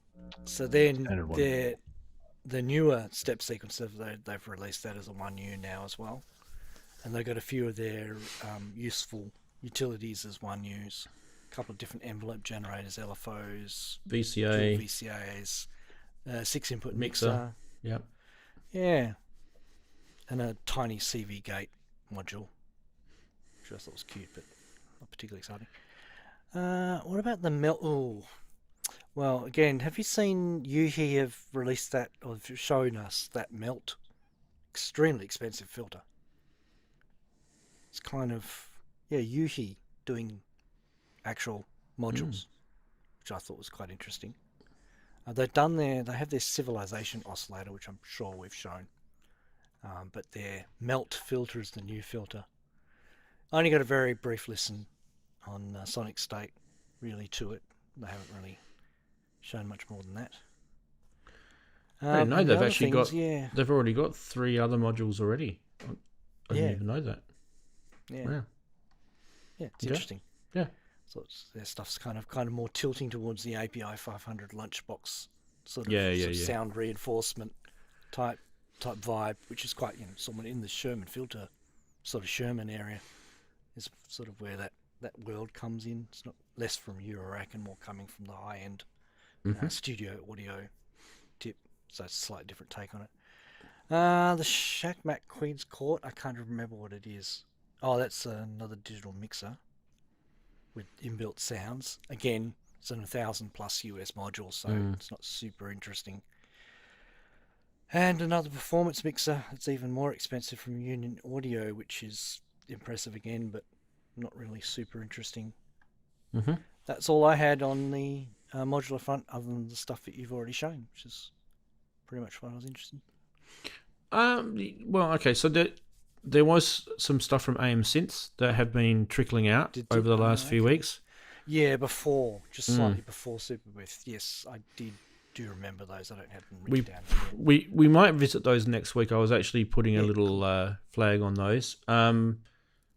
So then the newer step sequencer, they've released that as a 1U now as well, and they've got a few of their useful utilities as 1Us. A couple of different envelope generators, LFOs, VCAs, 6-input mixer. Yep. Yeah. And a tiny CV gate module, which I thought was cute, but not particularly exciting. What about the melt? Oh, well, again, have you seen Yuhi have released that, or have shown us that melt? Extremely expensive filter. It's kind of, Yuhi doing actual modules, which I thought was quite interesting. They have their Civilization oscillator, which I'm sure we've shown, but their melt filter is the new filter. I only got a very brief listen on Sonic State, really, to it. They haven't really shown much more than that. I didn't know they've actually they've already got 3 other modules already. I didn't even know that. Yeah. Wow. Yeah, it's interesting. Yeah. So their stuff's kind of more tilting towards the API 500 lunchbox sort of sound reinforcement type vibe, which is quite somewhat in the Sherman filter sort of Sherman area is sort of where that world comes in. It's not less from Eurorack and more coming from the high end studio audio tip. So it's a slightly different take on it. The Shackmack Queen's Court, I can't remember what it is. Oh, that's another digital mixer with inbuilt sounds. Again, it's an 1,000 plus US module, so it's not super interesting. And another performance mixer. It's even more expensive from Union Audio, which is impressive again, but not really super interesting. Mm-hmm. That's all I had on the modular front, other than the stuff that you've already shown, which is pretty much what I was interested in. Well, okay, so there was some stuff from AM Synths that have been trickling out over the last few weeks. Yeah, just slightly before Superbooth. Yes, I do remember those. I don't have them written down here. We might visit those next week. I was actually putting a little flag on those.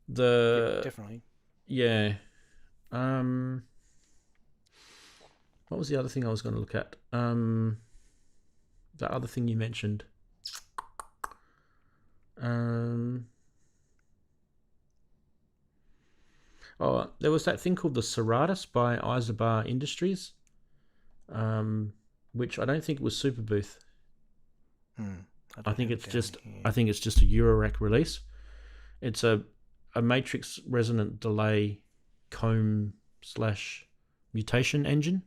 Definitely. Yeah. What was the other thing I was going to look at? That other thing you mentioned. There was that thing called the Seratus by Isobar Industries, which I don't think was Superbooth. I think it's just a eurorack release. It's a matrix resonant delay comb /mutation engine.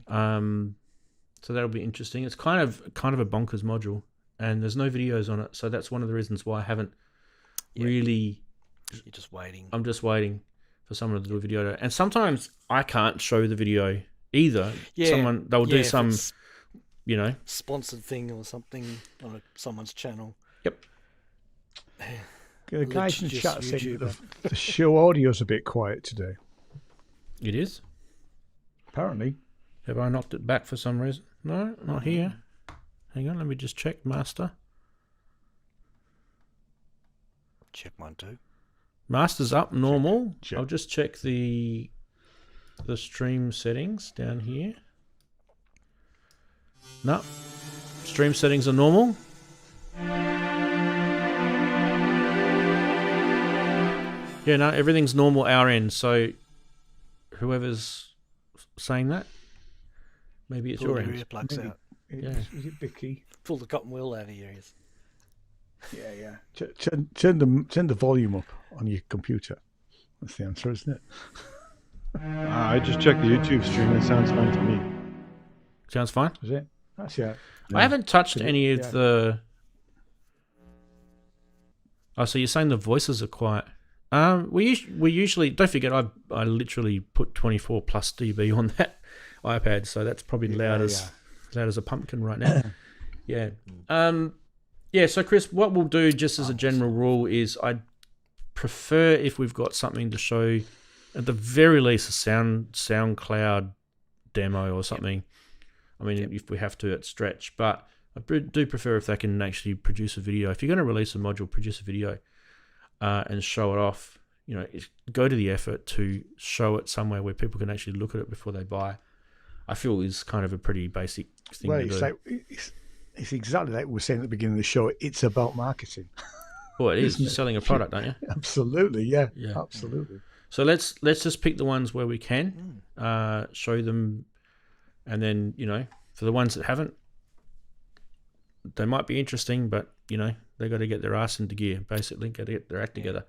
So that'll be interesting. It's kind of a bonkers module, and there's no videos on it, so that's one of the reasons why I haven't really. You're just waiting. I'm just waiting for someone to do a video, and sometimes I can't show the video either. Yeah, they'll do some, sponsored thing or something on someone's channel. Yep. The guys in the chat saying the show audio's a bit quiet today. It is. Apparently. Have I knocked it back for some reason? No, not here. Hang on, let me just check master. Check mine too. Master's up normal. Check. I'll just check the stream settings down here. No. Stream settings are normal. Yeah, no, everything's normal our end. So whoever's saying that, maybe it's your end. Earplugs out. Is it Vicky? Pull the cotton wool out of your ears. Yeah. Turn the volume up on your computer. That's the answer, isn't it? I just checked the YouTube stream. It sounds fine to me. Sounds fine. Is it? That's yeah. I haven't touched any of the. Oh, so you're saying the voices are quiet? We usually don't forget. I literally put 24 plus dB on that iPad, so that's probably loud as a pumpkin right now. Yeah. Yeah. So Chris, what we'll do, just as a general rule, is I prefer if we've got something to show, at the very least, a SoundCloud demo or something. I mean, if we have to at stretch, but I do prefer if they can actually produce a video. If you're going to release a module, produce a video and show it off. Go to the effort to show it somewhere where people can actually look at it before they buy. I feel is kind of a pretty basic thing to do. It's exactly like we were saying at the beginning of the show. It's about marketing. Well, it is. You're selling a product, aren't you? Absolutely, yeah. Absolutely. So let's just pick the ones where we can show them, and then for the ones that haven't, they might be interesting, but they got to get their ass into gear. Basically, got to get their act together.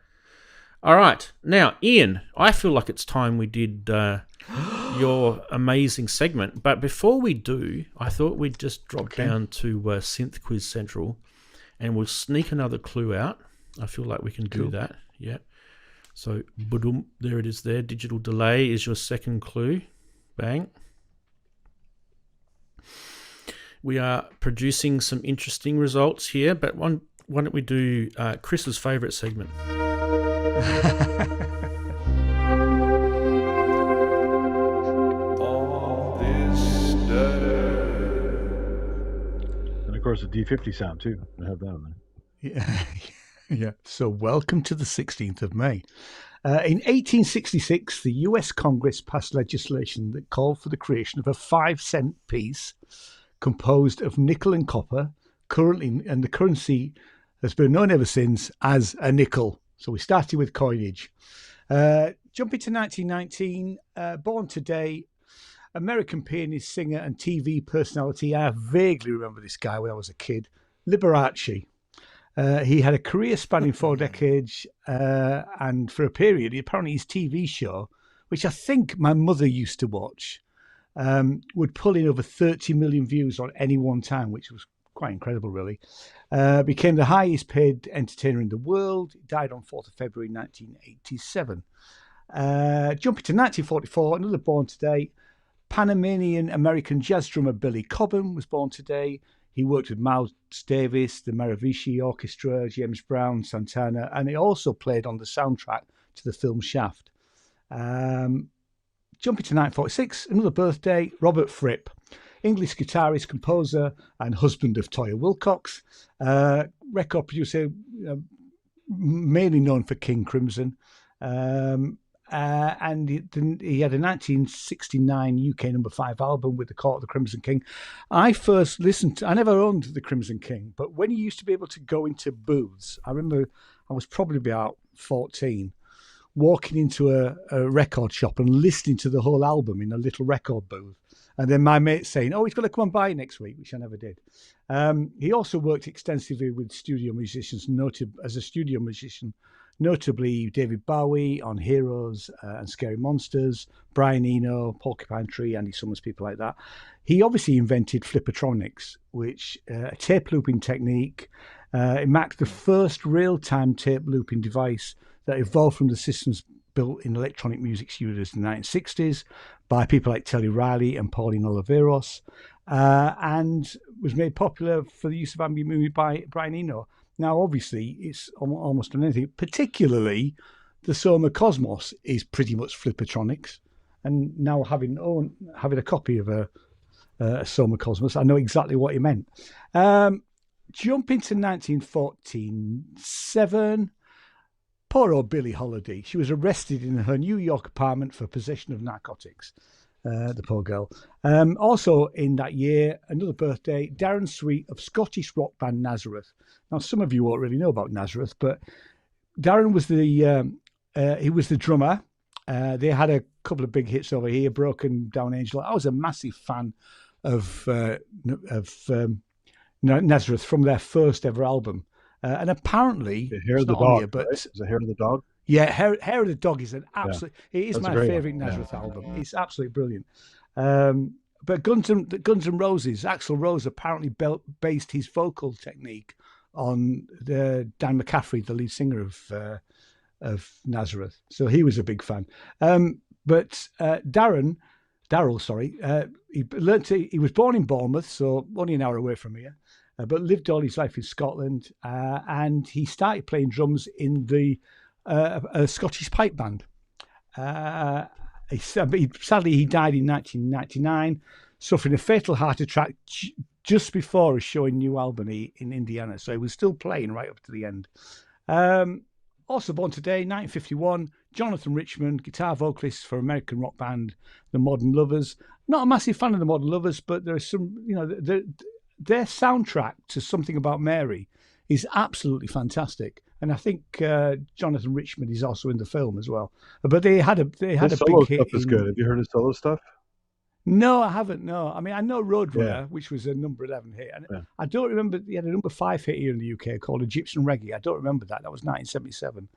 All right, now Ian, I feel like it's time we did your amazing segment. But before we do, I thought we'd just drop down to Synth Quiz Central, and we'll sneak another clue out. I feel like we can do that. Yeah. So, boom, there it is. There, digital delay is your second clue. Bang. We are producing some interesting results here, but why don't we do Chris's favourite segment? All this day. And of course, the D50 sound too. I have that on there. Yeah. So, welcome to the 16th of May. In 1866, the US Congress passed legislation that called for the creation of a 5-cent piece composed of nickel and copper, and the currency has been known ever since as a nickel. So we started with coinage. Jumping to 1919, born today, American pianist, singer, and TV personality. I vaguely remember this guy when I was a kid. Liberace. He had a career spanning 4 decades, and for a period, apparently his TV show, which I think my mother used to watch, would pull in over 30 million views on any one time, which was quite incredible, really. Became the highest paid entertainer in the world. He died on 4th of February 1987. Jumping to 1944, another born today. Panamanian American jazz drummer Billy Cobham was born today. He worked with Miles Davis, the Maravich Orchestra, James Brown, Santana, and he also played on the soundtrack to the film Shaft. Jumping to 1946, another birthday, Robert Fripp, English guitarist, composer, and husband of Toyah Willcox, record producer, mainly known for King Crimson. And he had a 1969 UK number 5 album with the Court of the Crimson King. I first listened I never owned the Crimson King, but when you used to be able to go into booths, I remember I was probably about 14, walking into a record shop and listening to the whole album in a little record booth. And then my mate saying, he's going to come and buy it next week, which I never did. He also worked extensively with studio musicians, as a studio musician, notably David Bowie on Heroes and Scary Monsters, Brian Eno, Porcupine Tree, Andy Summers, people like that. He obviously invented flippertronics, which a tape looping technique. It marked the first real-time tape looping device that evolved from the systems built in electronic music studios in the 1960s by people like Telly Riley and Pauline Oliveros, and was made popular for the use of ambient movement by Brian Eno. Now, obviously, it's almost on anything, particularly the Soma Cosmos is pretty much flippertronics. And now having a copy of a Soma Cosmos, I know exactly what he meant. Jump into 1947. Poor old Billie Holiday. She was arrested in her New York apartment for possession of narcotics. The poor girl. Also in that year, another birthday, Daren Sweet of Scottish rock band Nazareth. Now, some of you won't really know about Nazareth, but Daren was he was the drummer. They had a couple of big hits over here, Broken Down Angel. I was a massive fan of Nazareth from their first ever album. And apparently, Hair of the Dog, right? Is it Hair of the Dog? Yeah, Hair of the Dog is an absolute. Yeah, it is my favourite Nazareth album. It's absolutely brilliant. But Guns N' Roses, Axl Rose apparently based his vocal technique on Dan McCaffrey, the lead singer of Nazareth. So he was a big fan. But Daryl, he was born in Bournemouth, so only an hour away from here. But lived all his life in Scotland, and he started playing drums in a Scottish pipe band. Sadly, he died in 1999, suffering a fatal heart attack just before a show in New Albany in Indiana. So he was still playing right up to the end. Also born today, 1951, Jonathan Richman, guitar vocalist for American rock band The Modern Lovers. Not a massive fan of The Modern Lovers, but there are some, their soundtrack to Something About Mary is absolutely fantastic, and I think Jonathan Richman is also in the film as well. But they had a big hit. Stuff is good. Have you heard his solo stuff? No, I haven't. No, I mean I know Roadrunner, which was a number 11 hit, and I don't remember. He had a number 5 hit here in the UK called Egyptian Reggae. I don't remember that. That was 1977.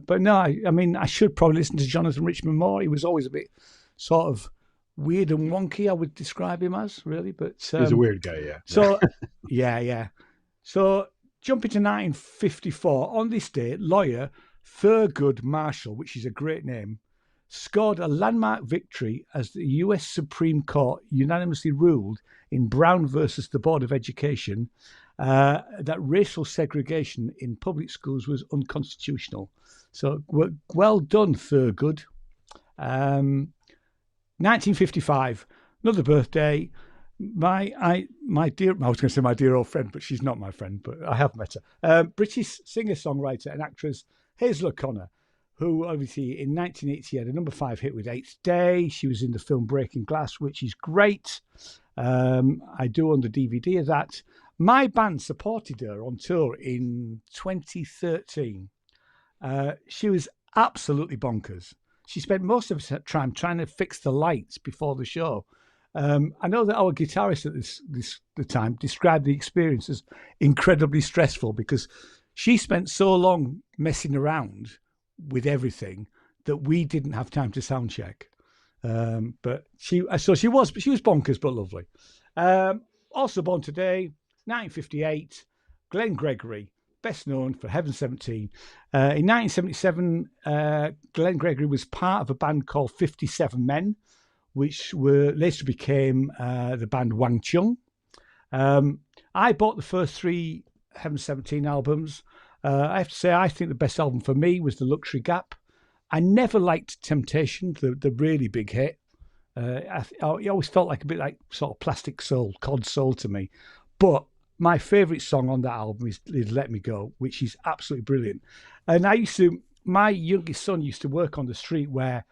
But no, I mean I should probably listen to Jonathan Richman more. He was always a bit sort of weird and wonky, I would describe him as, really. But he's a weird guy, yeah. So yeah. So jumping to 1954, on this day, lawyer Thurgood Marshall, which is a great name, scored a landmark victory as the US Supreme Court unanimously ruled in Brown versus the Board of Education that racial segregation in public schools was unconstitutional. So well done, Thurgood. 1955, another birthday. My dear, I was going to say my dear old friend, but she's not my friend, but I have met her. British singer-songwriter and actress Hazel O'Connor, who obviously in 1980 had a number 5 hit with 8th Day. She was in the film Breaking Glass, which is great. I do own the DVD of that. My band supported her on tour in 2013. She was absolutely bonkers. she spent most of her time trying to fix the lights before the show. I know that our guitarist at the time described the experience as incredibly stressful because she spent so long messing around with everything that we didn't have time to sound check. But she was bonkers but lovely. Also born today, 1958, Glenn Gregory, best known for Heaven 17. In 1977, Glenn Gregory was part of a band called 57 Men, which later became the band Wang Chung. I bought the first 3 Heaven 17 albums. I have to say, I think the best album for me was The Luxury Gap. I never liked Temptation, the really big hit. It always felt like a bit like sort of Plastic Soul, Cod Soul to me. But my favourite song on that album is Let Me Go, which is absolutely brilliant. And my youngest son used to work on the street where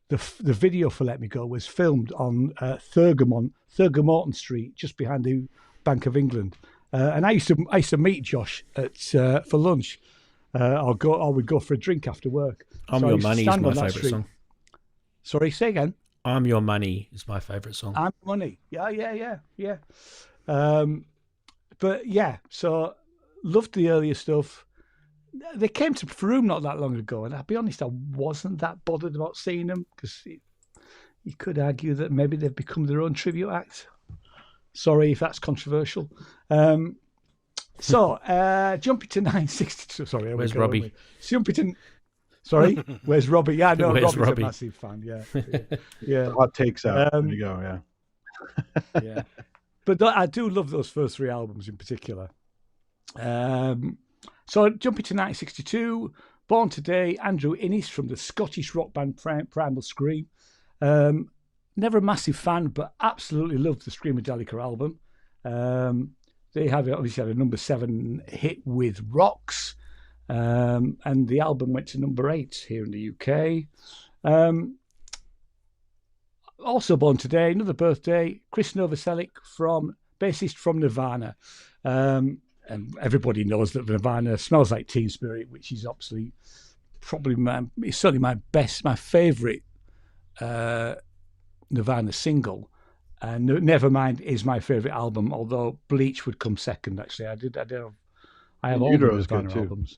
the video for Let Me Go was filmed on Thurgormorton Street, just behind the Bank of England. And I used to meet Josh for lunch, or we'd go for a drink after work. I'm Your Money is my favourite song. Sorry, say again. I'm Your Money is my favourite song. I'm Money. Yeah. But yeah, so loved the earlier stuff. They came to Froome not that long ago, and I'll be honest, I wasn't that bothered about seeing them because you could argue that maybe they've become their own tribute act. Sorry if that's controversial. Jumping to 962. Sorry, where's Robbie? Sorry, where's Robbie? Yeah, no, Where's Robbie's Robbie? A massive fan. Yeah. Hot takes out. There you go. Yeah. Yeah. But I do love those first 3 albums in particular. So jumping to 1962, born today, Andrew Innes from the Scottish rock band Primal Scream. Never a massive fan, but absolutely loved the Screamadelica album. They obviously had a number 7 hit with Rocks, and the album went to number 8 here in the UK. Also born today, another birthday, Chris Novoselic, bassist from Nirvana. And everybody knows that Nirvana Smells Like Teen Spirit, which is obviously certainly my favourite Nirvana single. And Nevermind is my favourite album, although Bleach would come second. Actually, I have all the Nirvana albums.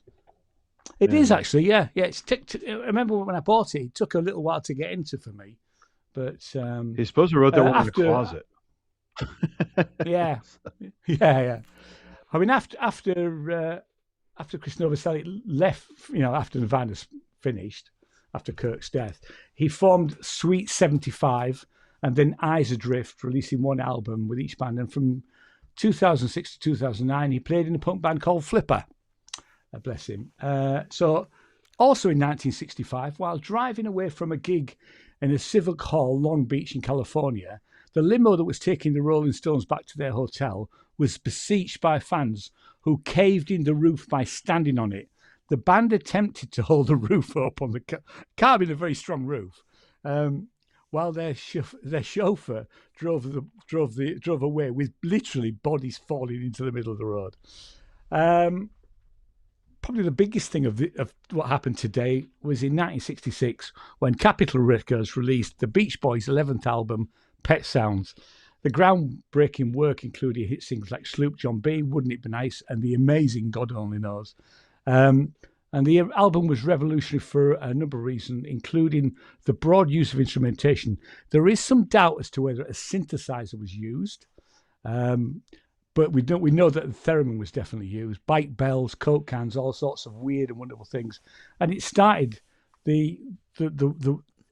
It is actually, yeah. It's I remember when I bought it, it took a little while to get into for me. But he's supposed to wrote that one in the closet. Yeah. I mean, after Chris Novoselic left, after Nirvana's finished, after Kirk's death, he formed Sweet 75 and then Eyes Adrift, releasing 1 album with each band. And from 2006 to 2009, he played in a punk band called Flipper. Bless him. So also in 1965, while driving away from a gig in a Civic Hall, Long Beach in California, the limo that was taking the Rolling Stones back to their hotel was besieged by fans who caved in the roof by standing on it. The band attempted to hold the roof up on the car, being a very strong roof, while their chauffeur drove away with literally bodies falling into the middle of the road. Probably the biggest thing of what happened today was in 1966 when Capitol Records released the Beach Boys' 11th album, Pet Sounds. The groundbreaking work included hit singles like Sloop John B, Wouldn't It Be Nice, and the amazing God Only Knows. And the album was revolutionary for a number of reasons, including the broad use of instrumentation. There is some doubt as to whether a synthesizer was used, but we know that the theremin was definitely used. Bike bells, Coke cans, all sorts of weird and wonderful things. And it started the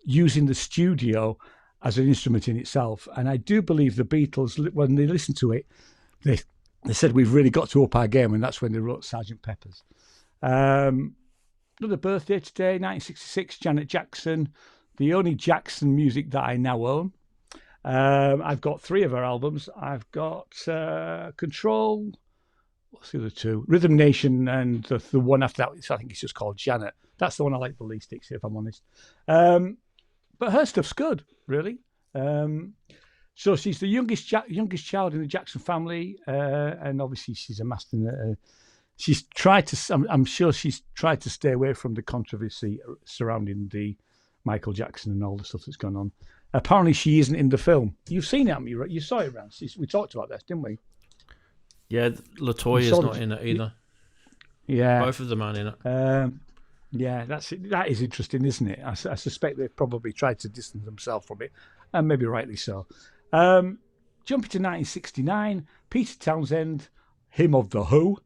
using the studio as an instrument in itself. And I do believe the Beatles, when they listened to it, they said, we've really got to up our game, and that's when they wrote Sgt. Pepper's. Another birthday today, 1966, Janet Jackson, the only Jackson music that I now own. I've got 3 of her albums. I've got Control, what's the other 2? Rhythm Nation, and the one after that, I think it's just called Janet. That's the one I like the least, if I'm honest. But her stuff's good, really. So she's the youngest child in the Jackson family, and obviously she's amassed she's tried to. I'm sure she's tried to stay away from the controversy surrounding the Michael Jackson and all the stuff that's gone on. Apparently, she isn't in the film. You've seen it, haven't you? You saw it, Ranzee. We talked about this, didn't we? Yeah, LaToya's not in it either. Yeah. Both of them aren't in it. Yeah, that is interesting, isn't it? I suspect they've probably tried to distance themselves from it, and maybe rightly so. Jumping to 1969, Peter Townsend, him of The Who,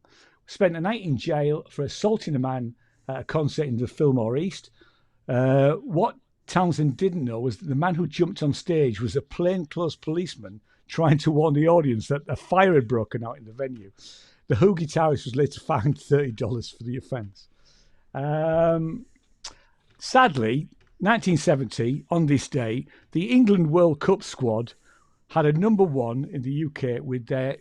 spent a night in jail for assaulting a man at a concert in the Fillmore East. What Townsend didn't know was that the man who jumped on stage was a plainclothes policeman trying to warn the audience that a fire had broken out in the venue. The Who guitarist was later fined $30 for the offence. Sadly, 1970, on this day, the England World Cup squad had a #1 in the UK with their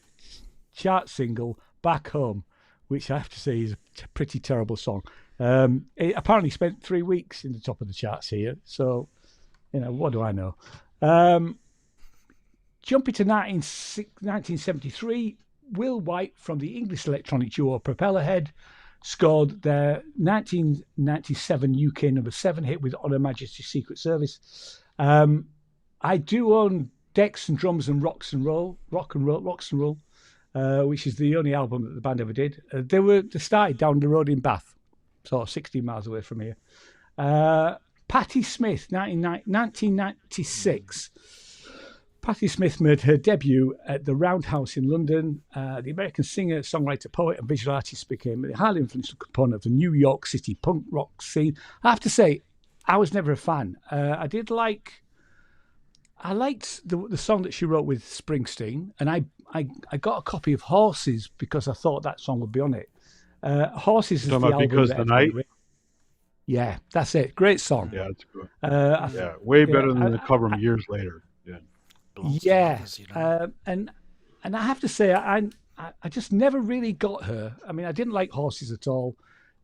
chart single Back Home, which I have to say is a pretty terrible song. It apparently spent 3 weeks in the top of the charts here, so, what do I know? Jumping to 1973, Will White from the English electronic duo Propellerhead scored their 1997 UK #7 hit with On Her Majesty's Secret Service. I do own Decks and Drums and Rocks and Roll, which is the only album that the band ever did. They started down the road in Bath, sort of 16 miles away from here. Patti Smith, 1996. Patti Smith made her debut at the Roundhouse in London. The American singer, songwriter, poet, and visual artist became a highly influential component of the New York City punk rock scene. I have to say, I was never a fan. I liked the song that she wrote with Springsteen, and I got a copy of Horses because I thought that song would be on it. Horses is the album Because that the Night. Yeah, that's it. Great song. Yeah, it's good. Way better than the cover years later. Yeah. And I have to say, I just never really got her. I mean, I didn't like Horses at all.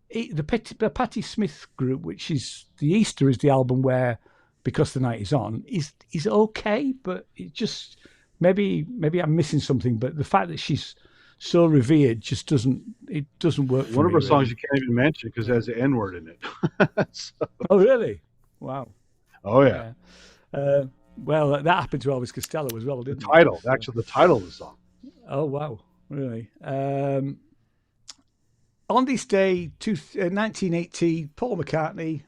The Patti Smith group, which is the Easter, is the album where Because the Night is On, is okay, but it just maybe I'm missing something. But the fact that she's so revered just doesn't work for me. One of her songs really. you can't even mention because it has the N-word in it. Oh, really? Wow. Oh, yeah. Well, that happened to Elvis Costello as well, didn't it? Actually, the title of the song. Oh, wow. Really? On this day, 1980, Paul McCartney,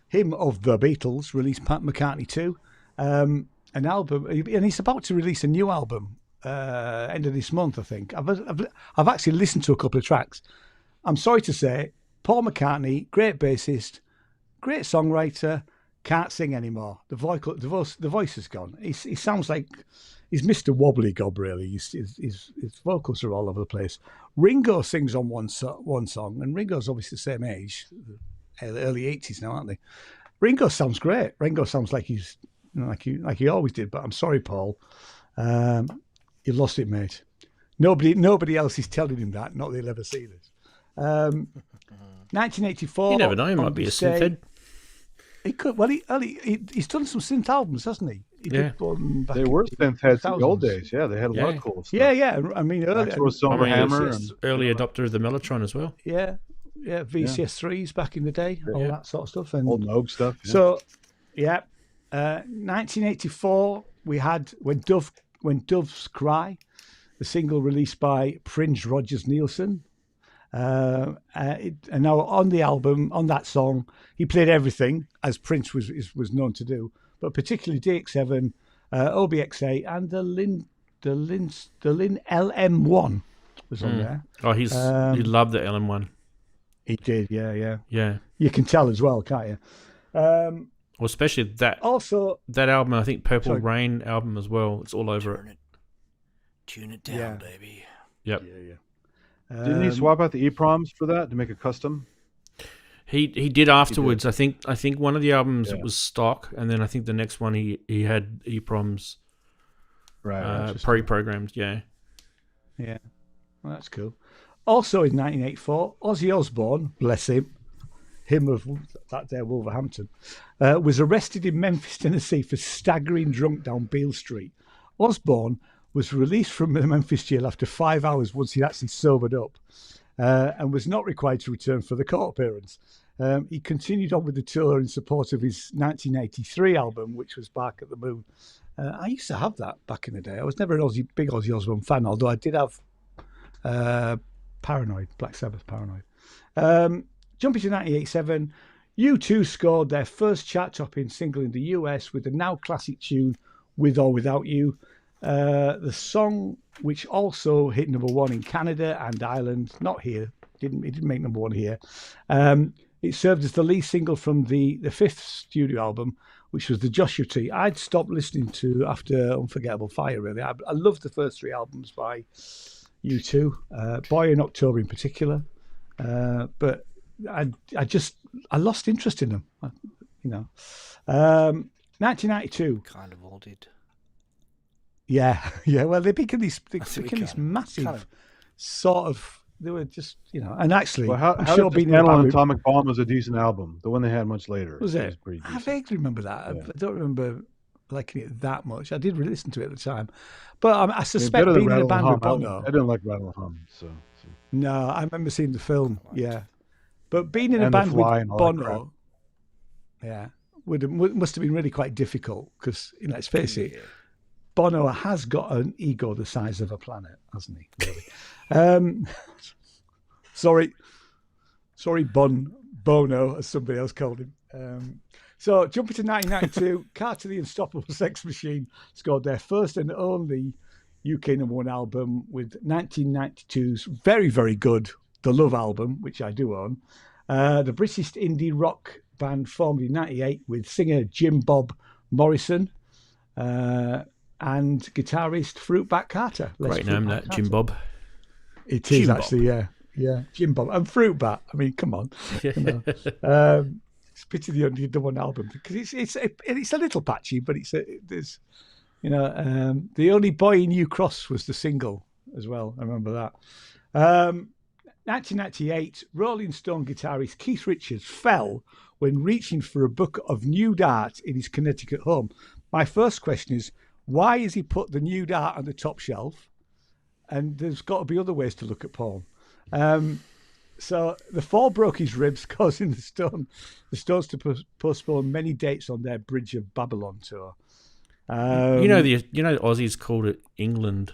him of the Beatles, released Pat McCartney 2, an album, and he's about to release a new album end of this month, I think. I've actually listened to a couple of tracks. I'm sorry to say, Paul McCartney, great bassist, great songwriter, can't sing anymore. The voice is gone. He sounds like he's Mr. Wobbly Gob, really. His vocals are all over the place. Ringo sings on one song, and Ringo's obviously the same age, early 80s now, aren't they? Ringo sounds great. Ringo sounds like he's like he always did. But I'm sorry, Paul, you lost it, mate. Nobody else is telling him that. Not that he'll ever see this. 1984. You never know. He might be a synth head. He could. Well, he's done some synth albums, hasn't he? They were synth heads in the old days. Yeah, they had a lot of cool stuff. Yeah. I mean, early adopter of the Mellotron as well. Yeah, VCS3s back in the day, all that sort of stuff, and old Moog stuff. Yeah. So, 1984 we had When Doves Cry, the single released by Prince Rogers Nielsen. And now on the album, on that song, he played everything as Prince was known to do, but particularly DX7, OBXA, and the Lin LM1 was on there. Oh, he loved the LM1. He did, yeah. You can tell as well, can't you? Well, especially that album. I think Purple Rain album as well. It's all over it. Tune it down, baby. Yep. Yeah. Didn't he swap out the EPROMs for that to make a custom? He did afterwards. I think one of the albums was stock, and then I think the next one he had EPROMs pre-programmed. Yeah. Well, that's cool. Also in 1984, Ozzy Osbourne, bless him of that there Wolverhampton, was arrested in Memphis, Tennessee for staggering drunk down Beale Street. Osbourne was released from the Memphis jail after 5 hours once he actually sobered up. and was not required to return for the court appearance. He continued on with the tour in support of his 1983 album, which was Bark at the Moon. I used to have that back in the day. I was never an big Ozzy Osbourne fan, although I did have Paranoid, Black Sabbath Paranoid. Jumping to 1987, U2 scored their first chart-topping single in the US with the now classic tune With or Without You. The song, which also hit number one in Canada and Ireland, not here, it didn't make number one here. It served as the lead single from the fifth studio album, which was the Joshua Tree. I'd stopped listening to after Unforgettable Fire, really. I loved the first three albums by U2, Boy in October in particular. But I lost interest in them, 1992. Kind of all did. Yeah. Well, they became this massive sort of. They were just, and actually, how sure did being Candle and Atomic Bomb was a decent album. The one they had much later was it? Was pretty decent. I vaguely remember that. Yeah. I don't remember liking it that much. I did listen to it at the time, but I suspect better than being in a Rattle and band with Hum. Bono. I didn't like Rattle and Hum, so. No, I remember seeing the film. Yeah, but being in a And band The Fly with and all that crap. Bono, must have been really quite difficult because let's face it, Bono has got an ego the size of a planet, hasn't he? Really? Sorry, Bono, as somebody else called him. So jumping to 1992, Car to the Unstoppable Sex Machine scored their first and only UK number one album with 1992's very, very good The Love album, which I do own. The British indie rock band formed in 98 with singer Jim Bob Morrison and guitarist Fruitbat Carter. Great name, that, Jim Bob. It is Jim actually, Bob. Yeah, Jim Bob and Fruitbat. I mean, come on. It's pity they only did the one album because it's a little patchy, but the only boy in New Cross was the single as well. I remember that. 1998, Rolling Stone guitarist Keith Richards fell when reaching for a book of nude art in his Connecticut home. My first question is, why has he put the nude art on the top shelf? And there's got to be other ways to look at porn. So the fall broke his ribs, causing the Stones to postpone many dates on their Bridge of Babylon tour. The Aussies called it England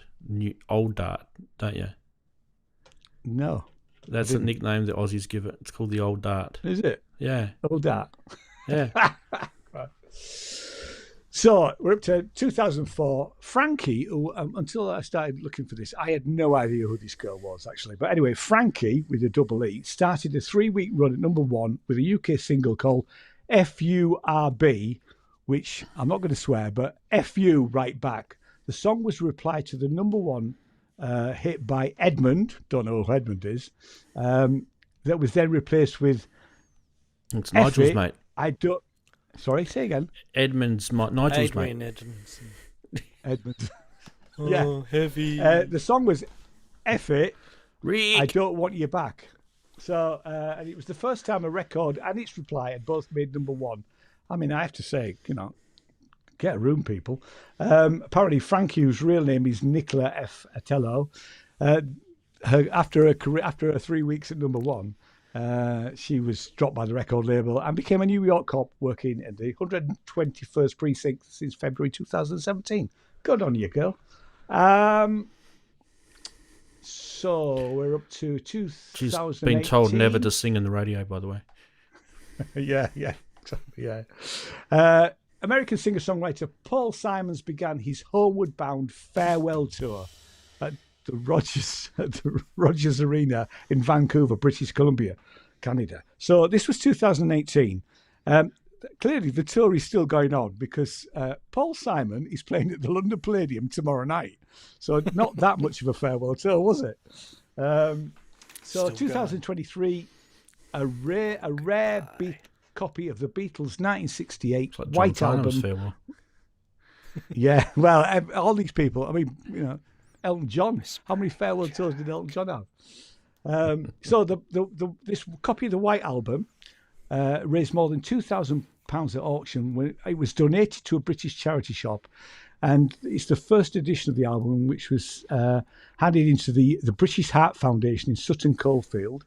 Old Dart, don't you? No. That's the nickname the Aussies give it. It's called the Old Dart. Is it? Yeah. Old Dart. Yeah. Right. So we're up to 2004. Frankie, who until I started looking for this, I had no idea who this girl was actually. But anyway, Frankie with a double E started a 3-week run at number one with a UK single called FURB, which I'm not going to swear, but FU right back. The song was a reply to the number one hit by Edmund, don't know who Edmund is, that was then replaced with It's Nigel's mate. Sorry, say again. Nigel's Adrian mate. Edmund. Oh, Yeah. heavy. The song was F It, Rick. I Don't Want You Back. So, and it was the first time a record and its reply had both made number one. I mean, I have to say, get a room, people. Apparently, Frankie, whose real name is Nicola F. Atello, after her 3 weeks at number one, she was dropped by the record label and became a New York cop working in the 121st precinct since February 2017. Good on you, girl. So we're up to 2018. She's been told never to sing in the radio, by the way. Yeah. American singer-songwriter Paul Simons began his homeward-bound farewell tour at the Rogers Arena in Vancouver, British Columbia, Canada. So this was 2018. Clearly, the tour is still going on because Paul Simon is playing at the London Palladium tomorrow night. So not that much of a farewell tour, was it? So Still 2023, a rare copy of the Beatles' 1968 Like White John Farnham's Album. farewell. Yeah, well, all these people. I mean, Elton John. How many farewell tours did Elton John have? So this copy of the White Album raised more than £2,000 at auction when it was donated to a British charity shop, And it's the first edition of the album, which was handed into the British Heart Foundation in Sutton Coldfield.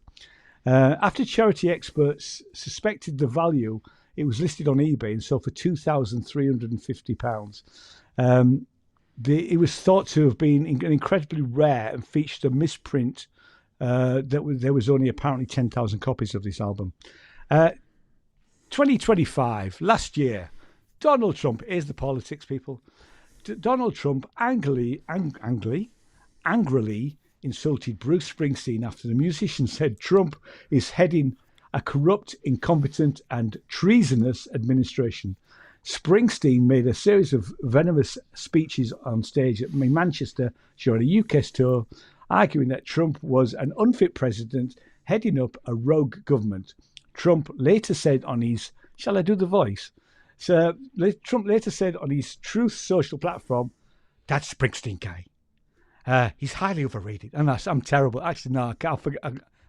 After charity experts suspected the value, it was listed on eBay and sold for £2,350. It was thought to have been incredibly rare and featured a misprint. There was only apparently 10,000 copies of this album. 2025, last year, Donald Trump, here's the politics, people. Donald Trump angrily insulted Bruce Springsteen after the musician said Trump is heading a corrupt, incompetent and treasonous administration. Springsteen made a series of venomous speeches on stage at Manchester during a UK tour, arguing that Trump was an unfit president heading up a rogue government. Trump later said on his, shall I do the voice? So Trump later said on his Truth Social platform, "That Springsteen guy, he's highly overrated." And I'm terrible. Actually, no,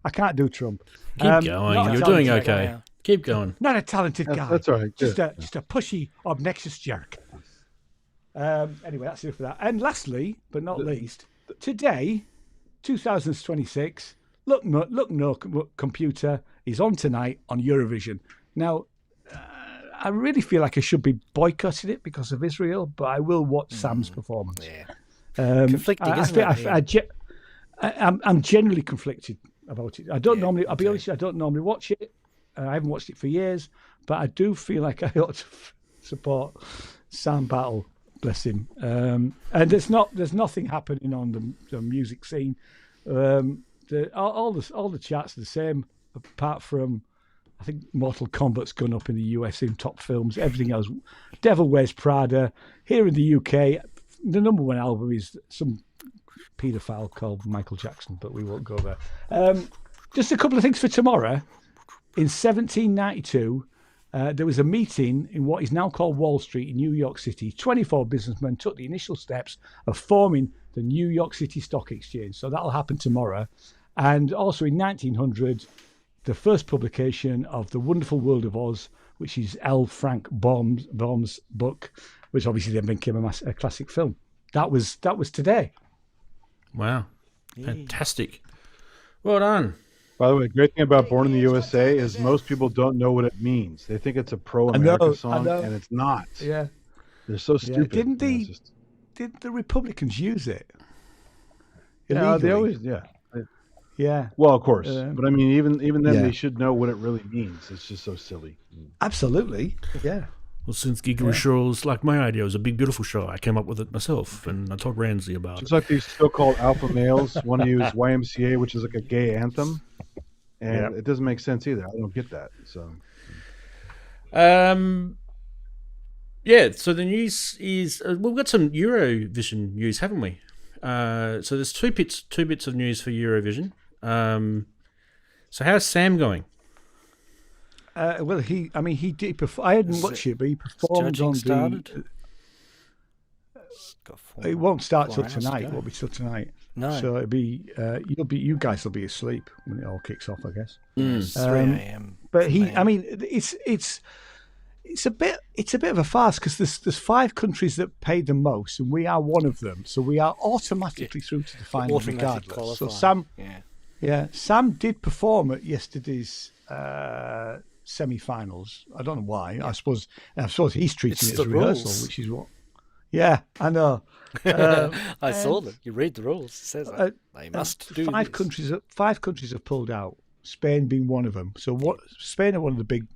I can't do Trump. Keep going. You're doing okay. Guy. Keep going. Not a talented guy. That's all right. Just a pushy, obnoxious jerk. Anyway, that's it for that. And lastly, but not least, today, 2026, Look No Computer is on tonight on Eurovision. Now, I really feel like I should be boycotting it because of Israel, but I will watch Sam's performance. Yeah. Conflicting, isn't it? I'm generally conflicted about it. I'll be honest, I don't normally watch it. I haven't watched it for years, but I do feel like I ought to support Sam Battle, bless him. And there's nothing happening on the music scene. All the charts are the same, apart from I think Mortal Kombat's gone up in the US in top films. Everything else, Devil Wears Prada. Here in the UK, the number one album is some paedophile called Michael Jackson, but we won't go there. Just a couple of things for tomorrow. In 1792, there was a meeting in what is now called Wall Street in New York City. 24 businessmen took the initial steps of forming the New York City Stock Exchange. So that'll happen tomorrow. And also in 1900, the first publication of The Wonderful World of Oz, which is L. Frank Baum's book, which obviously then became a classic film. That was today. Wow. Fantastic. Well done. By the way, the great thing about Born in the USA is most people don't know what it means. They think it's a pro-America song, and it's not. Yeah. They're so stupid. Did the Republicans use it? Yeah, they always, Yeah. Well, of course. But I mean, even then, they should know what it really means. It's just so silly. Absolutely. Yeah. Well, Synth Geekery show is like my idea. It was a big, beautiful show. I came up with it myself, and I told Ranzee about it. It's like these so-called alpha males want to use YMCA, which is like a gay anthem, and it doesn't make sense either. I don't get that. So, So the news is we've got some Eurovision news, haven't we? So there's two bits of news for Eurovision. So how's Sam going? Well, he did. I hadn't watched it, but he performed on started? It won't start till tonight. It won't be till tonight. No. So it'll be. You guys will be asleep when it all kicks off, I guess. 3 a.m. But it's a bit of a farce because there's 5 countries that paid the most, and we are one of them. So we are automatically through to the final regardless. So Sam did perform at yesterday's semi-finals. I don't know why. I suppose he's treating it as a rehearsal, which is what. Yeah, I know. I saw that. You read the rules. It says that. They must do 5 countries. 5 countries have pulled out. Spain being one of them. So Spain are one of the big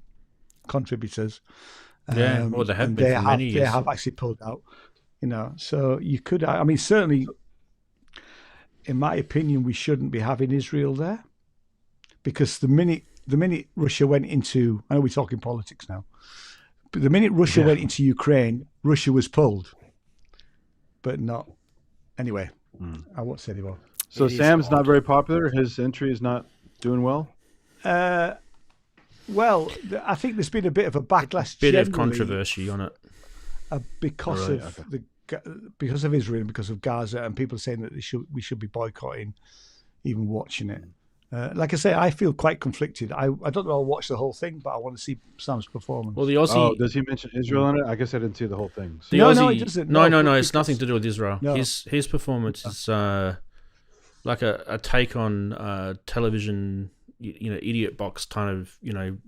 contributors. Well, they have been for many years. They have actually pulled out. So you could. I mean, certainly, in my opinion, we shouldn't be having Israel there, because the minute Russia went into, I know we're talking politics now, but the minute Russia went into Ukraine, Russia was pulled. But not. Anyway, I won't say anymore. So Sam's not very popular. His entry is not doing well. Well, I think there's been a bit of a backlash. Bit of controversy on it because of Israel and because of Gaza, and people are saying that we should be boycotting, even watching it. Like I say, I feel quite conflicted. I don't know. I'll watch the whole thing, but I want to see Sam's performance. Well, the Aussie. Oh, does he mention Israel in it? I guess I didn't see the whole thing. So. No, it doesn't. No. It's nothing to do with Israel. No. His performance is like a take on television, idiot box kind of,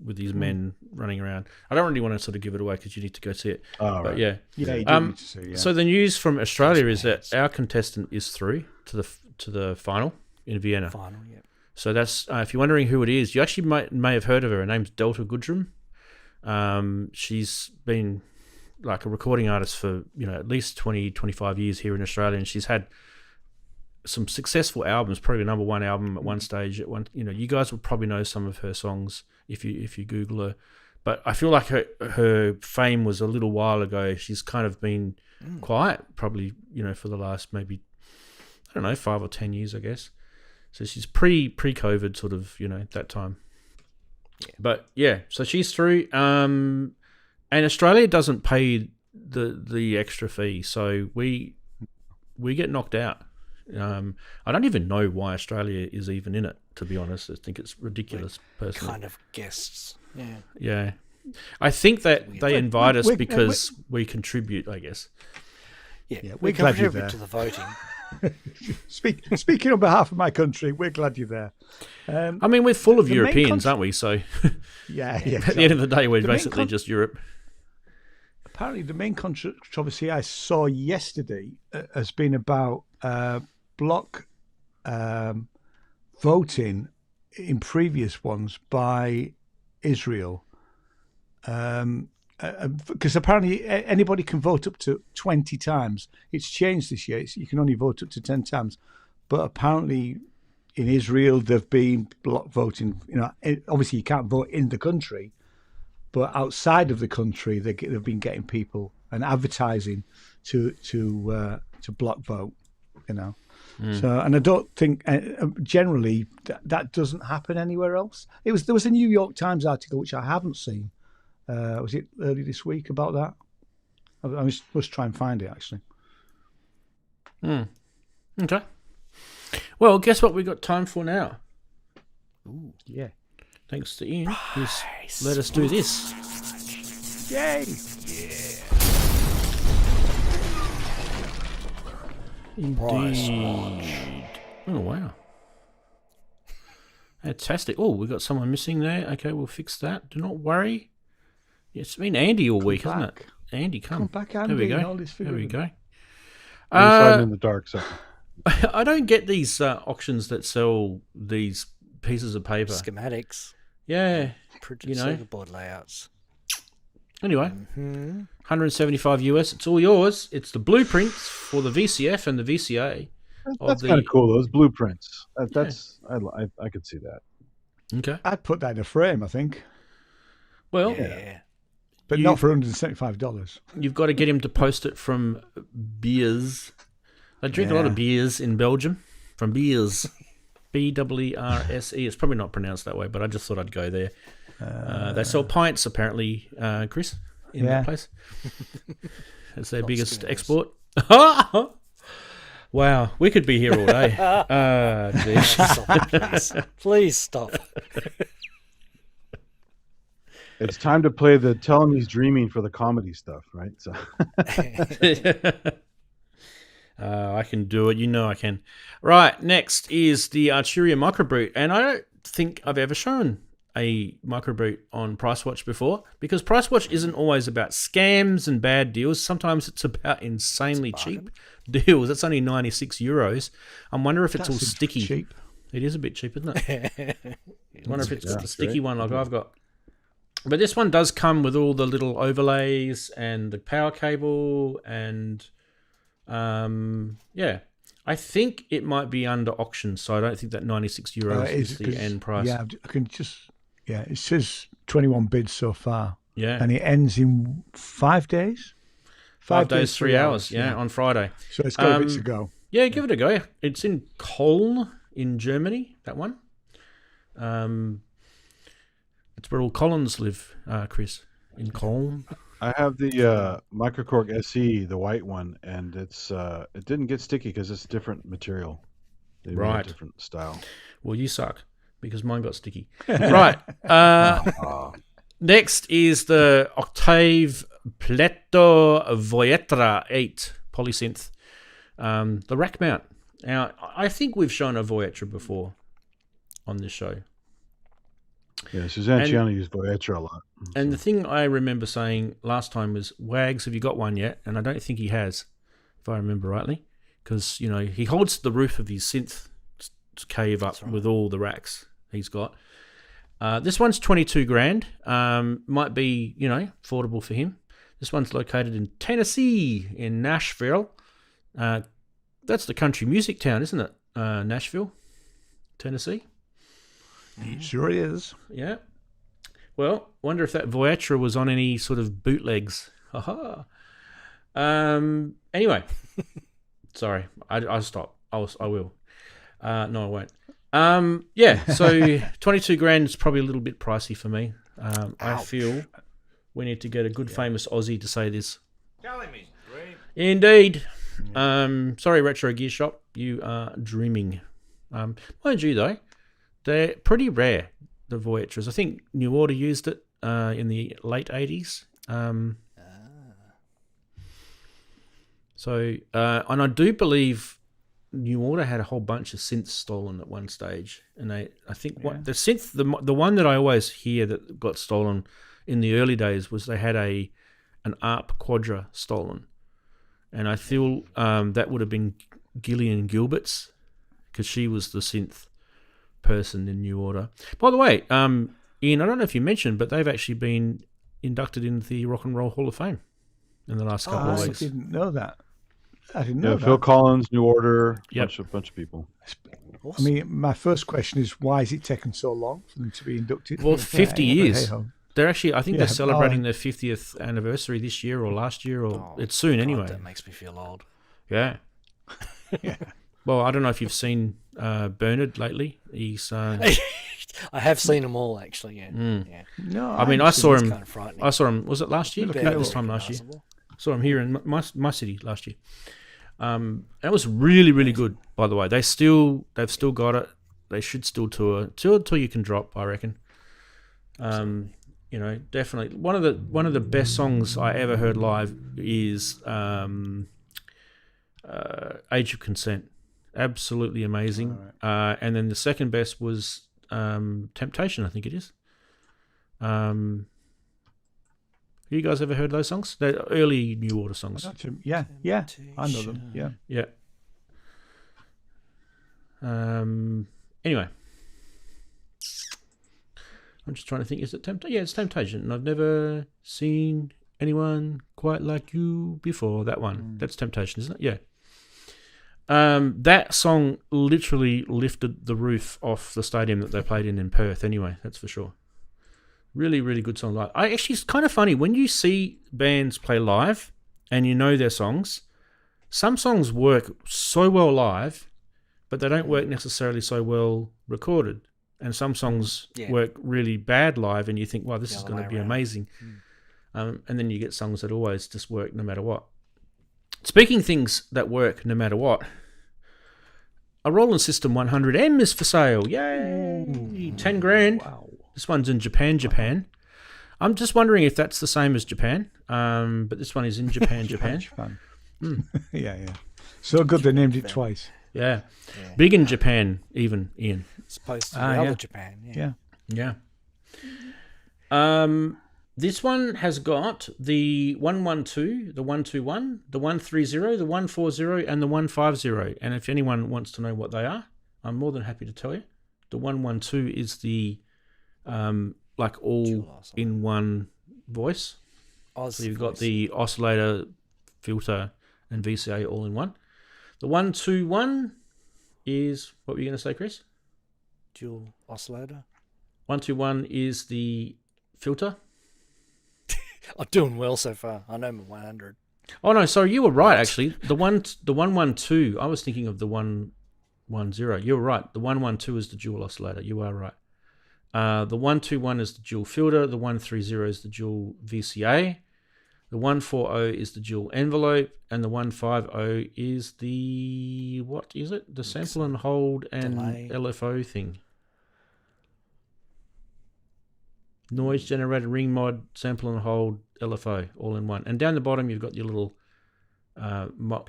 with these men running around. I don't really want to sort of give it away because you need to go see it. Oh, but right. yeah. Yeah, you do need to see, yeah. So the news from Australia is that our contestant is through to the final in Vienna. Final, yeah. So that's if you're wondering who it is, you actually may have heard of her. Her name's Delta Goodrum. She's been like a recording artist for at least 20-25 years here in Australia, and she's had some successful albums, probably a #1 album at one stage. You guys will probably know some of her songs if you Google her. But I feel like her fame was a little while ago. She's kind of been quiet, probably for the last maybe 5 or 10 years, I guess. So she's pre-COVID sort of, that time. Yeah. But yeah, so she's through. And Australia doesn't pay the extra fee, so we get knocked out. I don't even know why Australia is even in it, to be honest. I think it's ridiculous, personally. Kind of guests. Yeah. Yeah. I think that they invite us because we contribute, I guess. Yeah, we're glad you're there. To the voting. Speaking on behalf of my country, we're glad you're there. I mean, we're full of Europeans, aren't we? So yeah. At the end of the day, we're basically just Europe. Apparently, the main controversy I saw yesterday has been about block voting in previous ones by Israel. Because apparently anybody can vote up to 20 times. It's changed this year. You can only vote up to 10 times. But apparently in Israel, they've been block voting. Obviously you can't vote in the country, but outside of the country, they've been getting people and advertising to block vote. So, and I don't think generally that doesn't happen anywhere else. There was a New York Times article which I haven't seen. Was it early this week about that? I must try and find it actually. Okay. Well, guess what we got time for now? Ooh, yeah. Thanks to Ian, who's let us do this. Yay! Indeed. Oh wow. Fantastic. Oh, we've got someone missing there. Okay, we'll fix that. Do not worry. It's been Andy all week, hasn't it? Andy, come back, Andy. There we go. All this there we go. I'm in the dark side. I don't get these auctions that sell these pieces of paper. Schematics. Yeah. Circuit board layouts. Anyway, 175 US. It's all yours. It's the blueprints for the VCF and the VCA. That's kind of cool. Those blueprints. I could see that. Okay. I'd put that in a frame, I think. Well, yeah. But not for $175. You've got to get him to post it from Beers. They drink a lot of beers in Belgium. From Beers. B-E-E-R-S-E. It's probably not pronounced that way, but I just thought I'd go there. They sell pints, apparently, Chris, in that place. It's their biggest export. Wow, we could be here all day. Stop, please. Please stop. It's time to play the Tell Him He's Dreaming for the comedy stuff, right? So I can do it. I can. Right, next is the Arturia Microbrute. And I don't think I've ever shown a Microbrute on PriceWatch before, because PriceWatch isn't always about scams and bad deals. Sometimes it's about insanely cheap deals. It's only €96. I wonder if it's all sticky. Cheap. It is a bit cheap, isn't it? I wonder if it's the sticky one like I've got. But this one does come with all the little overlays and the power cable and I think it might be under auction, so I don't think that €96 is the end price. Yeah, I can just it says 21 bids so far. Yeah. And it ends in 5 days? 5 days, 3 hours, on Friday. So it's got a bit to go. Yeah, give it a go. It's in Köln in Germany, that one. It's where all Collins live, Chris, in Köln. I have the Microcorg SE, the white one, and it didn't get sticky because it's different material. They made a different style. Well, you suck, because mine got sticky. Right. Next is the Octave Pleto Voyetra 8 polysynth, the rack mount. Now, I think we've shown a Voyetra before on this show. Yeah, Suzanne Chiana used Voyetra a lot. And the thing I remember saying last time was, Wags, have you got one yet? And I don't think he has, if I remember rightly, because, you know, he holds the roof of his synth cave up with all the racks he's got. This one's 22 grand. Might be, you know, affordable for him. This one's located in Tennessee, in Nashville. That's the country music town, isn't it? Nashville, Tennessee. It sure is. Yeah. Well, wonder if that Voyetra was on any sort of bootlegs. Haha. Anyway, sorry, I'll stop. I will. No, I won't. Yeah. So 22 grand is probably a little bit pricey for me. I feel we need to get a good famous Aussie to say this. Telling me, right? Indeed. Sorry, Retro Gear Shop, you are dreaming. Mind you, though, they're pretty rare, the Voyetras. I think New Order used it in the late 80s. So, and I do believe New Order had a whole bunch of synths stolen at one stage. And I think what the synth, the one that I always hear that got stolen in the early days was they had an ARP Quadra stolen. And I feel that would have been Gillian Gilbert's, because she was the synth person in New Order. By the way, Ian, I don't know if you mentioned, but they've actually been inducted into the Rock and Roll Hall of Fame in the last couple of weeks. I didn't know that. I didn't know that. Phil Collins, New Order, bunch of people. I mean, my first question is, why is it taken so long for them to be inducted? Well, 50 years. Hey-ho. They're actually, I think they're celebrating their 50th anniversary this year or last year, or it's soon anyway. That makes me feel old. Yeah. Yeah. Well, I don't know if you've seen Bernard lately. He's. I have seen them all actually. Yeah. Yeah. No, I mean, I saw him. Kind of frightening. I saw him. Was it last year? About this time last year. Saw him here in my city last year. That was really, really good. By the way, they've still got it. They should still tour till you can drop, I reckon. You know, definitely one of the best songs I ever heard live is Age of Consent. Absolutely amazing. Right. And then the second best was Temptation, I think it is. You guys ever heard those songs? They're early New Order songs. Yeah, I know them. Yeah. Anyway, I'm just trying to think. Is it Temptation? Yeah, it's Temptation. And I've never seen anyone quite like you before. That one. That's Temptation, isn't it? Yeah. That song literally lifted the roof off the stadium that they played in Perth. Anyway, that's for sure. Really, really good song live. It's kind of funny when you see bands play live and you know their songs. Some songs work so well live, but they don't work necessarily so well recorded. And some songs work really bad live, and you think, "Wow, this is going to be amazing." And then you get songs that always just work no matter what. Speaking things that work no matter what, a Roland System 100M is for sale. Yay! 10 grand. Wow. This one's in Japan. I'm just wondering if that's the same as Japan, but this one is in Japan. Yeah. So good they named it twice. Yeah. Big in Japan, even, Ian. It's supposed to be other Japan. Yeah. This one has got the 112, the 121, the 130, the 140, and the 150. And if anyone wants to know what they are, I'm more than happy to tell you. The 112 is the like all in one voice. So you've got the oscillator, filter, and VCA all in one. The 121 is, what were you going to say, Chris? Dual oscillator. 121 is the filter. I'm doing well so far. I know my 100. Oh no, sorry, you were right actually. The 112. I was thinking of the 110. You were right. The 112 is the dual oscillator. You are right. The 121 is the dual filter. The 130 is the dual VCA. The 140 is the dual envelope, and the 150 is the, what is it? The sample and hold and delay. LFO thing. Noise generator, ring mod, sample and hold, LFO, all in one. And down the bottom, you've got your little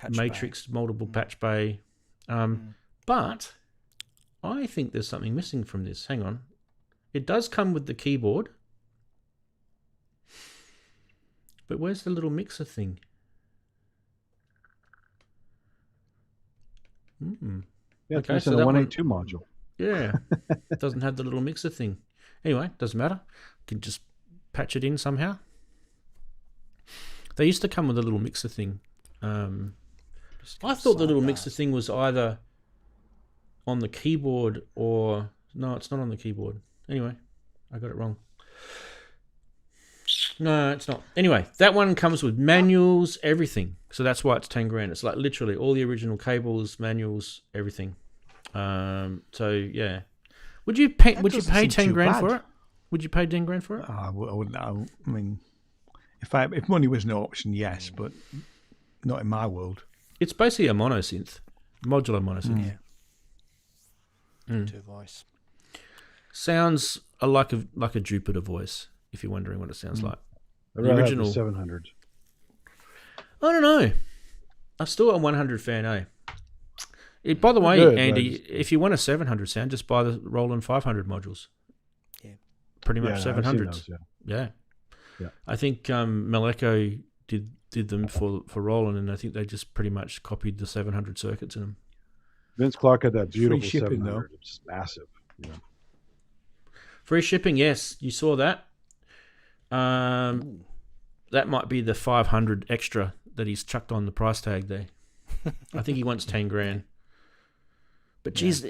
matrix, multiple patch bay. But I think there's something missing from this. Hang on. It does come with the keyboard. But where's the little mixer thing? Yeah, Okay, it's so in a that 182 module. Yeah, it doesn't have the little mixer thing. Anyway, doesn't matter. You can just patch it in somehow. They used to come with a little mixer thing. I thought the little mixer thing was either on the keyboard or... No, it's not on the keyboard. Anyway, I got it wrong. No, it's not. Anyway, that one comes with manuals, everything. So that's why it's 10 grand. It's like literally all the original cables, manuals, everything. So yeah, would you pay 10 grand for it? Would you pay 10 grand for it? I wouldn't. I mean, if money was an option, yes, but not in my world. It's basically a mono synth, modular mono synth. Yeah. Two voice. Sounds like a Jupiter voice. If you're wondering what it sounds like, The original 700. I don't know. I'm still a 100 fan, eh? By the way, Good, Andy, if you want a 700 sound, just buy the Roland 500 modules. Yeah. Pretty much 700s. Those, Yeah. Yeah. I think Maleko did them for Roland, and I think they just pretty much copied the 700 circuits in them. Vince Clarke had that beautiful Free shipping, 700. It's massive. Yeah. Free shipping, yes. You saw that. That might be the 500 extra that he's chucked on the price tag there. I think he wants 10 grand. But geez,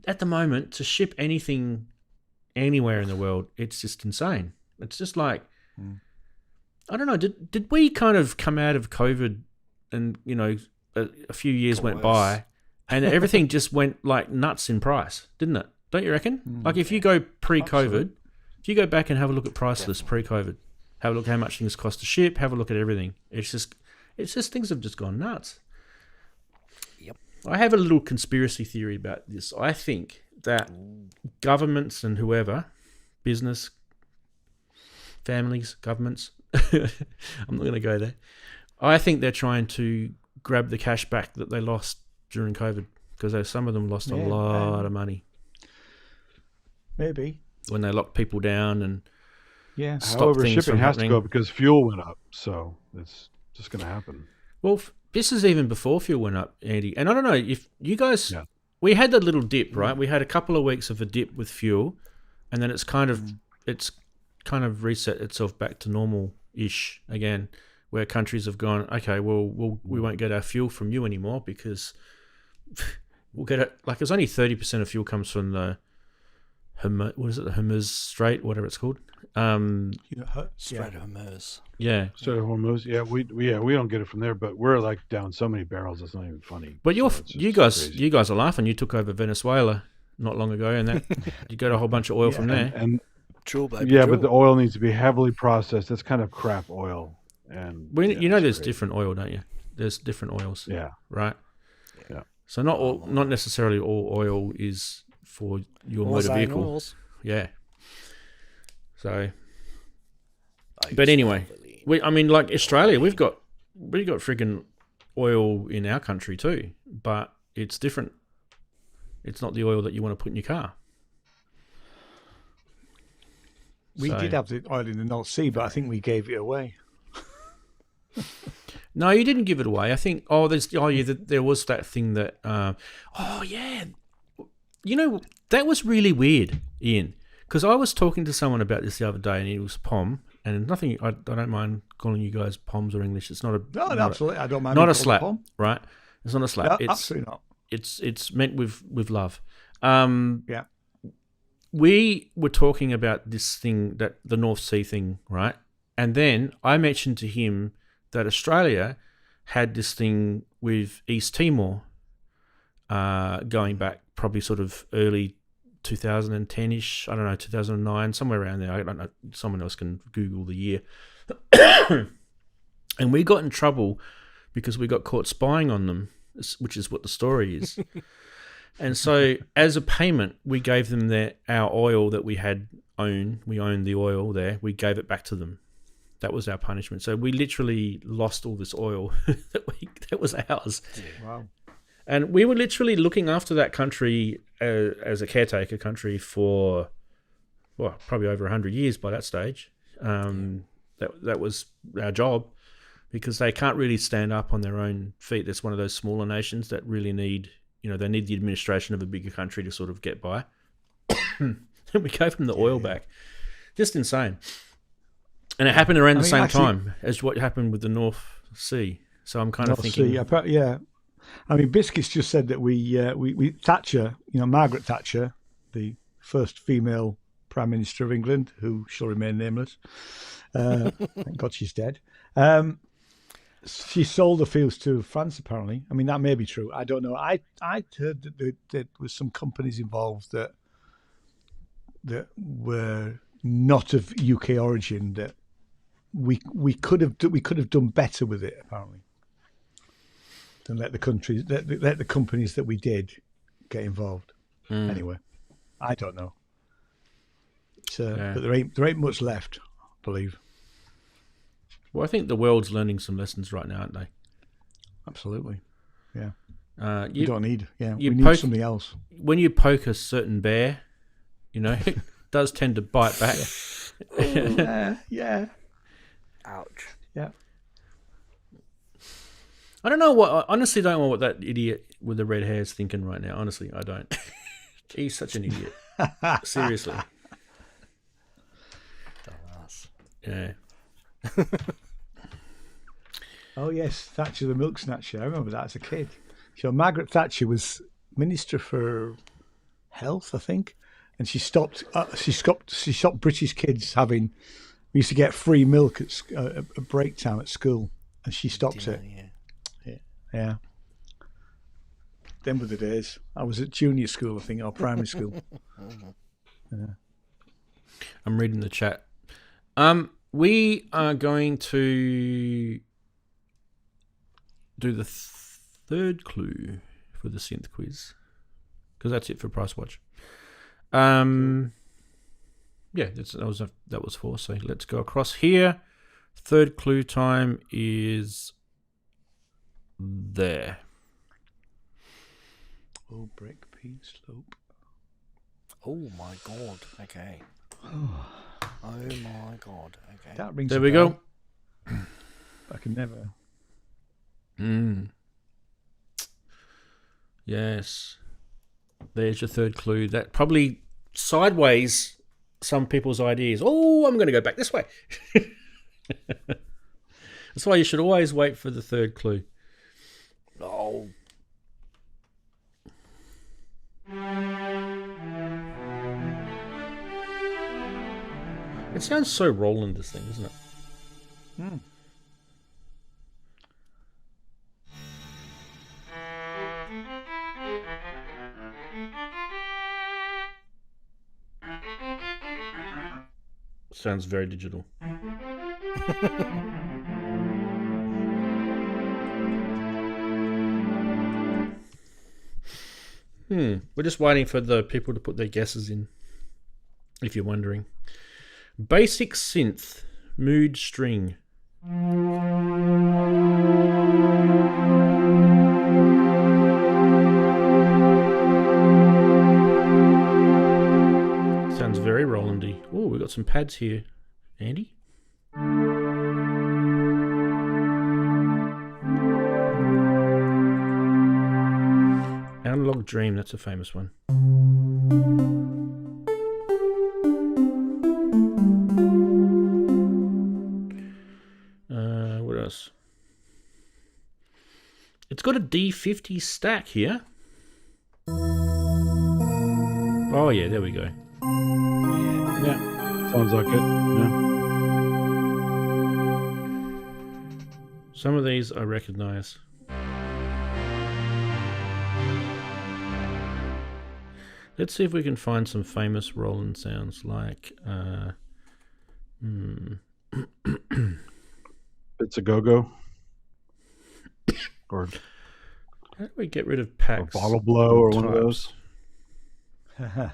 at the moment, to ship anything anywhere in the world, it's just insane. It's just like, I don't know, did we kind of come out of COVID and, you know, a few years went by and everything just went like nuts in price, didn't it? Don't you reckon? Like if you go pre-COVID, if you go back and have a look at price lists pre-COVID, have a look how much things cost to ship, have a look at everything. It's just things have just gone nuts. Yep. I have a little conspiracy theory about this. I think that governments and whoever, business, families, governments, I'm not going to go there. I think they're trying to grab the cash back that they lost during COVID because some of them lost a lot of money. Maybe. When they locked people down and stopped However, things shipping from has happening. to go because fuel went up, so it's just going to happen. Well, this is even before fuel went up, Andy. And I don't know if you guys, we had that little dip, right? We had a couple of weeks of a dip with fuel, and then it's kind of reset itself back to normal-ish again, where countries have gone, okay, well, we won't get our fuel from you anymore because we'll get it. Like, it's only 30% of fuel comes from the Hormuz Strait, whatever it's called. Strait of Hormuz. Yeah. Strait of Hormuz. Yeah, we don't get it from there, but we're like down so many barrels. It's not even funny. But you guys are laughing. You took over Venezuela not long ago, and that you got a whole bunch of oil from there. And True, baby, but the oil needs to be heavily processed. It's kind of crap oil. And you know, there's different oil, don't you? There's different oils. Yeah. Right. Yeah. So not necessarily all oil is for your motor vehicle. Oils. Yeah. So. But anyway, like Australia, we've got friggin' oil in our country too, but it's different. It's not the oil that you want to put in your car. We did have the oil in the North Sea, but I think we gave it away. No, you didn't give it away. I think. There was that thing that. You know, that was really weird, Ian, because I was talking to someone about this the other day, and it was POM, and nothing. I don't mind calling you guys POMs or English. It's not a. No, absolutely, I don't mind. Not a slap, right? It's not a slap. No, it's absolutely not. It's meant with love. Yeah. We were talking about this thing, that the North Sea thing, right? And then I mentioned to him that Australia had this thing with East Timor going back probably sort of early 2010-ish, I don't know, 2009, somewhere around there. I don't know, someone else can Google the year. And we got in trouble because we got caught spying on them, which is what the story is. And so, as a payment, we gave them our oil that we had owned. We owned the oil there. We gave it back to them. That was our punishment. So we literally lost all this oil that was ours. Yeah. Wow. And we were literally looking after that country as a caretaker country for, well, probably over 100 years by that stage. That was our job, because they can't really stand up on their own feet. It's one of those smaller nations that really need, they need the administration of a bigger country to sort of get by. And we gave them the oil back. Just insane. And it happened around the same time as what happened with the North Sea. So I'm kind of thinking... yeah. I mean, Biscuits just said that we Thatcher, Margaret Thatcher, the first female Prime Minister of England, who shall remain nameless. Thank God she's dead. She sold the fields to France, apparently. I mean, that may be true. I don't know. I heard that there was some companies involved that were not of UK origin, that we could have done better with it, apparently, than let the companies that we did get involved. Anyway, I don't know. But there ain't much left, I believe. Well, I think the world's learning some lessons right now, aren't they? Absolutely. Yeah. You don't need. Yeah. We need something else. When you poke a certain bear, it does tend to bite back. Yeah. Ouch. Yeah. I don't know I honestly don't know what that idiot with the red hair is thinking right now. Honestly, I don't. He's such an idiot. Seriously. Yeah. Oh yes, Thatcher the Milk Snatcher. I remember that as a kid. So Margaret Thatcher was Minister for Health, I think, and she stopped British kids having. We used to get free milk at break time at school, and she stopped it. Yeah. Them were the days. I was at junior school, I think, or primary school. Yeah. I'm reading the chat. We are going to do the third clue for the synth quiz, because that's it for Price Watch. Yeah, that was 4. So let's go across here. Third clue time is there. Oh, break P slope. Oh my God. Okay. Oh my God. Okay. That rings. There we go. I can never. Yes. There's your third clue. That probably sideways some people's ideas. Oh, I'm going to go back this way. That's why you should always wait for the third clue. Oh. It sounds so Roland, this thing, doesn't it? Sounds very digital. We're just waiting for the people to put their guesses in, if you're wondering. Basic synth, mood string. Sounds very Rolandy. Oh, we've got some pads here. Andy? Analog Dream, that's a famous one. What else? It's got a D50 stack here. Oh yeah, there we go. Yeah, sounds like it. Yeah. Some of these I recognize. Let's see if we can find some famous Roland sounds like It's a go-go. Or How do we get rid of Or packs? Bottle Blow or one of types? those.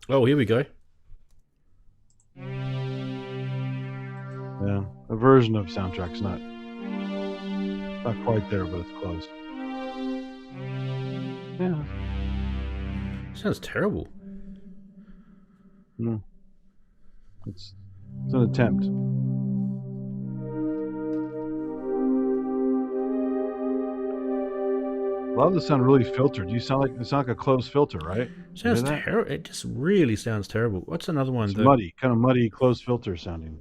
Oh, here we go. Yeah, a version of soundtrack's not quite there, but it's close. Yeah. Sounds terrible. No. It's an attempt. A lot of this sound really filtered. You sound like a closed filter, right? Sounds You hear that? terrible. It just really sounds terrible. What's another one? It's muddy, kind of muddy, closed filter sounding.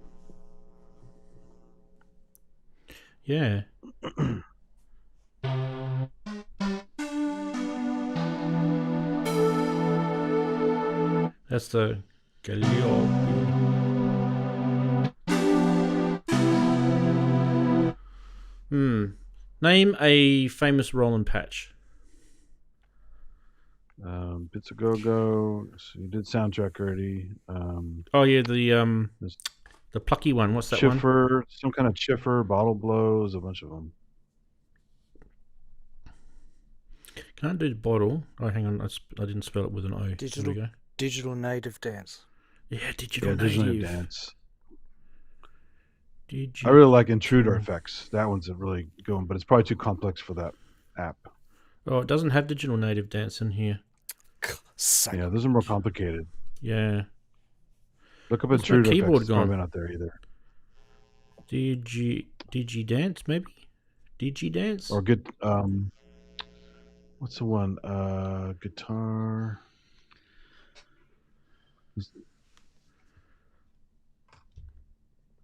Yeah. That's the Galileo. Name a famous Roland patch. Bits of Go-Go. So you did soundtrack already. Oh yeah, the plucky one. What's that one? Chiffer, some kind of chiffer, Bottle Blows, a bunch of them. Can't do bottle. Oh, hang on. I didn't spell it with an O. There we go. Digital native dance. Yeah, digital Digital native Dance. Digi- I really like Intruder Effects. That one's a really good one, but it's probably too complex for that app. Oh, it doesn't have digital native dance in here. Yeah, those are more complicated. Yeah. Look up Where's my Intruder keyboard Effects. It's gone? probably not there either. Digi dance maybe. Digi dance. Or good. What's the one? Guitar.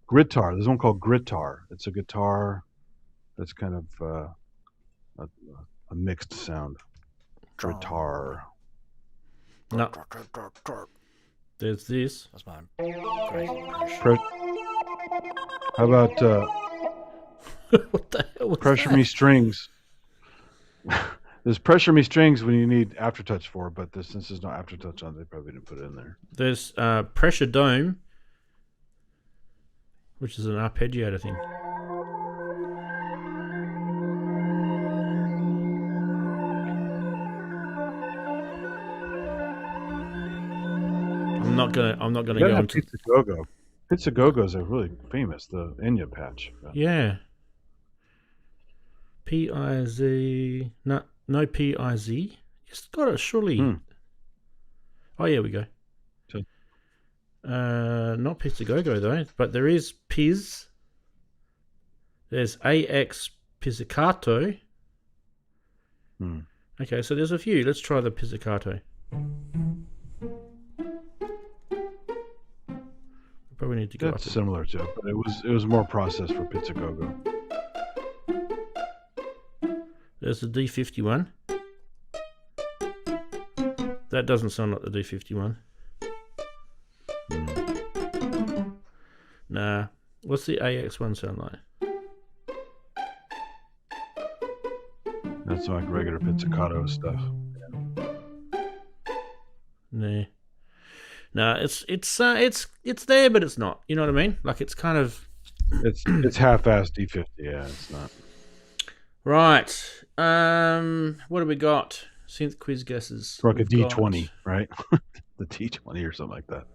Gritar. There's one called Gritar. It's a guitar that's kind of a mixed sound. Gritar. No. There's this. That's mine. Crazy. How about What the hell was Pressure that? Me Strings? There's Pressure Me Strings when you need Aftertouch for, but since there's no Aftertouch on, they probably didn't put it in there. There's Pressure Dome, which is an arpeggiator thing. I'm not gonna You go gotta have into. Pizza Go-Go. Pizza Go-Go's are really famous. The Enya patch. Yeah. P-I-Z. No P-I-Z. It's got it, surely. Oh, yeah, we go. Okay. Not Pizza Go-Go, though. But there is Piz. There's AX Pizzicato. Okay, so there's a few. Let's try the Pizzicato. Probably need to go That's up. similar to it, but it was more processed for Pizza Go-Go. There's the D51. That doesn't sound like the D51. Nah. What's the AX1 sound like? That's like regular pizzicato stuff. Nah. Nah, it's there, but it's not. You know what I mean? Like it's kind of It's half-assed D50. Yeah, it's not. right. What do we got? Synth quiz guesses. It's like a We've D20, right? The T20 or something like that.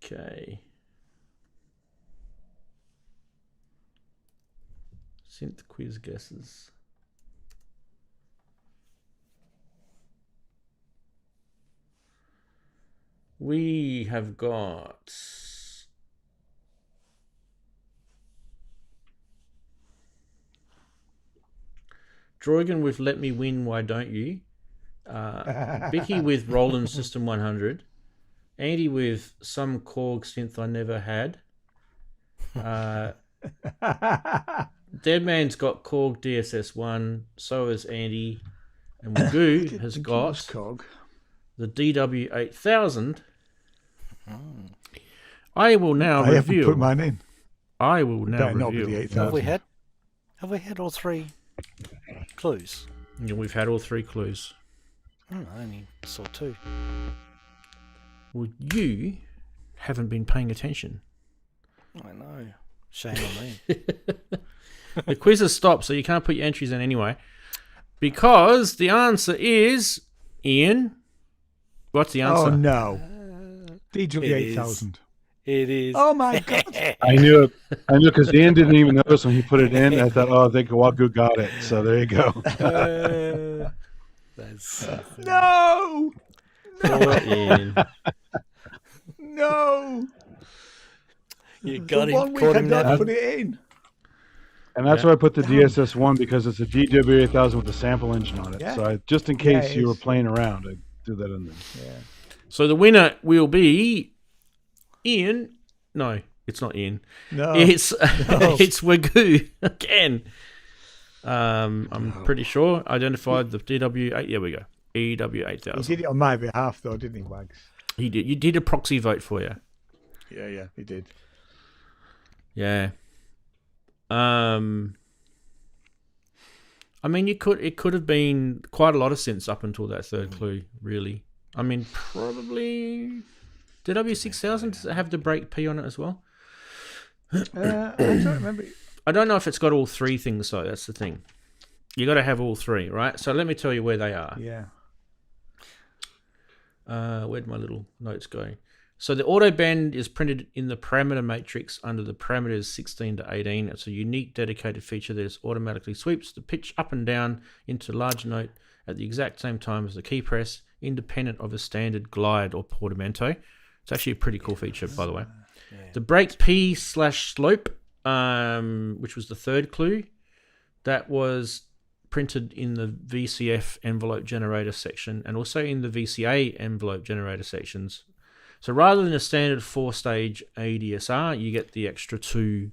Okay. Synth quiz guesses. We have got Droigan with Let Me Win, Why Don't You? Vicky with Roland System 100. Andy with Some Korg Synth I Never Had. Deadman's got Korg DSS1. So has Andy. And Magoo has got Korg. the DW8000. I will now I haven't reveal. put mine in. I will now Better not be reveal. the 8000. Have we had all three clues? Yeah, we've had all three clues. I only saw two. Well, you haven't been paying attention. I know. Shame on me. The quiz has stopped, so you can't put your entries in anyway. Because the answer is Ian. What's the answer? Oh no, DW8000. It is. Oh my god! I knew it. I knew because Ian didn't even notice when he put it in. I thought, oh, I think Wagu got it. So there you go. That's No, Poor Ian. no. you got For him. 1 week Caught I him don't now. put it in. And that's why I put the DSS1 because it's a DW8000 with a sample engine on it. Yeah. So just in Yeah, case it you were is. playing around, I threw that in there. Yeah. So the winner will be Ian. No, it's not Ian. No. It's it's Wagyu again. I'm pretty sure identified the DW8. There we go. He EW8000. did it on my behalf, though, didn't he, Wags? He did. You did a proxy vote for you. Yeah, he did. Yeah. I mean, it could have been quite a lot of synths up until that third clue, really. I mean, probably DW6000, does it have the break P on it as well? I don't remember. I don't know if it's got all three things, though. That's the thing. You got to have all three, right? So let me tell you where they are. Yeah. Where'd my little notes go? So the auto bend is printed in the parameter matrix under the parameters 16 to 18. It's a unique dedicated feature that automatically sweeps the pitch up and down into large note at the exact same time as the key press, independent of a standard glide or portamento. It's actually a pretty cool feature, by the way. Yeah. The break P/slope, which was the third clue, that was printed in the VCF envelope generator section and also in the VCA envelope generator sections. So rather than a standard 4-stage ADSR, you get the extra 2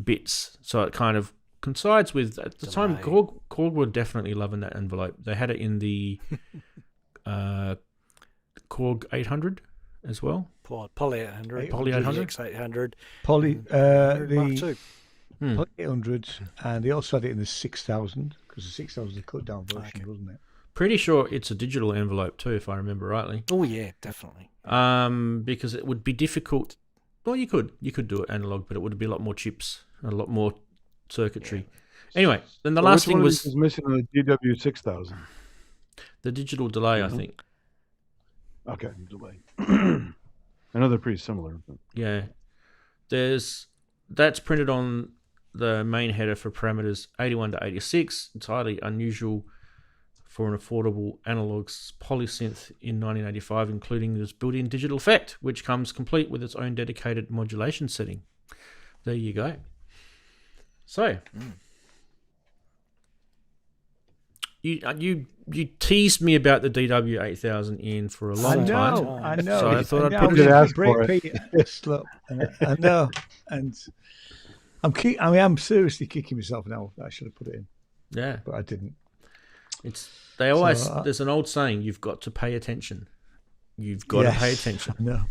bits. So it kind of coincides with, at the time, Korg were definitely loving that envelope. They had it in the Korg 800 as well. Poly 800. Poly 800? X800. Poly, Mark the II. Poly 800, and they also had it in the 6000, because the 6000 was a cut down version, Okay. wasn't it? Pretty sure it's a digital envelope too, if I remember rightly. Oh yeah, definitely. Because it would be difficult. Well, you could do it analog, but it would be a lot more chips, a lot more circuitry. Anyway, then the last thing was missing on the DW6000. the digital delay, I think. Okay, delay. I know they're pretty similar. But... Yeah, that's printed on the main header for parameters 81 to 86. It's highly unusual for an affordable analog polysynth in 1985, including this built-in digital effect, which comes complete with its own dedicated modulation setting. There you go. So, you teased me about the DW8000 in for a long time. I know. So I thought I'd And put now it in. ask for break P, slope. I know, and I'm seriously kicking myself now. I should have put it in, Yeah, but I didn't. they always So, there's an old saying: you've got to pay attention. You've got to pay attention. No,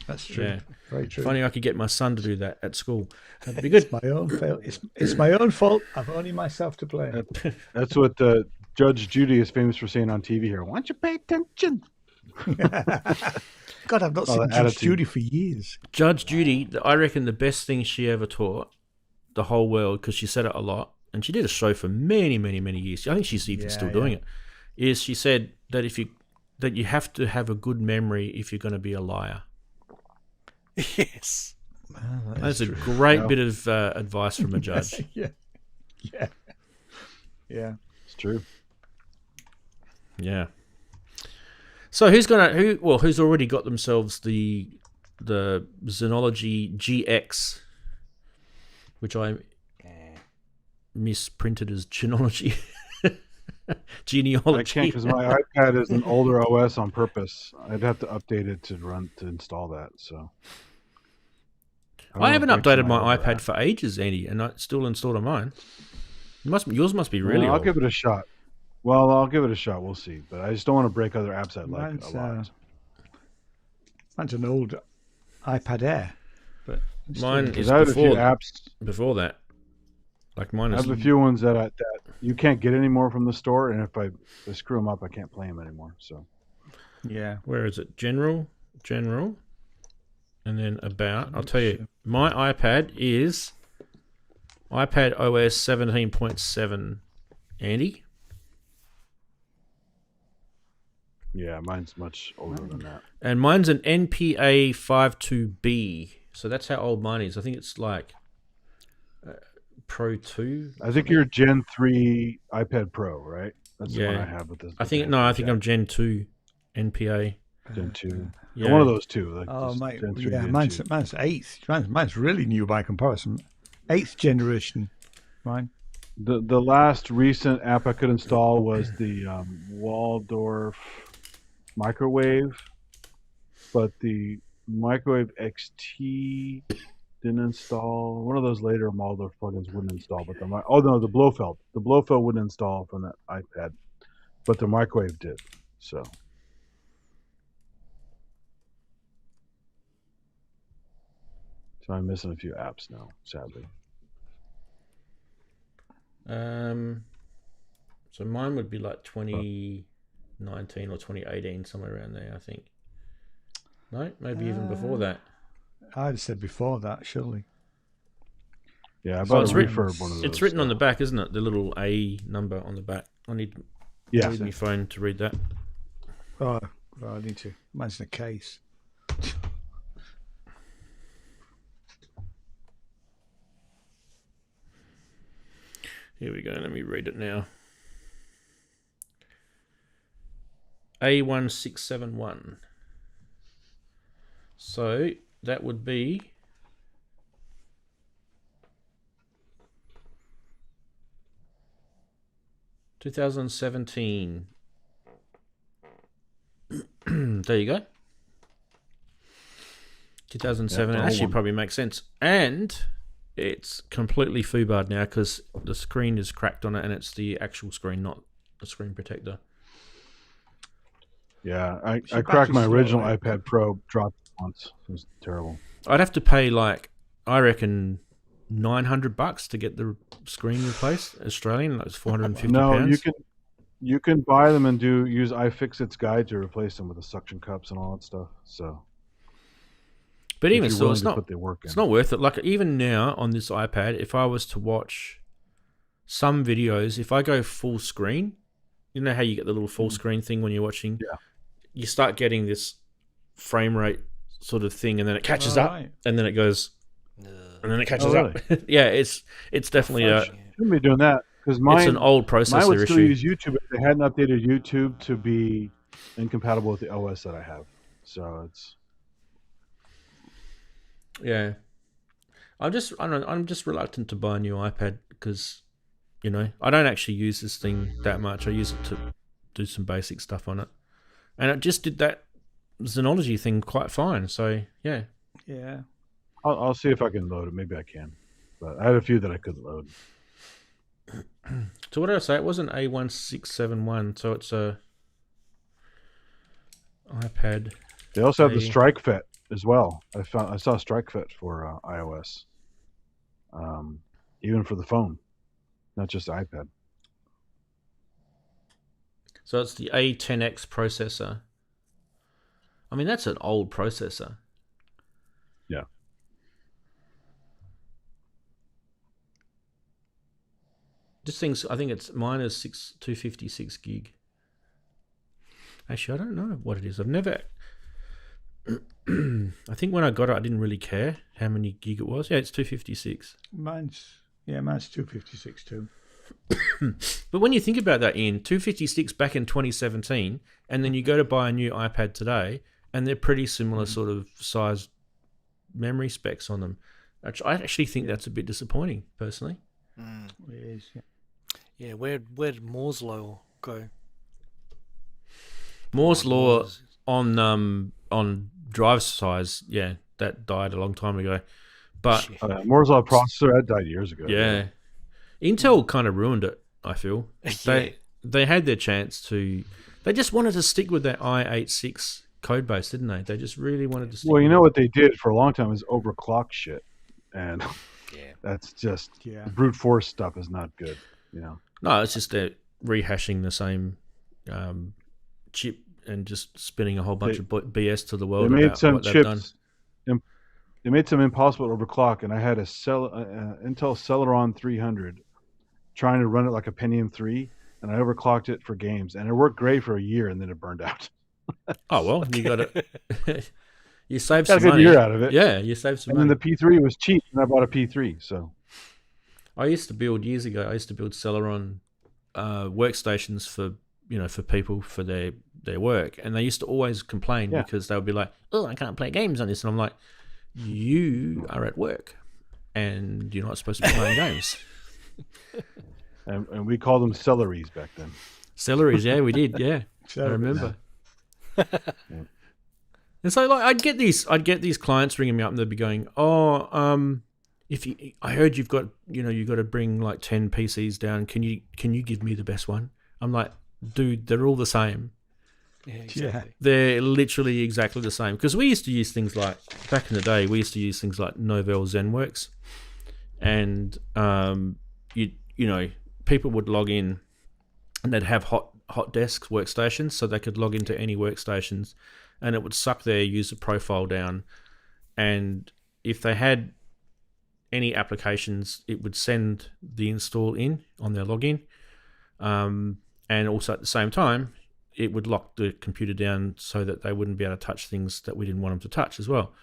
that's true. Yeah. Very true. If only I could get my son to do that at school. That'd be good. My own fault. It's my own fault. I've only myself to blame. That's what Judge Judy is famous for saying on TV here. Why don't you pay attention? God, I've not Oh, seen that Judge attitude. Judy for years. Judge Judy, I reckon the best thing she ever taught the whole world, because she said it a lot, and she did a show for many, many, many years. I think she's even still doing it. Is she said that you have to have a good memory if you're going to be a liar. Yes. That's a great bit of advice from a judge. Yeah. It's true. Yeah. So who's already got themselves the Xenology GX, which I misprinted as Genealogy. Genealogy. I can't because my iPad is an older OS on purpose. I'd have to update it to install that. So I haven't updated my iPad for ages, Andy, and I still installed on mine. Yours must be really I'll old. give it a shot. Well, I'll give it a shot. We'll see. But I just don't want to break other apps I like Mine's, a lot. Mine's an old iPad Air, but Mine is Because I have a few apps. before that. Like mine I is. have a few ones that you can't get anymore from the store, and if I screw them up, I can't play them anymore. So yeah. Where is it? General, and then about. I'll tell you, my iPad is iPad OS 17.7. Andy? Yeah, mine's much older than that. And mine's an NPA 52B. So that's how old mine is. I think it's like Pro 2. I think you're Gen 3 iPad Pro, right? That's the one Yeah. I have with this. I think I'm Gen 2 NPA. Gen 2. Yeah. One of those two. Like Oh, just mate. Gen 3, Yeah, Gen mine's 2. eighth. Mine's really new by comparison. 8th generation. Mine. The last recent app I could install was the Waldorf microwave, but the microwave XT didn't install. One of those later Waldorf plugins wouldn't install, but the Blofeld. The Blofeld wouldn't install from that iPad, but the microwave did. So I'm missing a few apps now, sadly. So mine would be like 2019 or 2018, somewhere around there, I think. No, maybe even before that. I'd have said before that, surely. Yeah, I So bought it's a refurb one of those. It's written on the back, isn't it? The little A number on the back. I need my phone to read that. Oh, well, I need to. Mine's in a case. Here we go. Let me read it now. A1671. So that would be 2017. There you go. 2007 actually probably makes sense. And it's completely foobarred now because the screen is cracked on it and it's the actual screen, not the screen protector. Yeah, I cracked my original iPad Pro, dropped it once. It was terrible. I'd have to pay like, I reckon, $900 to get the screen replaced. Australian, like £450. No, you can buy them and use iFixit's guide to replace them with the suction cups and all that stuff. So, but even still, it's not worth it. Like even now on this iPad, if I was to watch some videos, if I go full screen, you know how you get the little full screen thing when you're watching? Yeah. You start getting this frame rate sort of thing, and then it catches up, and then it goes, and then it catches up. Yeah, it's definitely shouldn't be doing that because it's an old processor mine would issue. still use YouTube if they hadn't updated YouTube to be incompatible with the OS that I have. So it's I'm just reluctant to buy a new iPad because, you know, I don't actually use this thing that much. I use it to do some basic stuff on it, and it just did that Synology thing quite fine. So yeah. I'll see if I can load it. Maybe I can, but I had a few that I couldn't load. So what did I say? It wasn't A1671, so it's a iPad. They also have the StrikeFet as well. I saw StrikeFet for iOS, even for the phone, not just the iPad. So it's the A10X processor. I mean, that's an old processor. Yeah. This thing's, I think mine is 256 gig. Actually, I don't know what it is. I've never. I think when I got it, I didn't really care how many gig it was. Yeah, it's 256. Mine's 256 too. But when you think about that, Ian, 256 back in 2017, and then you go to buy a new iPad today, and they're pretty similar sort of size memory specs on them. I actually think that's a bit disappointing, personally. It is, yeah. Yeah, where did Moore's Law go? Moore's Law on drive size, yeah, that died a long time ago. But Moore's Law processor, that died years ago. Yeah. Intel kind of ruined it, I feel. They had their chance to. They just wanted to stick with that i86 code base, didn't they? They just really wanted to stick Well, you know what they did for a long time is overclock shit. And that's just brute force stuff is not good, you know. No, it's just they're rehashing the same chip and just spinning a whole bunch of BS to the world. They made about some what chips. They've done. They made some impossible to overclock, and I had a Intel Celeron 300 trying to run it like a Pentium 3, and I overclocked it for games, and it worked great for a year, and then it burned out. Oh well, you got it. You saved Got some a good money. year out of it. Yeah, you saved some And money. then the P3 was cheap, and I bought a P3. So I used to build years ago. I used to build Celeron workstations for people for their work, and they used to always complain because they would be like, "Oh, I can't play games on this," and I'm like, "You are at work, and you're not supposed to be playing games." and we called them celeries back then. Celeries, yeah, we did, yeah. I remember. And so, like, I'd get these clients ringing me up, and they'd be going, "Oh, I heard you've got to bring like 10 PCs down. Can you give me the best one?" I'm like, "Dude, they're all the same." Yeah, exactly. They're literally exactly the same. Because we used to use things like, back in the day, we used to use things like Novell ZenWorks, and people would log in, and they'd have hot desks workstations, so they could log into any workstations, and it would suck their user profile down. And if they had any applications, it would send the install in on their login, and also at the same time, it would lock the computer down so that they wouldn't be able to touch things that we didn't want them to touch as well.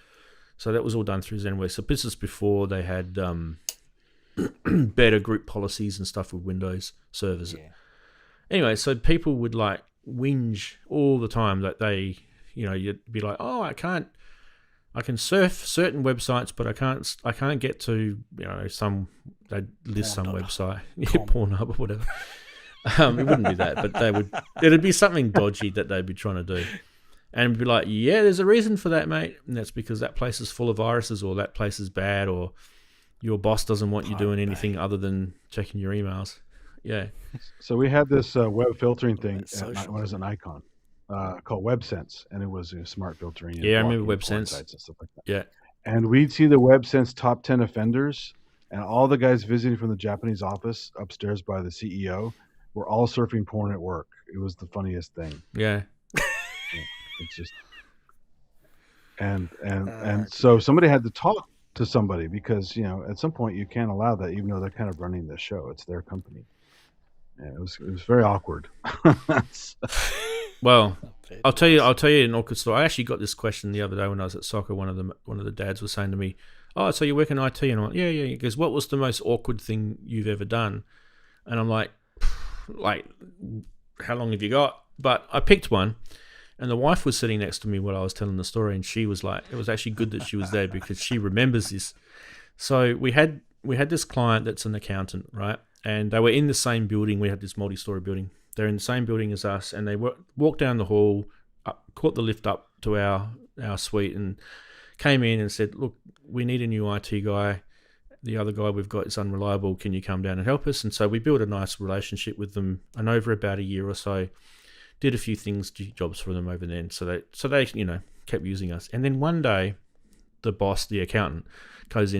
So that was all done through ZenWorks. So this is before they had better group policies and stuff with Windows servers. Yeah. Anyway, so people would like whinge all the time that they, you'd be like, "Oh, I can surf certain websites, but I can't get to, they'd list some website, Pornhub or whatever." It wouldn't be that, but it'd be something dodgy that they'd be trying to do. And it'd be like, "Yeah, there's a reason for that, mate. And that's because that place is full of viruses, or that place is bad, or your boss doesn't want you doing anything other than checking your emails." Yeah. So we had this web filtering thing when I was an Icon called WebSense, and it was smart filtering. Yeah, I remember WebSense. Sites and stuff like that. Yeah. And we'd see the WebSense top 10 offenders, and all the guys visiting from the Japanese office upstairs by the CEO were all surfing porn at work. It was the funniest thing. Yeah. It's just, and so somebody had to talk to somebody, because at some point you can't allow that, even though they're kind of running the show. It's their company. And it was very awkward. Well, I'll tell you an awkward story. I actually got this question the other day when I was at soccer. One of the dads was saying to me, "Oh, so you work in IT?" And I'm like, yeah. He goes, "What was the most awkward thing you've ever done?" And I'm like, "How long have you got?" But I picked one, and the wife was sitting next to me while I was telling the story, and she was like, it was actually good that she was there because she remembers this. So we had this client that's an accountant, right? And they were in the same building. We had this multi-story building. They're in the same building as us, and they walked down the hall, caught the lift up to our suite, and came in and said, "Look, we need a new IT guy. The other guy we've got is unreliable. Can you come down and help us?" And so we built a nice relationship with them, and over about a year or so, did a few jobs for them over then. So they kept using us. And then one day, the boss, the accountant, comes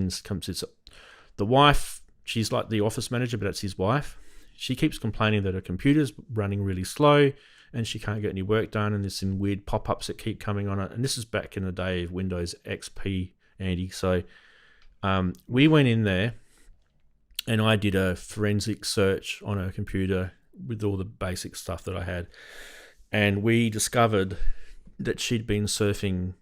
the wife. She's like the office manager, but that's his wife. She keeps complaining that her computer's running really slow and she can't get any work done, and there's some weird pop-ups that keep coming on it. And this is back in the day of Windows XP, Andy. So we went in there and I did a forensic search on her computer with all the basic stuff that I had. And we discovered that she'd been surfing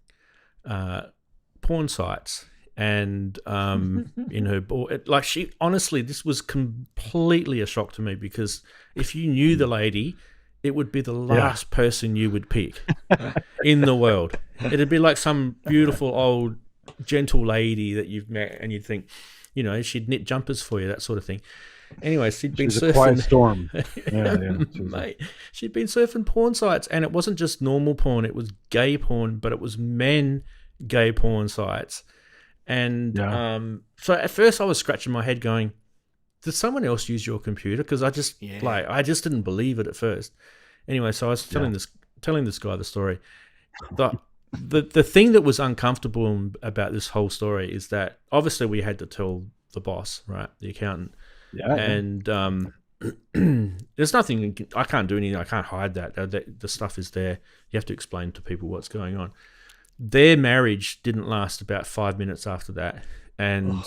porn sites. And in her board, like, she honestly, this was completely a shock to me, because if you knew the lady, it would be the last person you would pick in the world. It'd be like some beautiful old gentle lady that you've met, and you'd think, she'd knit jumpers for you, that sort of thing. Anyway, she'd been surfing. A quiet storm. Mate, she'd been surfing porn sites, and it wasn't just normal porn; it was gay porn, but it was men gay porn sites. And so at first I was scratching my head going, did someone else use your computer? Because I just didn't believe it at first. Anyway, so I was telling this guy the story. The thing that was uncomfortable about this whole story is that obviously we had to tell the boss, right, the accountant. Yeah. And there's nothing, I can't do anything, I can't hide that. The stuff is there. You have to explain to people what's going on. their marriage didn't last about 5 minutes after that, and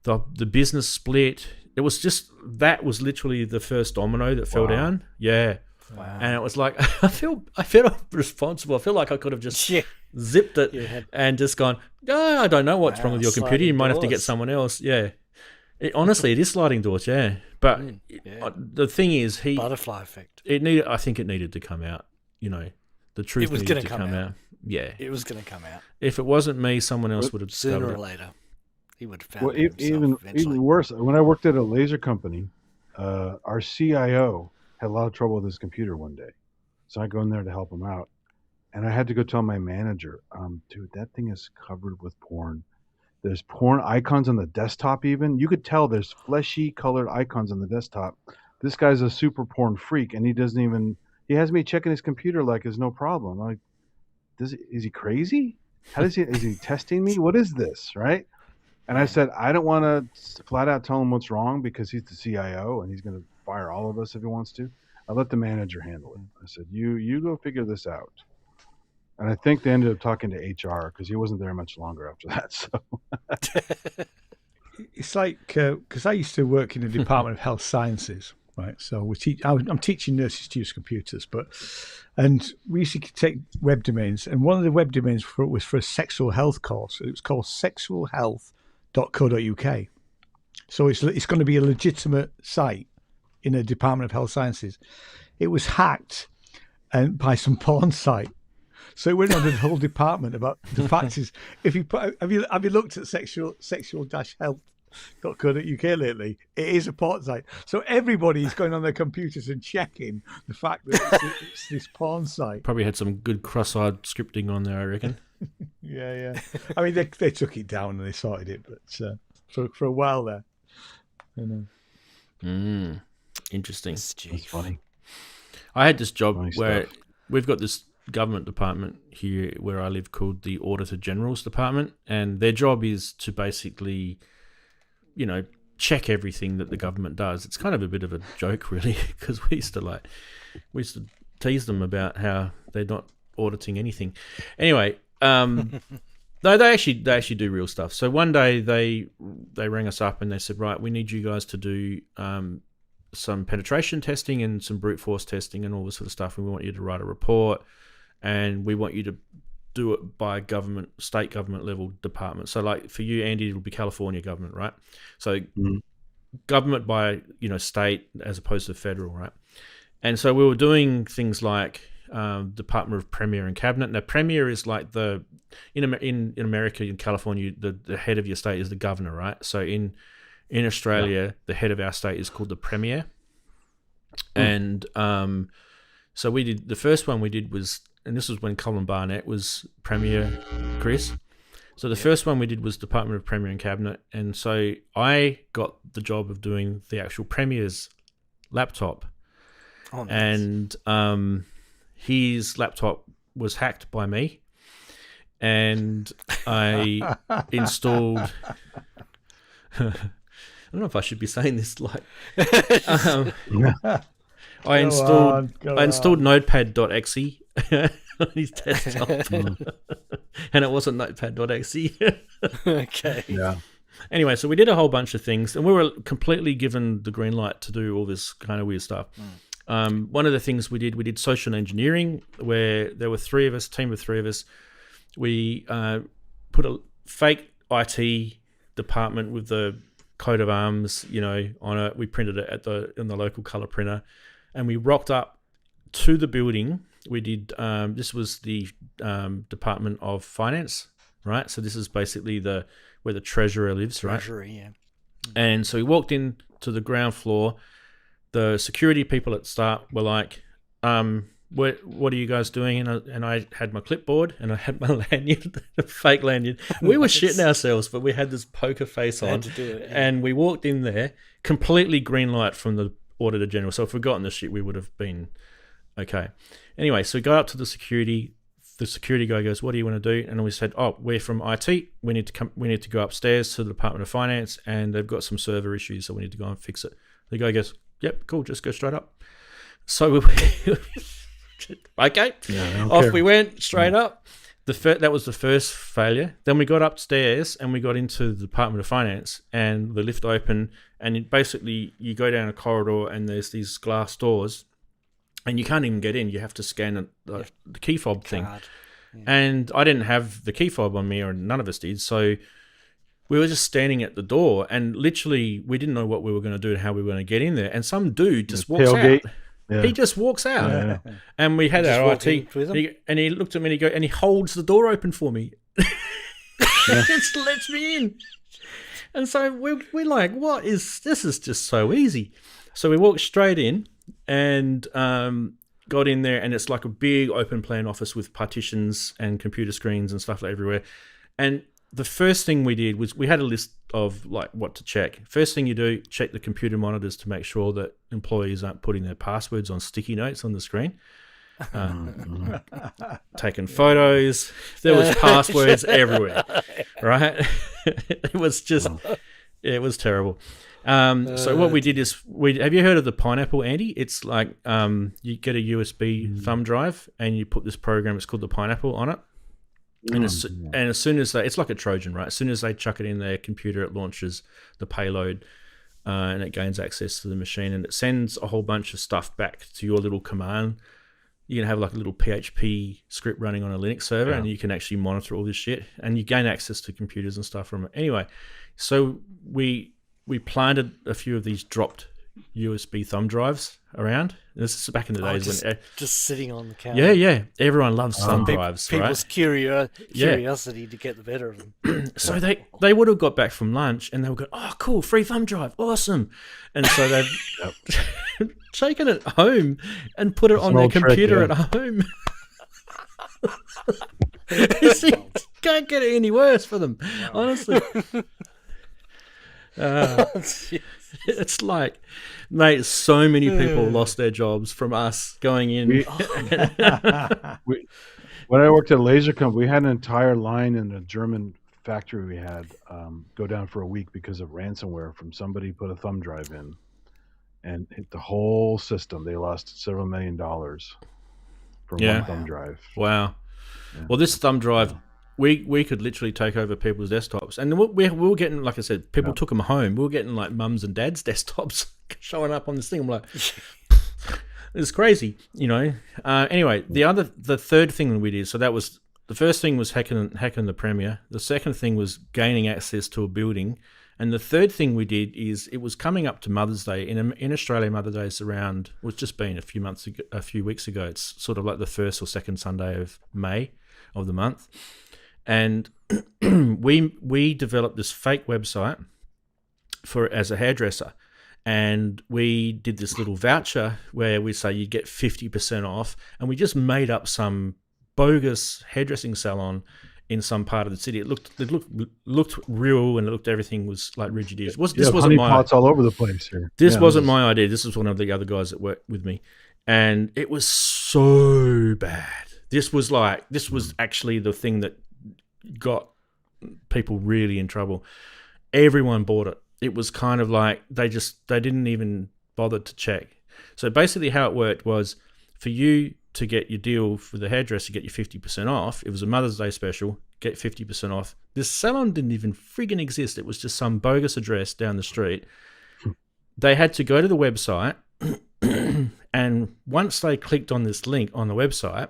the business split. It was just, that was literally the first domino that fell down. Yeah. Wow. And it was like, I felt responsible. I feel like I could have just zipped it and just gone, oh, I don't know what's wrong with your computer. You might have to get someone else. Yeah. Honestly, it is sliding doors. Yeah. But the thing is, butterfly effect. I think it needed to come out. You know, the truth needed to come out. Yeah. It was going to come out. If it wasn't me, someone else would have discovered sooner or it. later. He would have found it himself even worse, when I worked at a laser company, our CIO had a lot of trouble with his computer one day. So I go in there to help him out. And I had to go tell my manager, dude, that thing is covered with porn. There's porn icons on the desktop even. You could tell there's fleshy colored icons on the desktop. This guy's a super porn freak, and he has me checking his computer like it's no problem. I'm like, is he crazy? Is he testing me? What is this, right? And I said, I don't want to flat out tell him what's wrong because he's the CIO and he's going to fire all of us if he wants to. I let the manager handle it. I said, you go figure this out. And I think they ended up talking to HR because he wasn't there much longer after that. So it's like, because I used to work in the Department of Health Sciences, right? So I'm teaching nurses to use computers, and we used to take web domains, and one of the web domains was for a sexual health course. It was called sexualhealth.co.uk. So it's going to be a legitimate site in the Department of Health Sciences. It was hacked by some porn site. So it went on the whole department about the fact is, if you put, have you looked at sexual-health.co.uk lately? It is a porn site. So everybody's going on their computers and checking the fact that it's this porn site. Probably had some good cross-eyed scripting on there, I reckon. Yeah. I mean, they took it down and they sorted it, but for a while there, you know. Interesting. That's funny. I had this job where we've got this government department here where I live called the Auditor General's Department, and their job is to basically, you know, check everything that the government does. It's kind of a bit of a joke, really, because we used to tease them about how they're not auditing anything. Anyway, no, they actually do real stuff. So one day they rang us up and they said, right, we need you guys to do some penetration testing and some brute force testing and all this sort of stuff. And we want you to write a report, and we want you to do it by state government level department. So like for you, Andy, it'll be California government, right? So government by, you know, state as opposed to federal, right? And so we were doing things like Department of Premier and Cabinet. Now, Premier is like in America, in California, the head of your state is the governor, right? So in Australia, the head of our state is called the Premier. And so we did, the first one we did was, and this was when Colin Barnett was Premier, Chris. So the first one we did was Department of Premier and Cabinet. And so I got the job of doing the actual Premier's laptop. Oh, nice. And his laptop was hacked by me. And I installed... I don't know if I should be saying this. Like, I installed Notepad.exe on his desktop, and it wasn't Notepad.exe. Okay. Yeah. Anyway, so we did a whole bunch of things, and we were completely given the green light to do all this kind of weird stuff. One of the things we did social engineering, where there were a team of three of us. We put a fake IT department with the coat of arms, you know, on it. We printed it in the local color printer, and we rocked up to the building. We did. This was the Department of Finance, right? So this is basically where the treasurer lives, right? Treasury, yeah. And so we walked in to the ground floor. The security people at the start were like, what are you guys doing? And I had my clipboard and I had my lanyard, a fake lanyard. We were shitting ourselves, but we had this poker face on. To do it, yeah. And we walked in there, completely green light from the Auditor General. So if we'd gotten the shit, we would have been okay. Anyway, so we go up to the security. The security guy goes, what do you want to do? And we said, oh, we're from IT. We need to go upstairs to the Department of Finance, and they've got some server issues, so we need to go and fix it. The guy goes, yep, cool, just go straight up. So we okay, off we went straight up. that was the first failure. Then we got upstairs and we got into the Department of Finance, and the lift opened, and basically you go down a corridor and there's these glass doors, and you can't even get in. You have to scan the key fob thing. Yeah. And I didn't have the key fob on me, or none of us did, so we were just standing at the door, and literally we didn't know what we were going to do and how we were going to get in there. And some dude just walks out. Yeah. He just walks out. Yeah. And we had our IT, and he looked at me and he holds the door open for me. Just lets me in. And so we're like, this is just so easy. So we walked straight in and got in there, and it's like a big open plan office with partitions and computer screens and stuff like everywhere. And the first thing we did was we had a list of like what to check. First thing you do, check the computer monitors to make sure that employees aren't putting their passwords on sticky notes on the screen. Taking photos. There was passwords everywhere, right? It was terrible. So what we did is have you heard of the Pineapple, Andy? It's like you get a USB thumb drive and you put this program, it's called the Pineapple, on it. And as soon as it's like a Trojan, right? As soon as they chuck it in their computer, it launches the payload and it gains access to the machine, and it sends a whole bunch of stuff back to your little command. You can have like a little PHP script running on a Linux server, and you can actually monitor all this shit, and you gain access to computers and stuff from it. Anyway, so we planted a few of these dropped USB thumb drives around. This is back in the days when just sitting on the counter. Yeah. Everyone loves thumb drives, people's right? curiosity to get the better of them. So they would have got back from lunch and they would go, "Oh, cool, free thumb drive, awesome!" And so they've taken it home and put it on their computer at home. Can't get it any worse for them, honestly. It's like, mate, so many people lost their jobs from us going in. When I worked at a laser company, we had an entire line in a German factory we had go down for a week because of ransomware from somebody put a thumb drive in and hit the whole system. They lost several $1 million from one thumb drive. Wow. Yeah. Well, this thumb drive... We could literally take over people's desktops. And we were getting, like I said, people took them home. We were getting like mums and dads' desktops showing up on this thing. I'm like, it's crazy, you know. Anyway, the third thing that we did, so that was, the first thing was hacking the Premier. The second thing was gaining access to a building. And the third thing we did is, it was coming up to Mother's Day. In Australia, Mother's Day is around, well, it's just been a few weeks ago. It's sort of like the first or second Sunday of May of the month. And we developed this fake website as a hairdresser, and we did this little voucher where we say you get 50% off, and we just made up some bogus hairdressing salon in some part of the city. It looked real, and it looked, everything was like rigid. This wasn't my pots all over the place here. This wasn't my idea. This was one of the other guys that worked with me, and it was so bad. This was actually the thing that got people really in trouble. Everyone bought it. It was kind of like they didn't even bother to check. So basically how it worked was, for you to get your deal for the hairdresser, get your 50% off, it was a Mother's Day special, get 50% off. This salon didn't even friggin' exist. It was just some bogus address down the street. They had to go to the website, and once they clicked on this link on the website,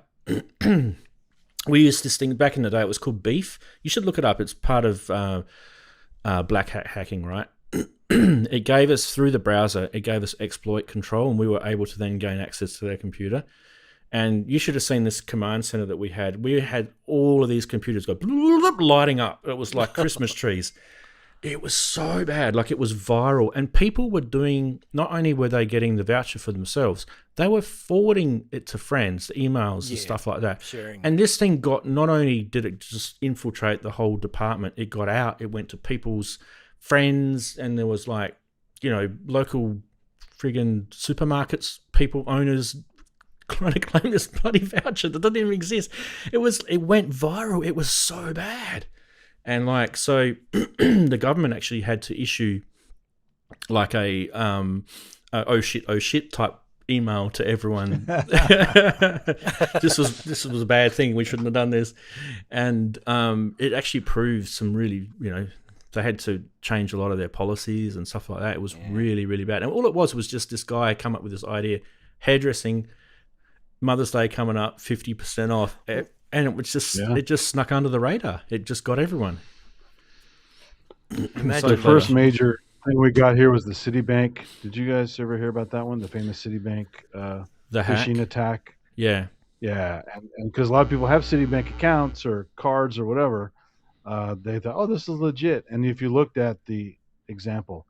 we used this thing back in the day. It was called Beef. You should look it up. It's part of black hat hacking, right? It gave us, through the browser, it gave us exploit control, and we were able to then gain access to their computer. And you should have seen this command center that we had. We had all of these computers go lighting up. It was like Christmas trees. It was so bad. Like, it was viral. And people were doing, not only were they getting the voucher for themselves, they were forwarding it to friends, emails and stuff like that. Sharing. And this thing got, not only did it just infiltrate the whole department, it got out, it went to people's friends, and there was like, you know, local friggin' supermarkets, people, owners, trying to claim this bloody voucher that doesn't even exist. It went viral. It was so bad. And like, so the government actually had to issue like a oh shit type email to everyone. This was a bad thing. We shouldn't have done this. And it actually proved some really, they had to change a lot of their policies and stuff like that. It was really, really bad. And all it was just this guy come up with this idea, hairdressing, Mother's Day coming up, 50% off. And it was just, it just snuck under the radar. It just got everyone. So the first major thing we got here was the Citibank. Did you guys ever hear about that one? The famous Citibank the phishing attack? Yeah. Yeah. And because a lot of people have Citibank accounts or cards or whatever, they thought, oh, this is legit. And if you looked at the example,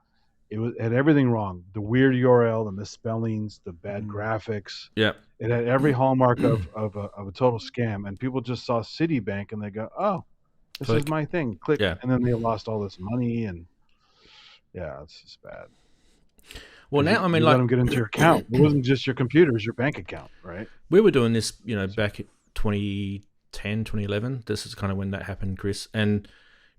it had everything wrong. The weird URL, the misspellings, the bad graphics. Yeah. It had every hallmark of a total scam. And people just saw Citibank and they go, oh, this is my thing. Click. Yeah. And then they lost all this money. And yeah, it's just bad. Well, now, I mean, let them get into your account. It wasn't just your computer, it was your bank account, right? We were doing this, back at 2010, 2011. This is kind of when that happened, Chris. And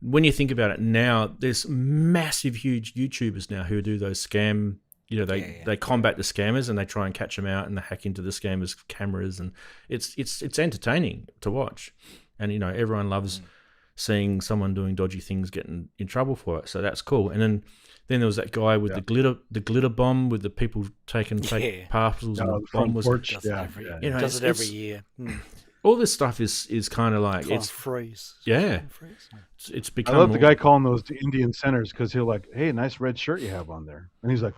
when you think about it now, there's massive, huge YouTubers now who do those scam, they combat the scammers and they try and catch them out and they hack into the scammers' cameras. And it's entertaining to watch. And, everyone loves seeing someone doing dodgy things getting in trouble for it. So that's cool. And then there was that guy with the glitter bomb with the people taking fake parcels and the bomb was does it every year. All this stuff is kind of like it's freeze. Yeah, it's become. I love the guy calling those the Indian centers because he'll like, hey, nice red shirt you have on there, and he's like,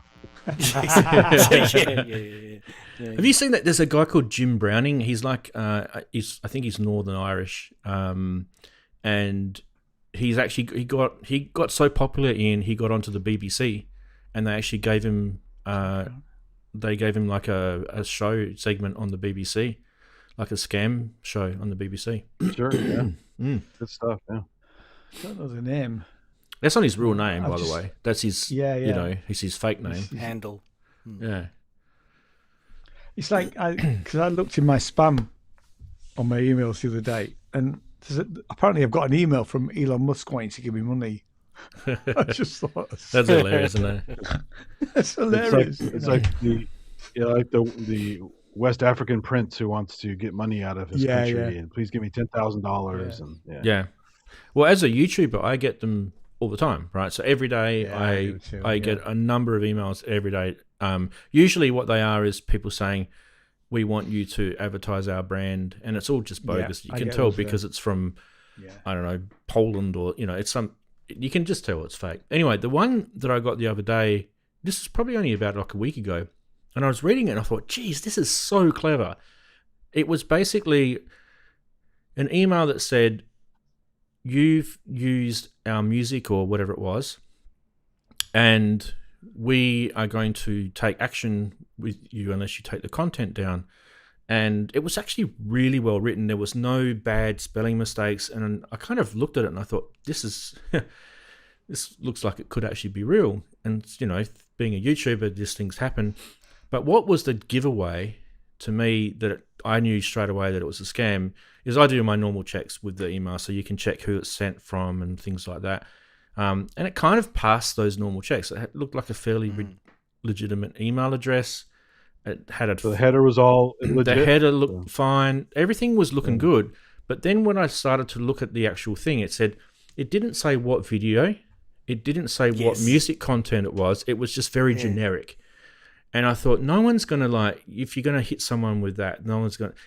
yeah. Have you seen that? There's a guy called Jim Browning. He's like, I think he's Northern Irish, and he's actually he got so popular he got onto the BBC, and they actually gave him like a show segment on the BBC, like a scam show on the BBC. Sure, yeah, good stuff. Yeah, I don't know the name. That's not his real name, by the way. That's his it's his fake name. Handle. Yeah. It's like because I looked in my spam on my emails the other day, and apparently I've got an email from Elon Musk wanting to give me money. I just thought that's hilarious, isn't it? It's hilarious. It's like the West African prince who wants to get money out of his country and please give me $10,000 and yeah. Well, as a YouTuber, I get them all the time, right? So every day I get a number of emails every day. Usually what they are is people saying, we want you to advertise our brand, and it's all just bogus. You can tell because it's from, I don't know, Poland or, it's you can just tell it's fake. Anyway, the one that I got the other day, this is probably only about like a week ago, and I was reading it and I thought, geez, this is so clever. It was basically an email that said, you've used our music or whatever it was, and we are going to take action with you unless you take the content down. And it was actually really well written. There was no bad spelling mistakes. And I kind of looked at it and I thought, this looks like it could actually be real. And, being a YouTuber, these things happen. But what was the giveaway to me that I knew straight away that it was a scam is I do my normal checks with the email. So you can check who it's sent from and things like that. And it kind of passed those normal checks. It looked like a fairly legitimate email address. It had the header was all legit. The header looked fine. Everything was looking good. But then when I started to look at the actual thing, it didn't say what video. It didn't say what music content it was. It was just very generic. And I thought, no one's going to if you're going to hit someone with that,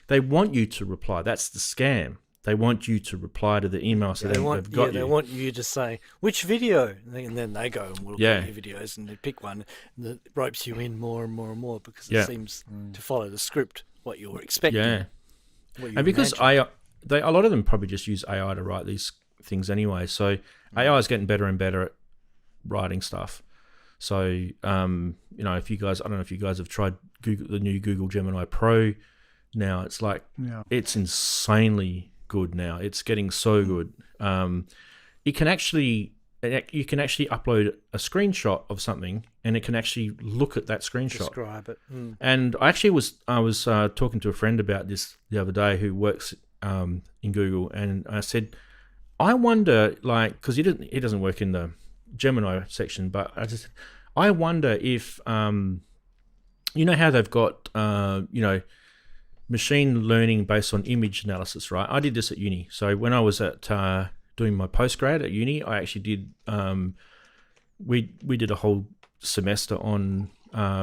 they want you to reply. That's the scam. They want you to reply to the email so they've got you. They want you to say, which video? And then they go and look at your videos and they pick one that ropes you in more and more and more because it seems to follow the script, what you were expecting. Yeah. And because a lot of them probably just use AI to write these things anyway. So AI is getting better and better at writing stuff. So, if you guys, I don't know if you guys have tried the new Google Gemini Pro. Now it's it's insanely good now. It's getting so good. You can actually upload a screenshot of something, and it can actually look at that screenshot. Describe it. And I was talking to a friend about this the other day who works in Google, and I said, I wonder, because he doesn't work in the Gemini section, but I wonder if you know how they've got, machine learning based on image analysis, right? I did this at uni. So when I was at doing my postgrad at uni, I actually did, we did a whole semester on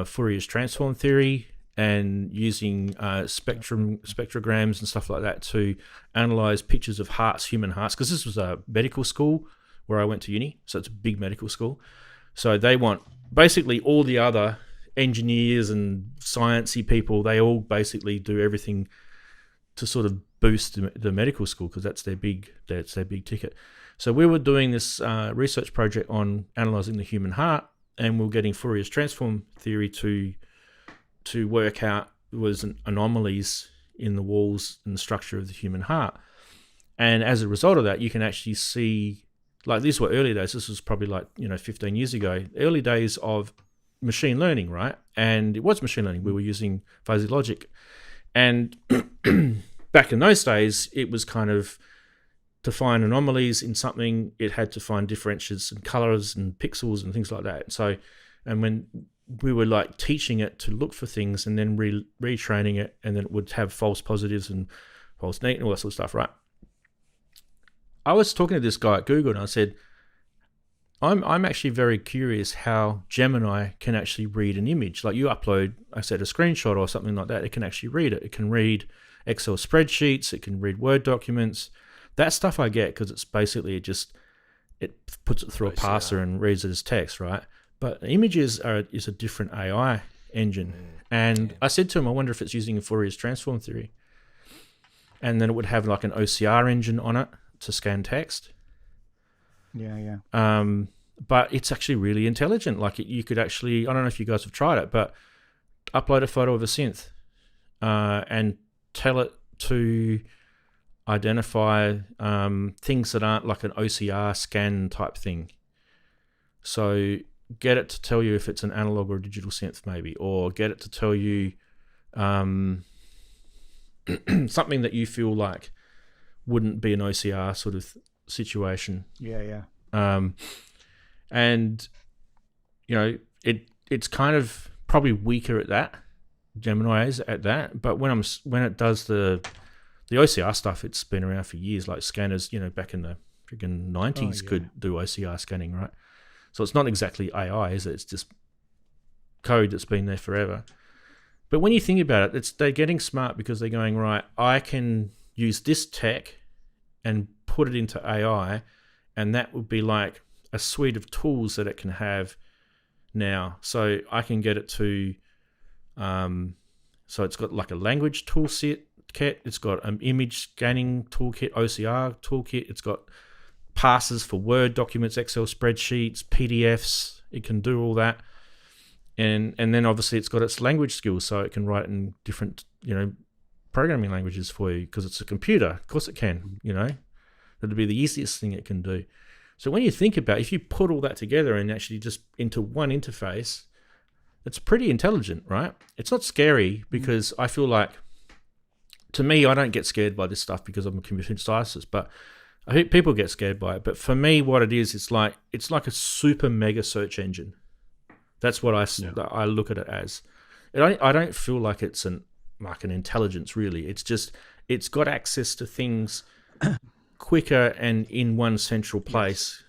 Fourier's transform theory and using spectrograms and stuff like that to analyze pictures of hearts, human hearts, because this was a medical school where I went to uni, so it's a big medical school. So they want basically all the other engineers and sciencey people, they all basically do everything to sort of boost the medical school because that's their big ticket. So we were doing this research project on analyzing the human heart, and we were getting Fourier's transform theory to work out was anomalies in the walls and the structure of the human heart. And as a result of that, you can actually see, like these were early days. This was probably 15 years ago, early days of machine learning, right? And it was machine learning. We were using fuzzy logic. And back in those days, it was kind of to find anomalies in something, it had to find differentials and colors and pixels and things like that. So, and when we were like teaching it to look for things and then retraining it, and then it would have false positives and false negative and all that sort of stuff, right? I was talking to this guy at Google and I said, I'm actually very curious how Gemini can actually read an image. Like you upload, I said, a screenshot or something like that, it can actually read it. It can read Excel spreadsheets, it can read Word documents. That stuff I get because it's basically it puts it through a parser and reads it as text, right? But images is a different AI engine. And I said to him, I wonder if it's using Fourier's transform theory. And then it would have like an OCR engine on it to scan text. Yeah. But it's actually really intelligent. Like you could actually, I don't know if you guys have tried it, but upload a photo of a synth and tell it to identify things that aren't like an OCR scan type thing. So get it to tell you if it's an analog or a digital synth maybe, or get it to tell you something that you feel like wouldn't be an OCR sort of situation. Yeah. And it's kind of probably weaker at that. Gemini is at that, but when it does the OCR stuff, it's been around for years. Like scanners, back in the freaking 90s could do OCR scanning, right? So it's not exactly AI, is it? It's just code that's been there forever. But when you think about it, they're getting smart because they're going, right, I can use this tech and put it into AI, and that would be like a suite of tools that it can have now. So I can get it to, so it's got like a language toolkit, it's got an image scanning toolkit, OCR toolkit, it's got parsers for Word documents, Excel spreadsheets, PDFs, it can do all that. And then obviously it's got its language skills, so it can write in different, programming languages for you because it's a computer. Of course it can, That'd be the easiest thing it can do. So when you think about it, if you put all that together and actually just into one interface, it's pretty intelligent, right? It's not scary because I feel like, to me, I don't get scared by this stuff because I'm a computer scientist, but I think people get scared by it. But for me, what it is, it's like a super mega search engine. That's what I look at it as. I don't feel like it's like an intelligence really. It's just, it's got access to things quicker and in one central place,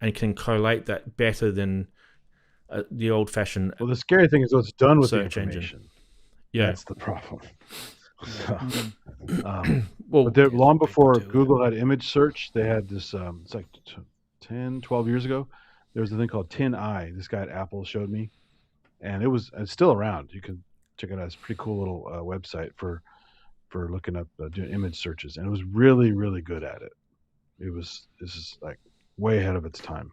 and can collate that better than the old-fashioned. Well, the scary thing is what's done with the search information. engine. Yeah, that's the problem. Well, but long before Google had image search, they had this. It's like 10, 12 years ago. There was a thing called TinEye. This guy at Apple showed me, and it's still around. You can check it out. It's a pretty cool little website for looking up doing image searches, and it was really, really good at it. This is like way ahead of its time,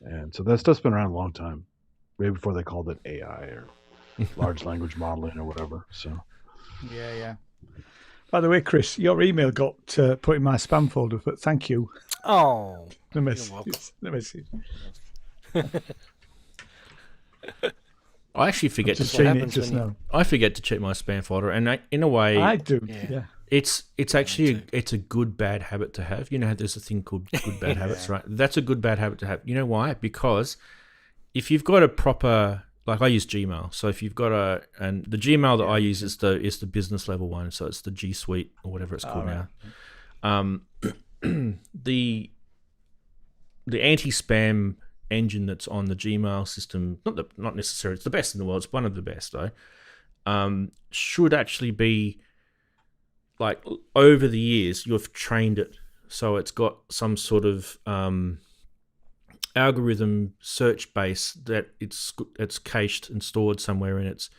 and so that stuff's been around a long time, way before they called it AI or large language modeling or whatever. So, yeah. By the way, Chris, your email got put in my spam folder, but thank you. Oh, Let me see. I actually forget to Just check. seen it just now. I forget to check my spam folder, and in a way, I do. Yeah. It's actually it's a good bad habit to have. You know how there's a thing called good bad habits, right? That's a good bad habit to have. You know why? Because if you've got a proper like I use Gmail. So if you've got and the Gmail that I use is the business level one. So it's the G Suite or whatever it's called now. The anti-spam engine that's on the Gmail system, not necessarily, it's the best in the world. It's one of the best though. Should actually be like over the years you've trained it so it's got some sort of algorithm search base that it's cached and stored somewhere in its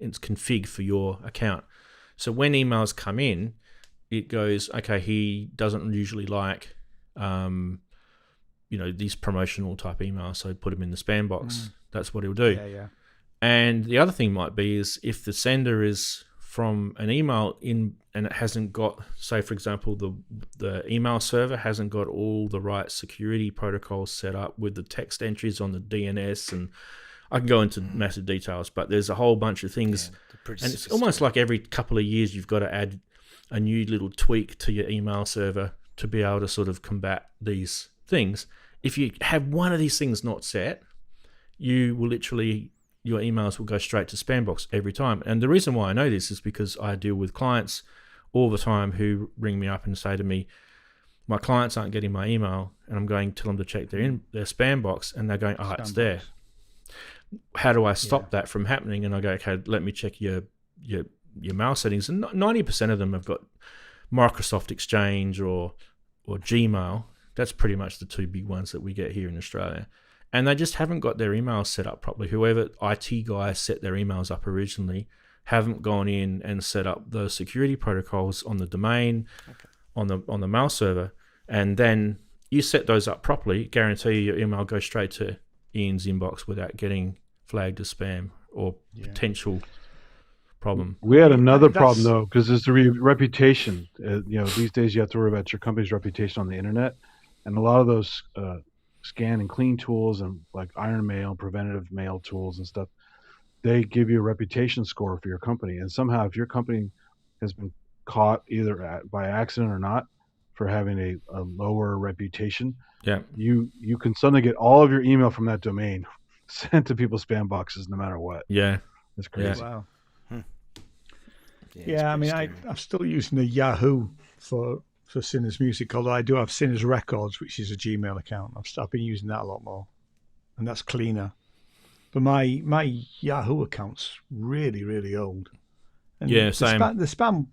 config for your account. So when emails come in, it goes, okay, he doesn't usually like these promotional type emails, so put them in the spam box. That's what he'll do. Yeah. And the other thing might be is if the sender is from an email in and it hasn't got, say for example, the email server hasn't got all the right security protocols set up with the text entries on the DNS, and I can go into massive details, but there's a whole bunch of things, and it's almost like every couple of years you've got to add a new little tweak to your email server to be able to sort of combat these things. If you have one of these things not set, you will literally, your emails will go straight to spam box every time. And the reason why I know this is because I deal with clients all the time who ring me up and say to me, my clients aren't getting my email, and I'm going to tell them to check their spam box, and they're going, it's there. How do I stop that from happening? And I go, okay, let me check your mail settings. And 90% of them have got Microsoft Exchange or Gmail. That's pretty much the two big ones that we get here in Australia. And they just haven't got their emails set up properly. Whoever IT guys set their emails up originally haven't gone in and set up the security protocols on the domain, on the mail server, and then you set those up properly, guarantee your email goes straight to Ian's inbox without getting flagged as spam or potential problem. We had another problem though, because there's the reputation. These days you have to worry about your company's reputation on the internet, and a lot of those scan and clean tools and like iron mail, preventative mail tools and stuff, they give you a reputation score for your company. And somehow if your company has been caught either by accident or not for having a lower reputation, you can suddenly get all of your email from that domain sent to people's spam boxes no matter what. It's crazy. Wow. I mean, I'm still using the Yahoo for Sinner's Music, although I do have Sinner's Records, which is a Gmail account. I've been using that a lot more, and that's cleaner. But my Yahoo account's really, really old. And same. The spam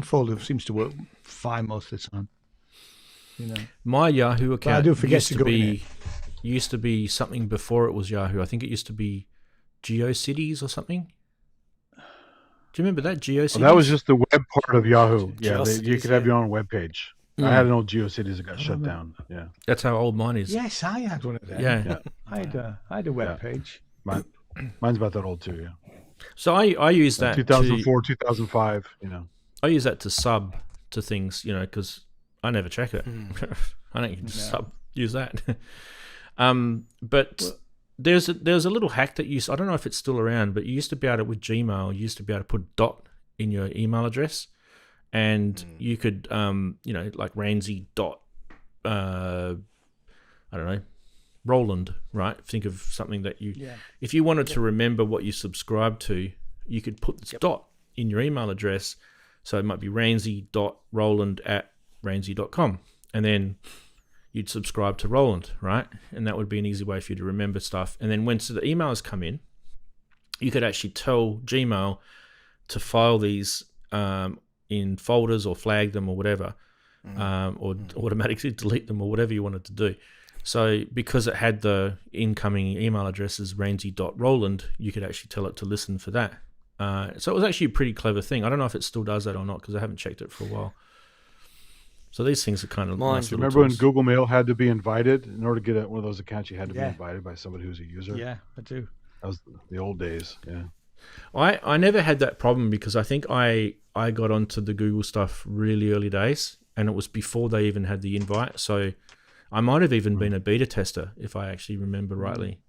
folder seems to work fine most of the time. My Yahoo account I do forget used to be something before it was Yahoo. I think it used to be GeoCities or something. Do you remember that, GeoCities? That was just the web part of Yahoo. You could have your own web page. I had an old GeoCities that got shut down. Yeah, that's how old mine is. Yes, I had one of them. Yeah. I had a web page. Mine's about that old too. Yeah. So I use that 2004, 2005. I use that to sub to things, because I never check it. I don't just use that. But there's a little hack that I don't know if it's still around, but you used to be able to, with Gmail, you used to be able to put dot in your email address, and you could like Ranzee dot I don't know, Roland, right? Think of something that if you wanted to remember what you subscribe to, you could put this dot in your email address. So it might be Ranzee.Roland@Ranzee.com, and then you'd subscribe to Roland, right? And that would be an easy way for you to remember stuff. And then when the emails come in, you could actually tell Gmail to file these in folders or flag them or whatever, or automatically delete them or whatever you wanted to do. So because it had the incoming email addresses Ranzee.Roland, you could actually tell it to listen for that. So it was actually a pretty clever thing. I don't know if it still does that or not because I haven't checked it for a while. So these things are kind of nice little Remember tools. when Google Mail had to be invited? In order to get one of those accounts, you had to be invited by somebody who's a user. Yeah, I do. That was the old days, yeah. I never had that problem because I think I got onto the Google stuff really early days, and it was before they even had the invite. So I might have even been a beta tester, if I actually remember rightly,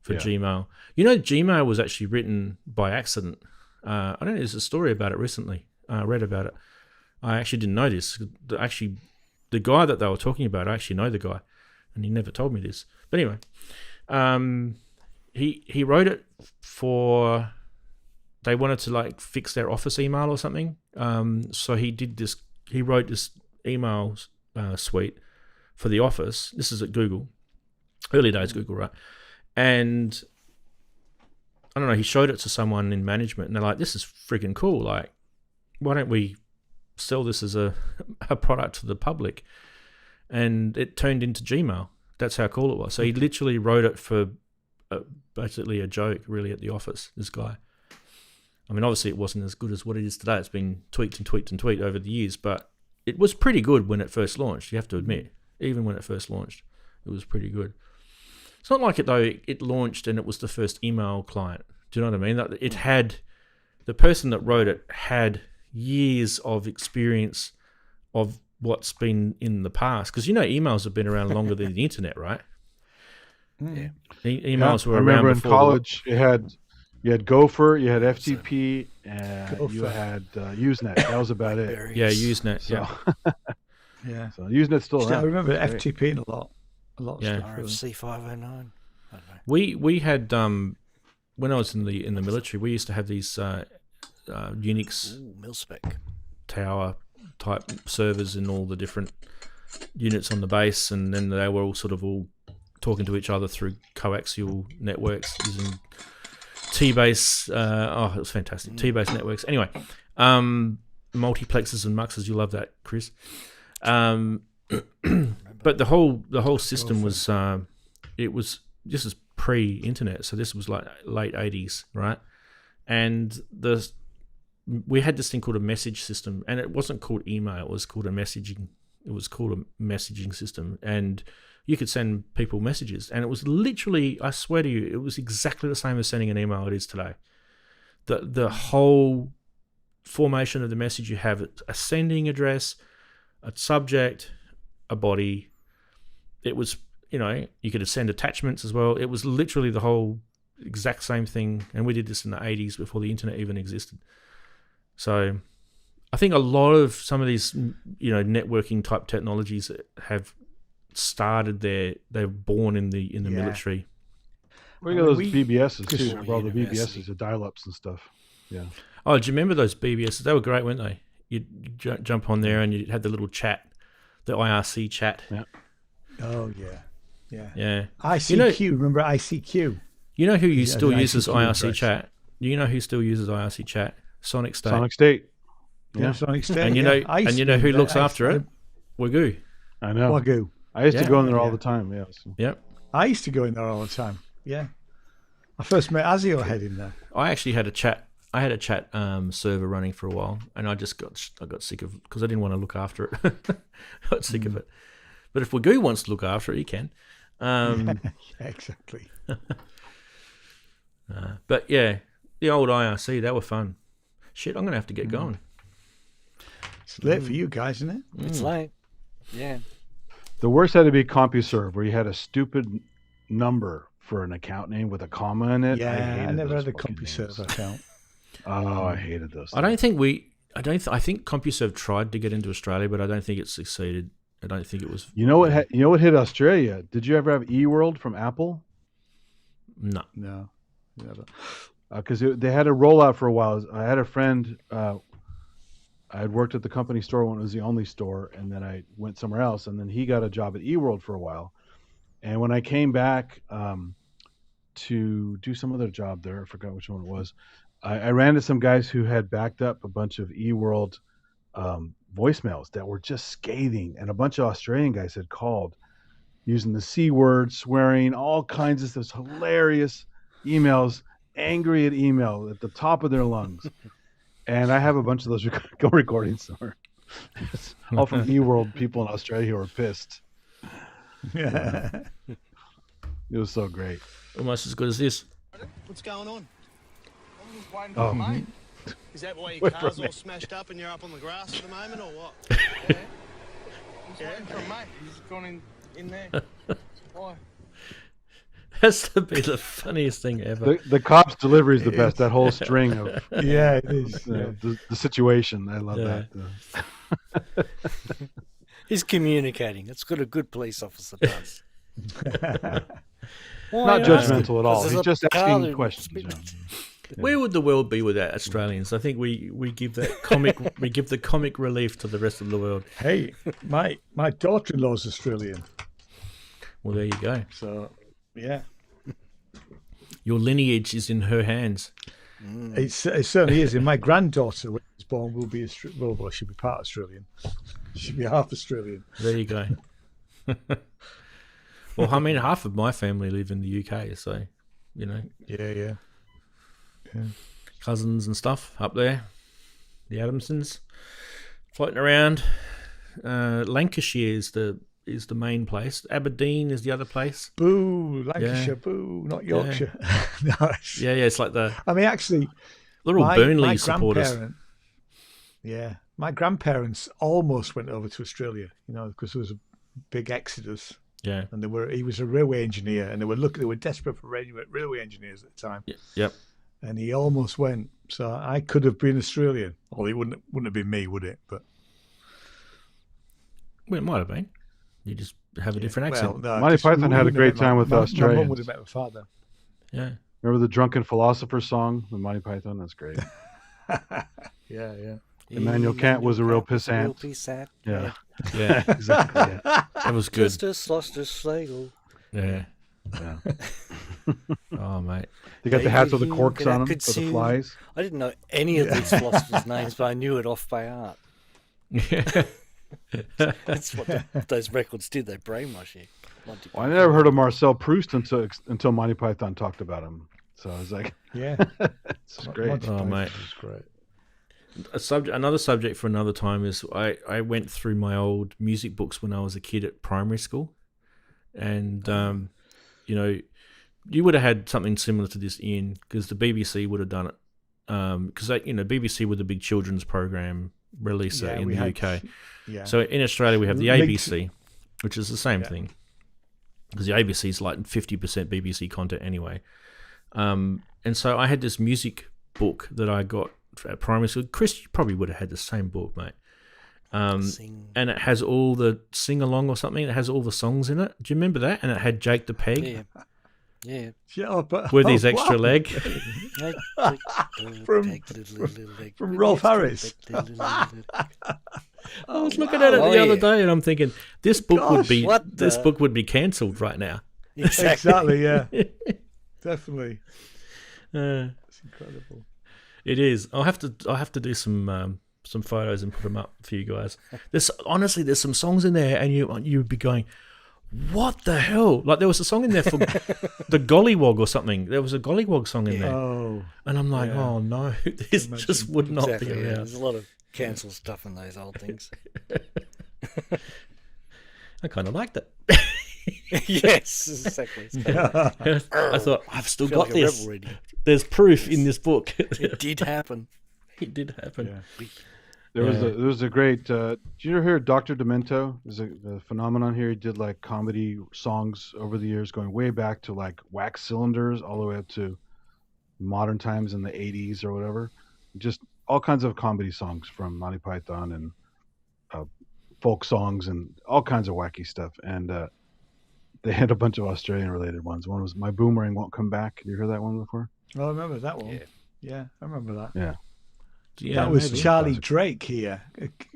for Gmail. Gmail was actually written by accident. I don't know, there's a story about it recently. I read about it. I actually didn't know this. Actually, the guy that they were talking about, I actually know the guy, and he never told me this. But anyway, he wrote it for. They wanted to like fix their Office email or something. So he did this. He wrote this email suite for the Office. This is at Google, early days Google, right? And I don't know. He showed it to someone in management, and they're like, "This is freaking cool! Like, why don't we sell this as a product to the public?" And it turned into Gmail. That's how cool it was. So he literally wrote it for basically a joke, really, at the Office. This guy. I mean, obviously it wasn't as good as what it is today. It's been tweaked and tweaked and tweaked over the years, but it was pretty good when it first launched, you have to admit. Even when it first launched, it was pretty good. It's not like it, though, it launched and it was the first email client. Do you know what I mean? It had, the person that wrote it had years of experience of what's been in the past. Because, emails have been around longer than the internet, right? Yeah. Emails were I around remember in before college, you had Gopher, you had FTP, and you had Usenet. That was about it. Yeah, Usenet. So, Yeah. so Usenet's still around. I remember That's great. FTP in a lot of Yeah. stuff. Really. RFC 509. I don't know. We had when I was in the military, we used to have these Unix Mil-spec. tower type servers in all the different units on the base, and then they were all talking to each other through coaxial networks using T-base. It was fantastic. T-base networks. Anyway, multiplexes and muxes. You love that, Chris. But the whole system was this is pre-internet, so this was like late 80s, right? And we had this thing called a message system, and it wasn't called email. It was called a messaging. It was called a messaging system, and you could send people messages, and it was literally, I swear to you, it was exactly the same as sending an email it is today. The whole formation of the message, you have a sending address, a subject, a body. It was, you could send attachments as well. It was literally the whole exact same thing, and we did this in the 80s before the internet even existed. So I think a lot of some of these, networking type technologies have started they're born in the military. We got those BBSs too, for all the BBSs, the dial-ups and stuff. Yeah. Oh, do you remember those BBSs? They were great, weren't they? You'd jump on there and you had the little chat, the IRC chat. Yeah. Oh yeah. ICQ, remember ICQ? You know who still the uses ICQ IRC address. chat? You know who still uses IRC chat? Sonic State. Sonic State. Yeah, Sonic State. And you know who looks after it? Wagyu. I know. Wagyu. I used to Yeah. go in there all the time. Yeah. So. Yep. I used to go in there all the time. Yeah. I first met Azio head in there. I actually had a chat. I had a chat server running for a while, and I got sick of it because I didn't want to look after it. I got sick of it. But if Wagyu wants to look after it, he can. Yeah, exactly. But yeah, the old IRC, they were fun. Shit, I'm gonna have to get going. It's late for you guys, isn't it? It's late. Yeah. The worst had to be CompuServe, where you had a stupid number for an account name with a comma in it. Yeah, I never those had a fucking CompuServe names. account. Oh, I hated those. I think CompuServe tried to get into Australia, but I don't think it succeeded. I don't think it was. You know what hit Australia? Did you ever have eWorld from Apple? No. No. Never. Because they had a rollout for a while. I had a friend. I had worked at the company store when it was the only store, and then I went somewhere else, and then he got a job at eWorld for a while. And when I came back to do some other job there, I forgot which one it was, I ran into some guys who had backed up a bunch of eWorld voicemails that were just scathing, and a bunch of Australian guys had called using the C word, swearing, all kinds of stuff, hilarious emails, angry at email at the top of their lungs. And I have a bunch of those recordings somewhere. All from eWorld people in Australia who are pissed. Yeah. It was so great. Almost as good as this. What's going on? I'm just waiting Oh. for mate. Is that why your Wait car's for all me. smashed up and you're up on the grass at the moment, or what? Yeah. He's waiting for a mate. He's gone in there. Why? Has to be the funniest thing ever. The cops delivery is the best. That whole string of Yeah, it is. the situation. I love Yeah. that. He's communicating. That's what a good police officer does. Not judgmental at all. He's just asking that questions. Where would the world be without Australians? I think we give that comic relief to the rest of the world. Hey, my daughter-in-law's Australian. Well, there you go. So, yeah. Your lineage is in her hands. It certainly is. And my granddaughter, when she's born, will be well, she'll be part Australian. She'll be half Australian. There you go. Well, I mean, half of my family live in the UK, so, you know. Yeah. Cousins and stuff up there. The Adamsons floating around. Lancashire is the main place. Aberdeen is the other place. Boo, Lancashire, boo, not Yorkshire. No, it's like the... I mean, actually... Little Burnley supporters. Yeah, my grandparents almost went over to Australia, you know, because there was a big exodus. Yeah. And he was a railway engineer, and they were desperate for railway engineers at the time. Yep. And he almost went. So I could have been Australian. Well, it wouldn't have been me, would it? But well, it might have been. You just have a different accent. Well, no, Monty Python had a great time with Australians. My mum would have met my father. Yeah. Remember the Drunken Philosopher song with Monty Python? That's great. Yeah. Immanuel Kant was a real pissant. Yeah. Yeah, exactly. Yeah. That was good. Justus lost his Schlegel. Yeah. Oh, mate. They got the hats with the corks on them for the flies. I didn't know any of these philosophers' names, but I knew it off by heart. Yeah. That's what those records did. They brainwash you. Well, I never heard of Marcel Proust until Monty Python talked about him. So I was like, yeah, it's great. Oh, mate. It's great. Another subject for another time is I went through my old music books when I was a kid at primary school, and you know, you would have had something similar to this, Ian, because the BBC would have done it, because BBC were the big children's program releaser in the UK. Yeah. So in Australia we have the ABC, which is the same thing, because the ABC is like 50% BBC content anyway. And so I had this music book that I got at primary school. Chris, you probably would have had the same book, mate. And it has all the sing-along or something. It has all the songs in it. Do you remember that? And it had Jake the Peg. Yeah. With his extra leg. From Rolf Harris. I was looking at it the other day and I'm thinking, this book would be cancelled right now. Exactly, yeah. Definitely. It's incredible. It is. I'll have to do some photos and put them up for you guys. There's some songs in there, and you'd be going, "What the hell?" Like there was a song in there for the Gollywog or something. There was a Gollywog song in there. Oh, and I'm like, "Oh no, this just would not be around." Yeah. There's a lot of cancelled stuff in those old things. I kind of liked it. Yes, exactly. I thought I've still got this. There's proof in this book. It did happen. It did happen. Yeah. There was a great. Did you ever hear Dr. Demento? There's a phenomenon here. He did like comedy songs over the years, going way back to like Wax Cylinders, all the way up to modern times in the 80s or whatever. Just all kinds of comedy songs from Monty Python and folk songs and all kinds of wacky stuff. And they had a bunch of Australian related ones. One was My Boomerang Won't Come Back. Have you heard that one before? Oh, I remember that one. Yeah, I remember that. Yeah. That was Charlie Drake here,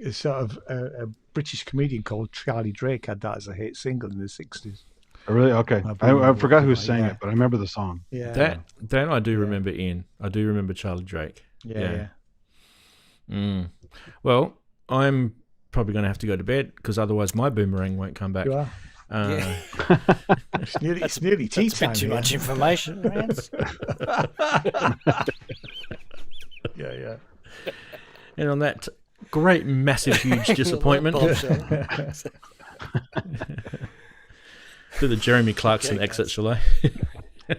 a sort of a British comedian called Charlie Drake had that as a hit single in the 60s. Oh, really? Okay. I forgot who sang it, but I remember the song. Yeah. That I do remember, Ian. I do remember Charlie Drake. Yeah. Well, I'm probably going to have to go to bed because otherwise my boomerang won't come back. You are. It's nearly tea That's a time. bit too much information, Rance. Yeah. And on that great, massive, huge disappointment, to the Jeremy Clarkson exit, shall I?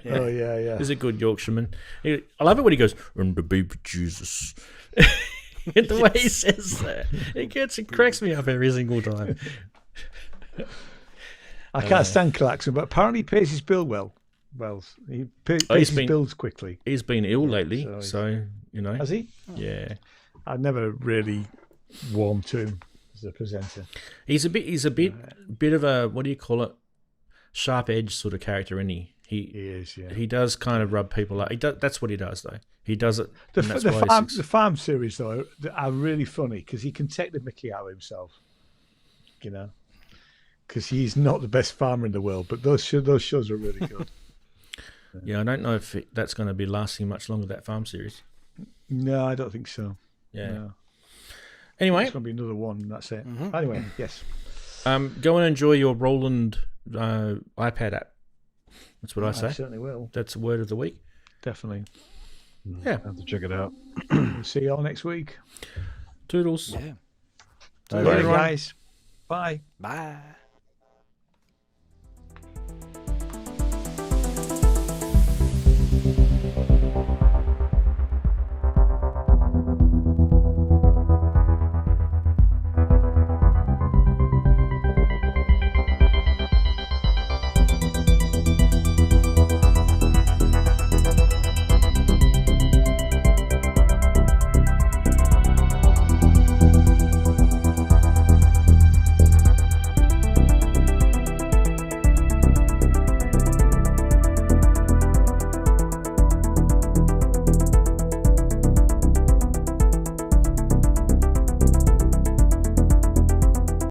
Oh, yeah. He's a good Yorkshireman. I love it when he goes, "And the baby Jesus." The way he says that, it cracks me up every single time. I can't stand Clarkson, but apparently he pays his bill well. He pays his bills quickly. He's been ill lately, so you know. Has he? Yeah. I've never really warmed to him as a presenter. He's a bit of a, what do you call it? Sharp edge sort of character, isn't he? He is, yeah. He does kind of rub people up. That's what he does, though. He does it. The farm series, though, are really funny because he can take the mickey out of himself, you know, because he's not the best farmer in the world. But those shows are really good. Yeah, I don't know if that's going to be lasting much longer, that farm series. No, I don't think so. Yeah. No. Anyway. It's going to be another one, and that's it. Anyway, yes. Go and enjoy your Roland iPad app. That's what I say. I certainly will. That's the word of the week. Definitely. Yeah. I have to check it out. See you all next week. Toodles. Yeah. Bye, guys. Bye. Bye.